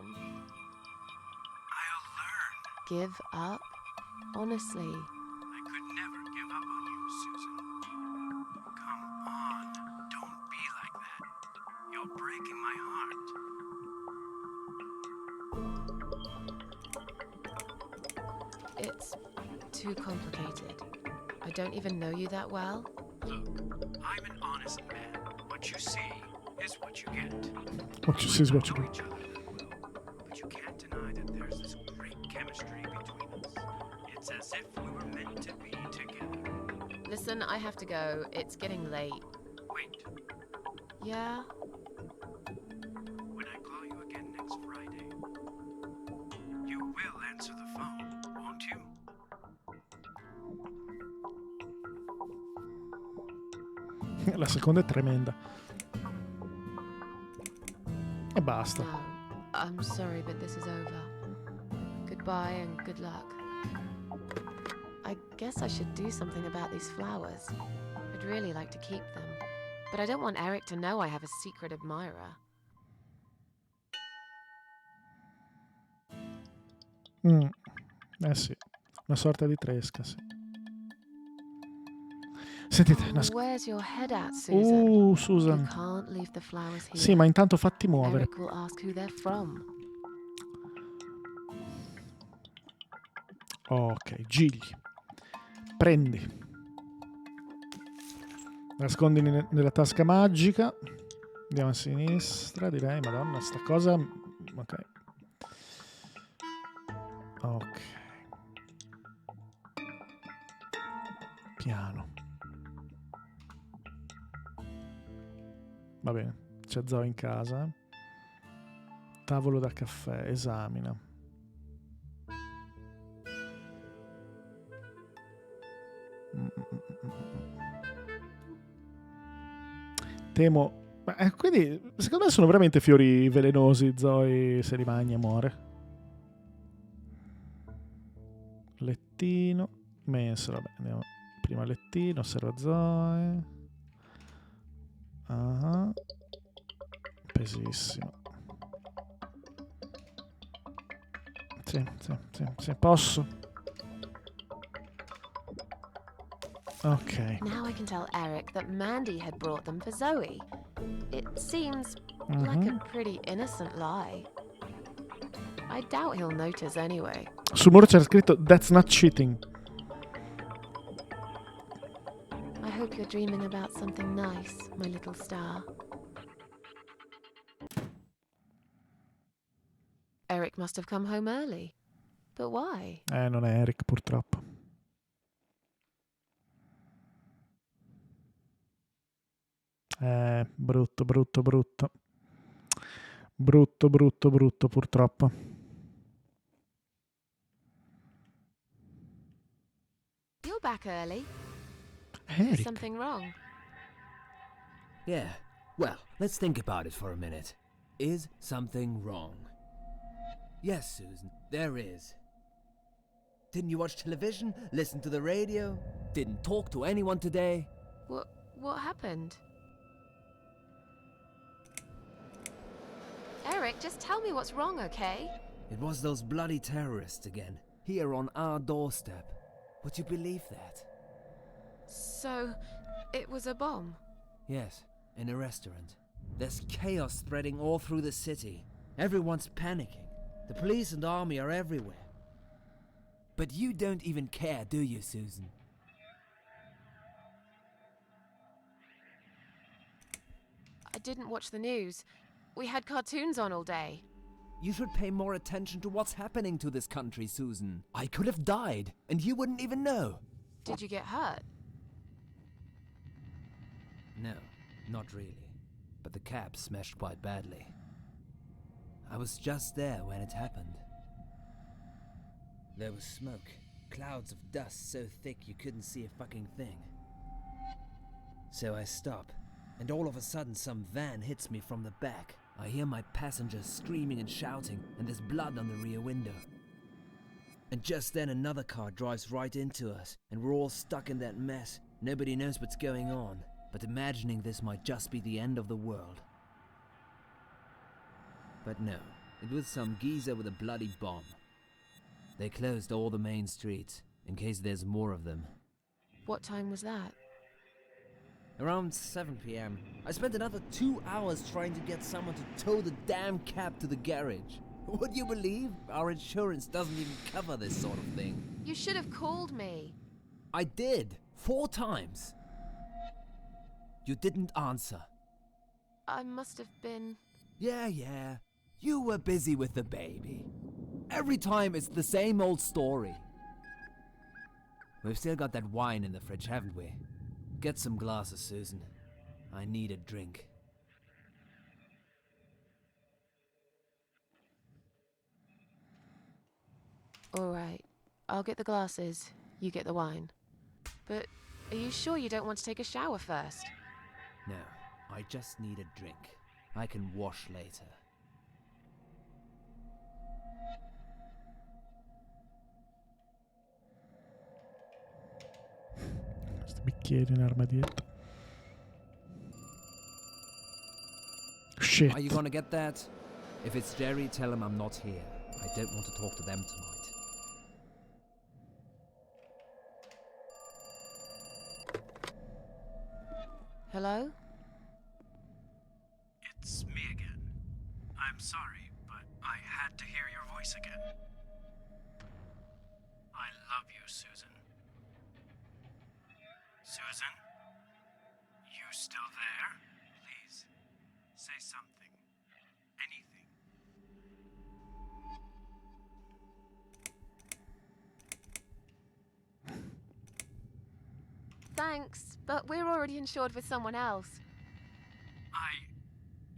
I'll learn. Give up? Honestly. I could never give up on you, Susan. Come on, don't be like that. You're breaking my heart. It's too complicated. I don't even know you that well. Look, I'm an honest man. What you see is what you get. What you see is what you know get. each other that well, but you can't deny that there's this great chemistry between us. It's as if we were meant to be together. Listen, I have to go. It's getting late. Wait, Yeah? when I call you again next Friday, you will answer the phone, won't you? La seconda è tremenda. E basta. No. I'm sorry, but this is over. Goodbye and good luck. I guess I should do something about these flowers. I'd really like to keep them. But I don't want Eric to know I have a secret admirer. Sì, una sorta di tresca, sì. Sentite, Where's your head at, Susan? Susan. You can't leave the flowers here. Sì, ma intanto fatti muovere. Eric will ask who they're from. Ok, gigli. Prendi. Nascondi nella tasca magica. Andiamo a sinistra, direi. Madonna, sta cosa... Ok. Ok. Piano. Va bene. C'è Zoe in casa. Tavolo da caffè. Esamina. Temo. Quindi, secondo me sono veramente fiori velenosi. Zoe se li mangia e muore. Lettino. Mensa, vabbè, andiamo. Prima lettino, osserva Zoe. Ah. Pesissimo. Sì, posso. Ok. Now I can tell Eric that Mandy had brought them for Zoe. It seems like a pretty innocent lie. I doubt he'll notice anyway. Sul muro c'era scritto "That's not cheating". I hope you're dreaming about something nice, my little star. Eric must have come home early. But why? Non è Eric, purtroppo. Brutto, purtroppo. You're back early. Eric. Is something wrong? Yeah, well, let's think about it for a minute. Is something wrong? Yes, Susan, there is. Didn't you watch television? Listen to the radio? Didn't talk to anyone today? What happened? Eric, just tell me what's wrong, okay? It was those bloody terrorists again, here on our doorstep. Would you believe that? So, it was a bomb? Yes, in a restaurant. There's chaos spreading all through the city. Everyone's panicking. The police and army are everywhere. But you don't even care, do you, Susan? I didn't watch the news. We had cartoons on all day. You should pay more attention to what's happening to this country, Susan. I could have died, and you wouldn't even know. Did you get hurt? No, not really. But the cab smashed quite badly. I was just there when it happened. There was smoke, clouds of dust so thick you couldn't see a fucking thing. So I stop, and all of a sudden some van hits me from the back. I hear my passengers screaming and shouting, and there's blood on the rear window. And just then another car drives right into us, and we're all stuck in that mess. Nobody knows what's going on, but imagining this might just be the end of the world. But no, it was some geezer with a bloody bomb. They closed all the main streets, in case there's more of them. What time was that? Around 7 p.m. I spent another 2 hours trying to get someone to tow the damn cab to the garage. Would you believe our insurance doesn't even cover this sort of thing? You should have called me. I did, 4 times. You didn't answer. I must have been... Yeah. You were busy with the baby. Every time it's the same old story. We've still got that wine in the fridge, haven't we? Get some glasses, Susan. I need a drink. All right. I'll get the glasses. You get the wine. But are you sure you don't want to take a shower first? No, I just need a drink. I can wash later. Sti bicchieri in armadietto. Shit. Are you gonna get that? If it's Jerry, tell him I'm not here. I don't want to talk to them tonight. Hello? It's me again. I'm sorry, but I had to hear your voice again. I love you, Susan. Susan? You still there? Please, say something. Anything. thanks, but we're already insured with someone else.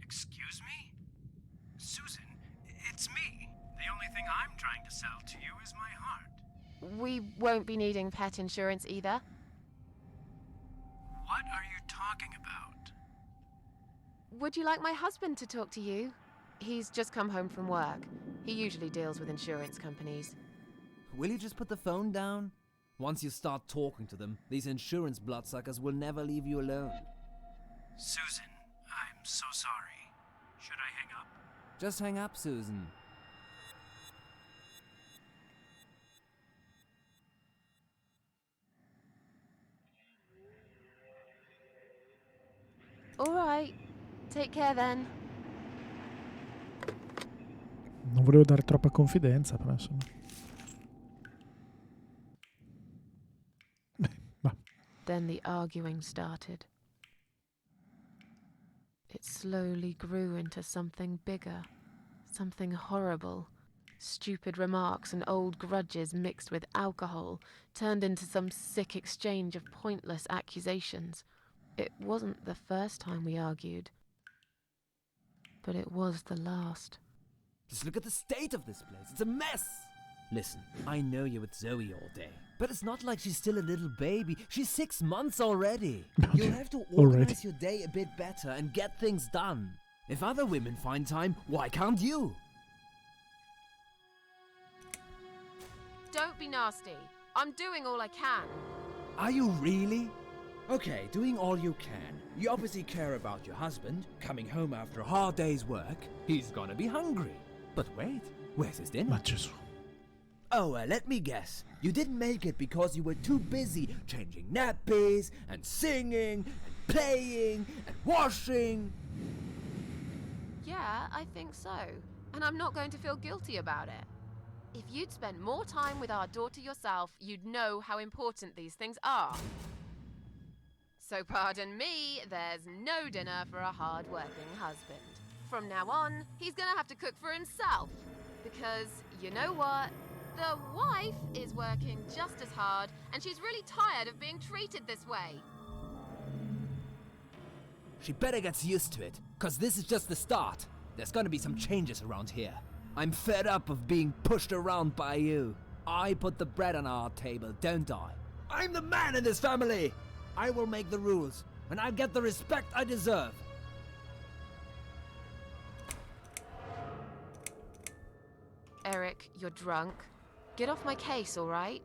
Excuse me? Susan, it's me. The only thing I'm trying to sell to you is my heart. We won't be needing pet insurance either. What are you talking about? Would you like my husband to talk to you? He's just come home from work. He usually deals with insurance companies. Will you just put the phone down? Once you start talking to them, these insurance bloodsuckers will never leave you alone. Susan, I'm so sorry. Should I hang up? Just hang up, Susan. All right. Take care then. Non volevo dare troppa confidenza, però insomma. Then the arguing started. It slowly grew into something bigger, something horrible. Stupid remarks and old grudges mixed with alcohol turned into some sick exchange of pointless accusations. It wasn't the first time we argued, but it was the last. Just look at the state of this place. It's a mess. Listen, I know you're with Zoe all day, but it's not like she's still a little baby. She's 6 months already. You'll have to organize your day a bit better and get things done. If other women find time, why can't you? Don't be nasty. I'm doing all I can. Are you really? Okay, doing all you can. You obviously care about your husband, coming home after a hard day's work. He's gonna be hungry. But wait, where's his dinner? Ma Gesù. Oh, let me guess. You didn't make it because you were too busy changing nappies and singing and playing and washing. Yeah, I think so. And I'm not going to feel guilty about it. If you'd spend more time with our daughter yourself, you'd know how important these things are. So pardon me, there's no dinner for a hard-working husband. From now on, he's gonna have to cook for himself. Because, you know what? The wife is working just as hard, and she's really tired of being treated this way. She better get used to it, cause this is just the start. There's gonna be some changes around here. I'm fed up of being pushed around by you. I put the bread on our table, don't I? I'm the man in this family! I will make the rules, and I'll get the respect I deserve. Eric, you're drunk. Get off my case, all right?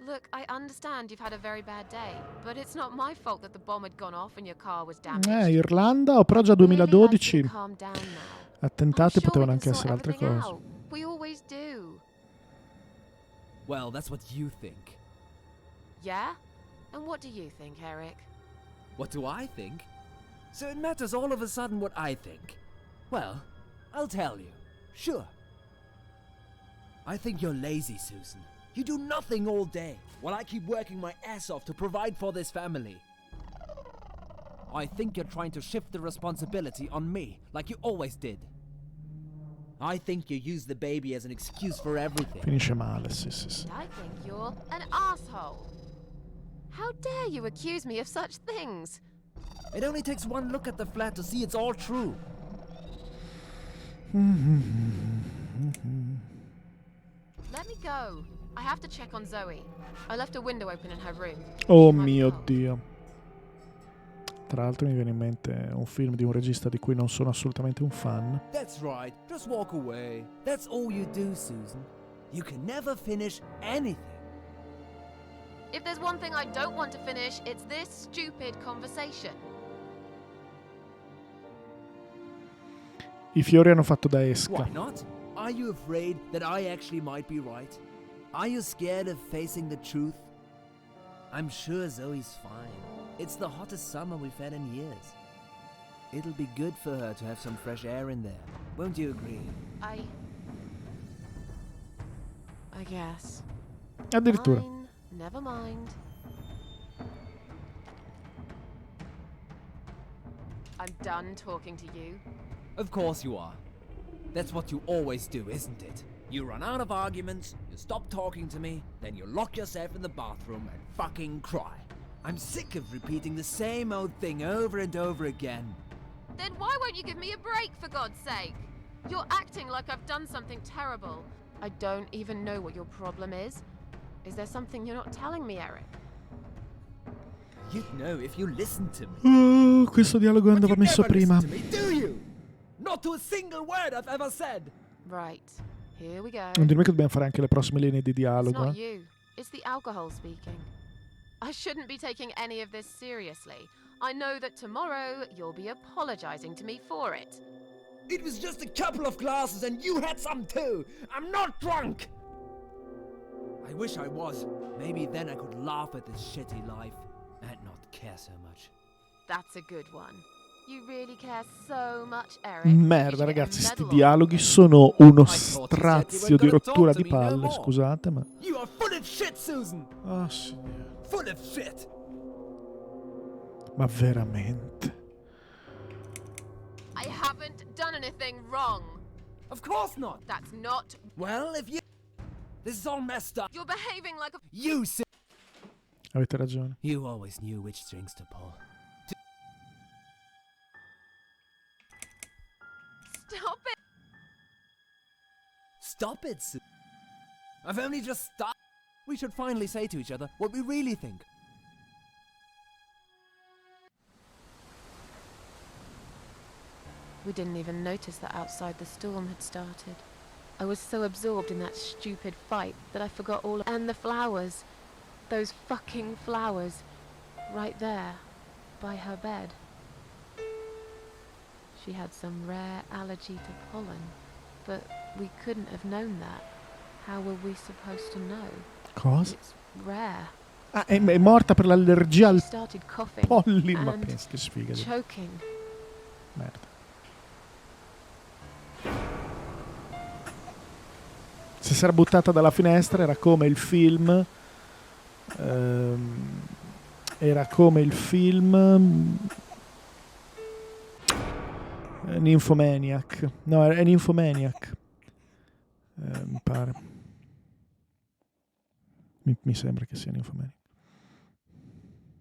Look, I understand you've had a very bad day, but it's not my fault that the bomb had gone off and your car was damaged. Irlanda o però già 2012 Calm down now. attentati potevano anche essere altre cose. We always do. Well, that's what you think. Yeah? And what do you think, Eric? What do I think? So it matters all of a sudden what I think. Well, I'll tell you. Sure. I think you're lazy, Susan. You do nothing all day, while I keep working my ass off to provide for this family. I think you're trying to shift the responsibility on me, like you always did. I think you use the baby as an excuse for everything. Finisce male, sì, sì, sì. I think you're an asshole. How dare you accuse me of such things? It only takes one look at the flat to see it's all true. Let me go. I have to check on Zoe. I left a window open in her room. Oh mio Dio. Tra l'altro mi viene in mente un film di un regista di cui non sono assolutamente un fan. That's right. Just walk away. That's all you do, Susan. You can never finish anything. If there's one thing I don't want to finish, it's this stupid conversation. I fiori hanno fatto da esca. Why not? Are you afraid that I actually might be right? Are you scared of facing the truth? I'm sure Zoe's fine. It's the hottest summer we've had in years. It'll be good for her to have some fresh air in there. Won't you agree? I guess. Addirittura. Fine, never mind. I'm done talking to you. Of course you are. That's what you always do, isn't it? You run out of arguments, you stop talking to me, then you lock yourself in the bathroom and fucking cry. I'm sick of repeating the same old thing over and over again. Then why won't you give me a break, for God's sake? You're acting like I've done something terrible. I don't even know what your problem is. Is there something you're not telling me, Eric? You'd know if you listened to me. Questo dialogo andava messo prima. Listen to me, do you? Not to a single word I've ever said. Right. Here we go. Non dirmi che dobbiamo fare anche le prossime linee di It's dialogo. not you. It's the alcohol speaking. I shouldn't be taking any of this seriously. I know that tomorrow you'll be apologizing to me for it. It was just a couple of glasses and you had some too. I'm not drunk. I wish I was. Maybe then I could laugh at this shitty life and not care so much. That's a good one. You really care so much, Eric. Merda, ragazzi, sti dialoghi sono uno strazio di rottura di palle, scusate, ma... You are full of shit, Susan. Oh, signore. Full of shit. Ma veramente. I haven't done anything wrong. Of course not. That's not... Well, if you... This is all messed up. You're behaving like a... You Avete ragione. You always knew which strings to pull. Stop it! Stop it, Sue. I've only just stopped. We should finally say to each other what we really think. We didn't even notice that outside the storm had started. I was so absorbed in that stupid fight that I forgot all. And the flowers. Those fucking flowers. Right there. By her bed. She had some rare allergy to pollen. But we couldn't have known that. How were we supposed to know? Cosa? It's rare. Ah, è morta per l'allergia al Started coughing polline. Ma and pensa che sfiga. choking. Merda. Se si era buttata dalla finestra era come il film. Era come il film. Nymphomaniac. No, è Nymphomaniac. Mi pare. Mi sembra che sia Nymphomaniac.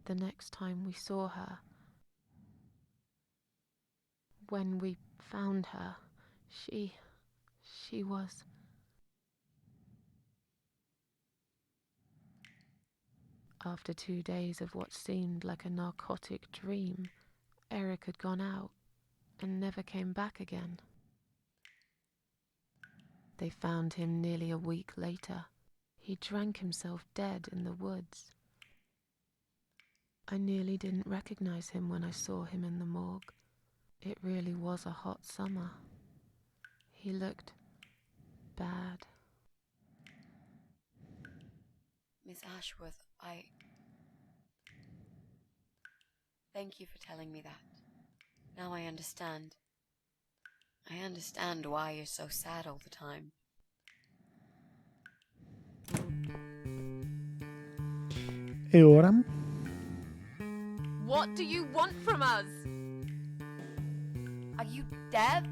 The next time we saw her, when we found her, she was... After 2 days of what seemed like a narcotic dream, Eric had gone out and never came back again. They found him nearly a week later. He drank himself dead in the woods. I nearly didn't recognize him when I saw him in the morgue. It really was a hot summer. He looked bad. Miss Ashworth, Thank you for telling me that. Now I understand. I understand why you're so sad all the time. E ora? What do you want from us? Are you deaf?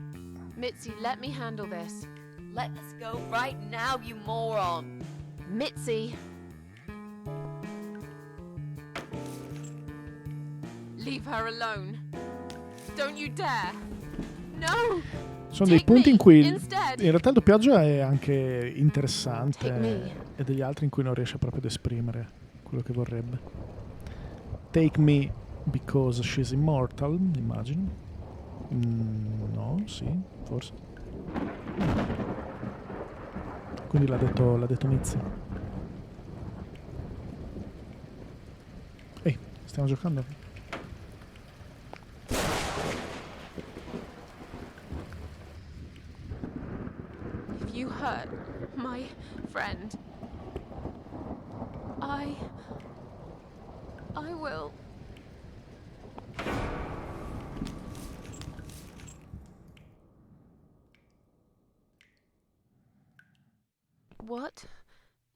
Mitzi, let me handle this. Let us go right now, you moron! Mitzi! Leave her alone. Don't you dare. No! Sono dei punti in cui in realtà il doppiaggio è anche interessante e degli altri in cui non riesce proprio ad esprimere quello che vorrebbe. Take me because she's immortal, immagino. No, sì, forse. Quindi l'ha detto Mizzi. Ehi, stiamo giocando? You hurt my friend. I will.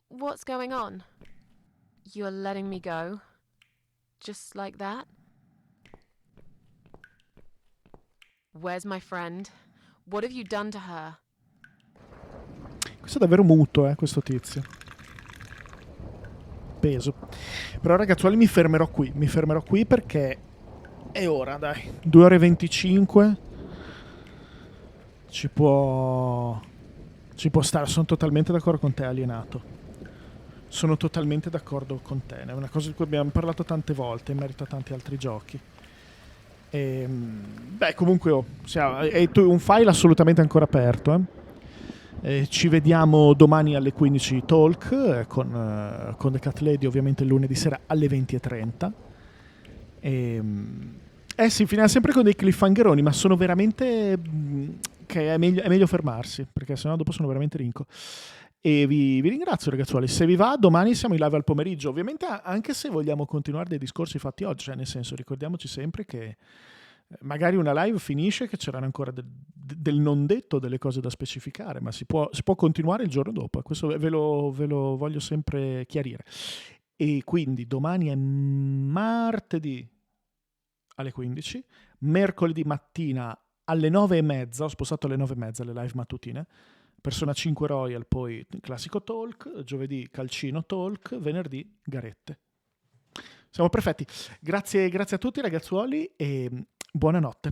What's going on? You're letting me go? Just like that? Where's my friend? What have you done to her? Questo è davvero muto, questo tizio. peso. Però ragazzuoli mi fermerò qui perché è ora, dai, 2 ore e 25, ci può stare, sono totalmente d'accordo con te Alienato. Sono totalmente d'accordo con te, è una cosa di cui abbiamo parlato tante volte in merito a tanti altri giochi. Beh, comunque è un file assolutamente ancora aperto. Ci vediamo domani alle 15 talk con The Cat Lady, ovviamente il lunedì sera alle 20:30. Si finiamo sempre con dei cliffhangeroni, ma sono veramente che è meglio fermarsi, perché sennò dopo sono veramente rinco. E vi ringrazio ragazzuoli, se vi va domani siamo in live al pomeriggio, ovviamente anche se vogliamo continuare dei discorsi fatti oggi, cioè nel senso ricordiamoci sempre che magari una live finisce che c'erano ancora del non detto, delle cose da specificare, ma si può continuare il giorno dopo, questo ve lo voglio sempre chiarire. E quindi domani è martedì alle 15, mercoledì mattina alle 9:30, ho spostato alle 9:30 le live mattutine, Persona 5 Royal, poi classico talk, giovedì calcino talk, venerdì garette. Siamo perfetti. Grazie a tutti ragazzuoli e buonanotte.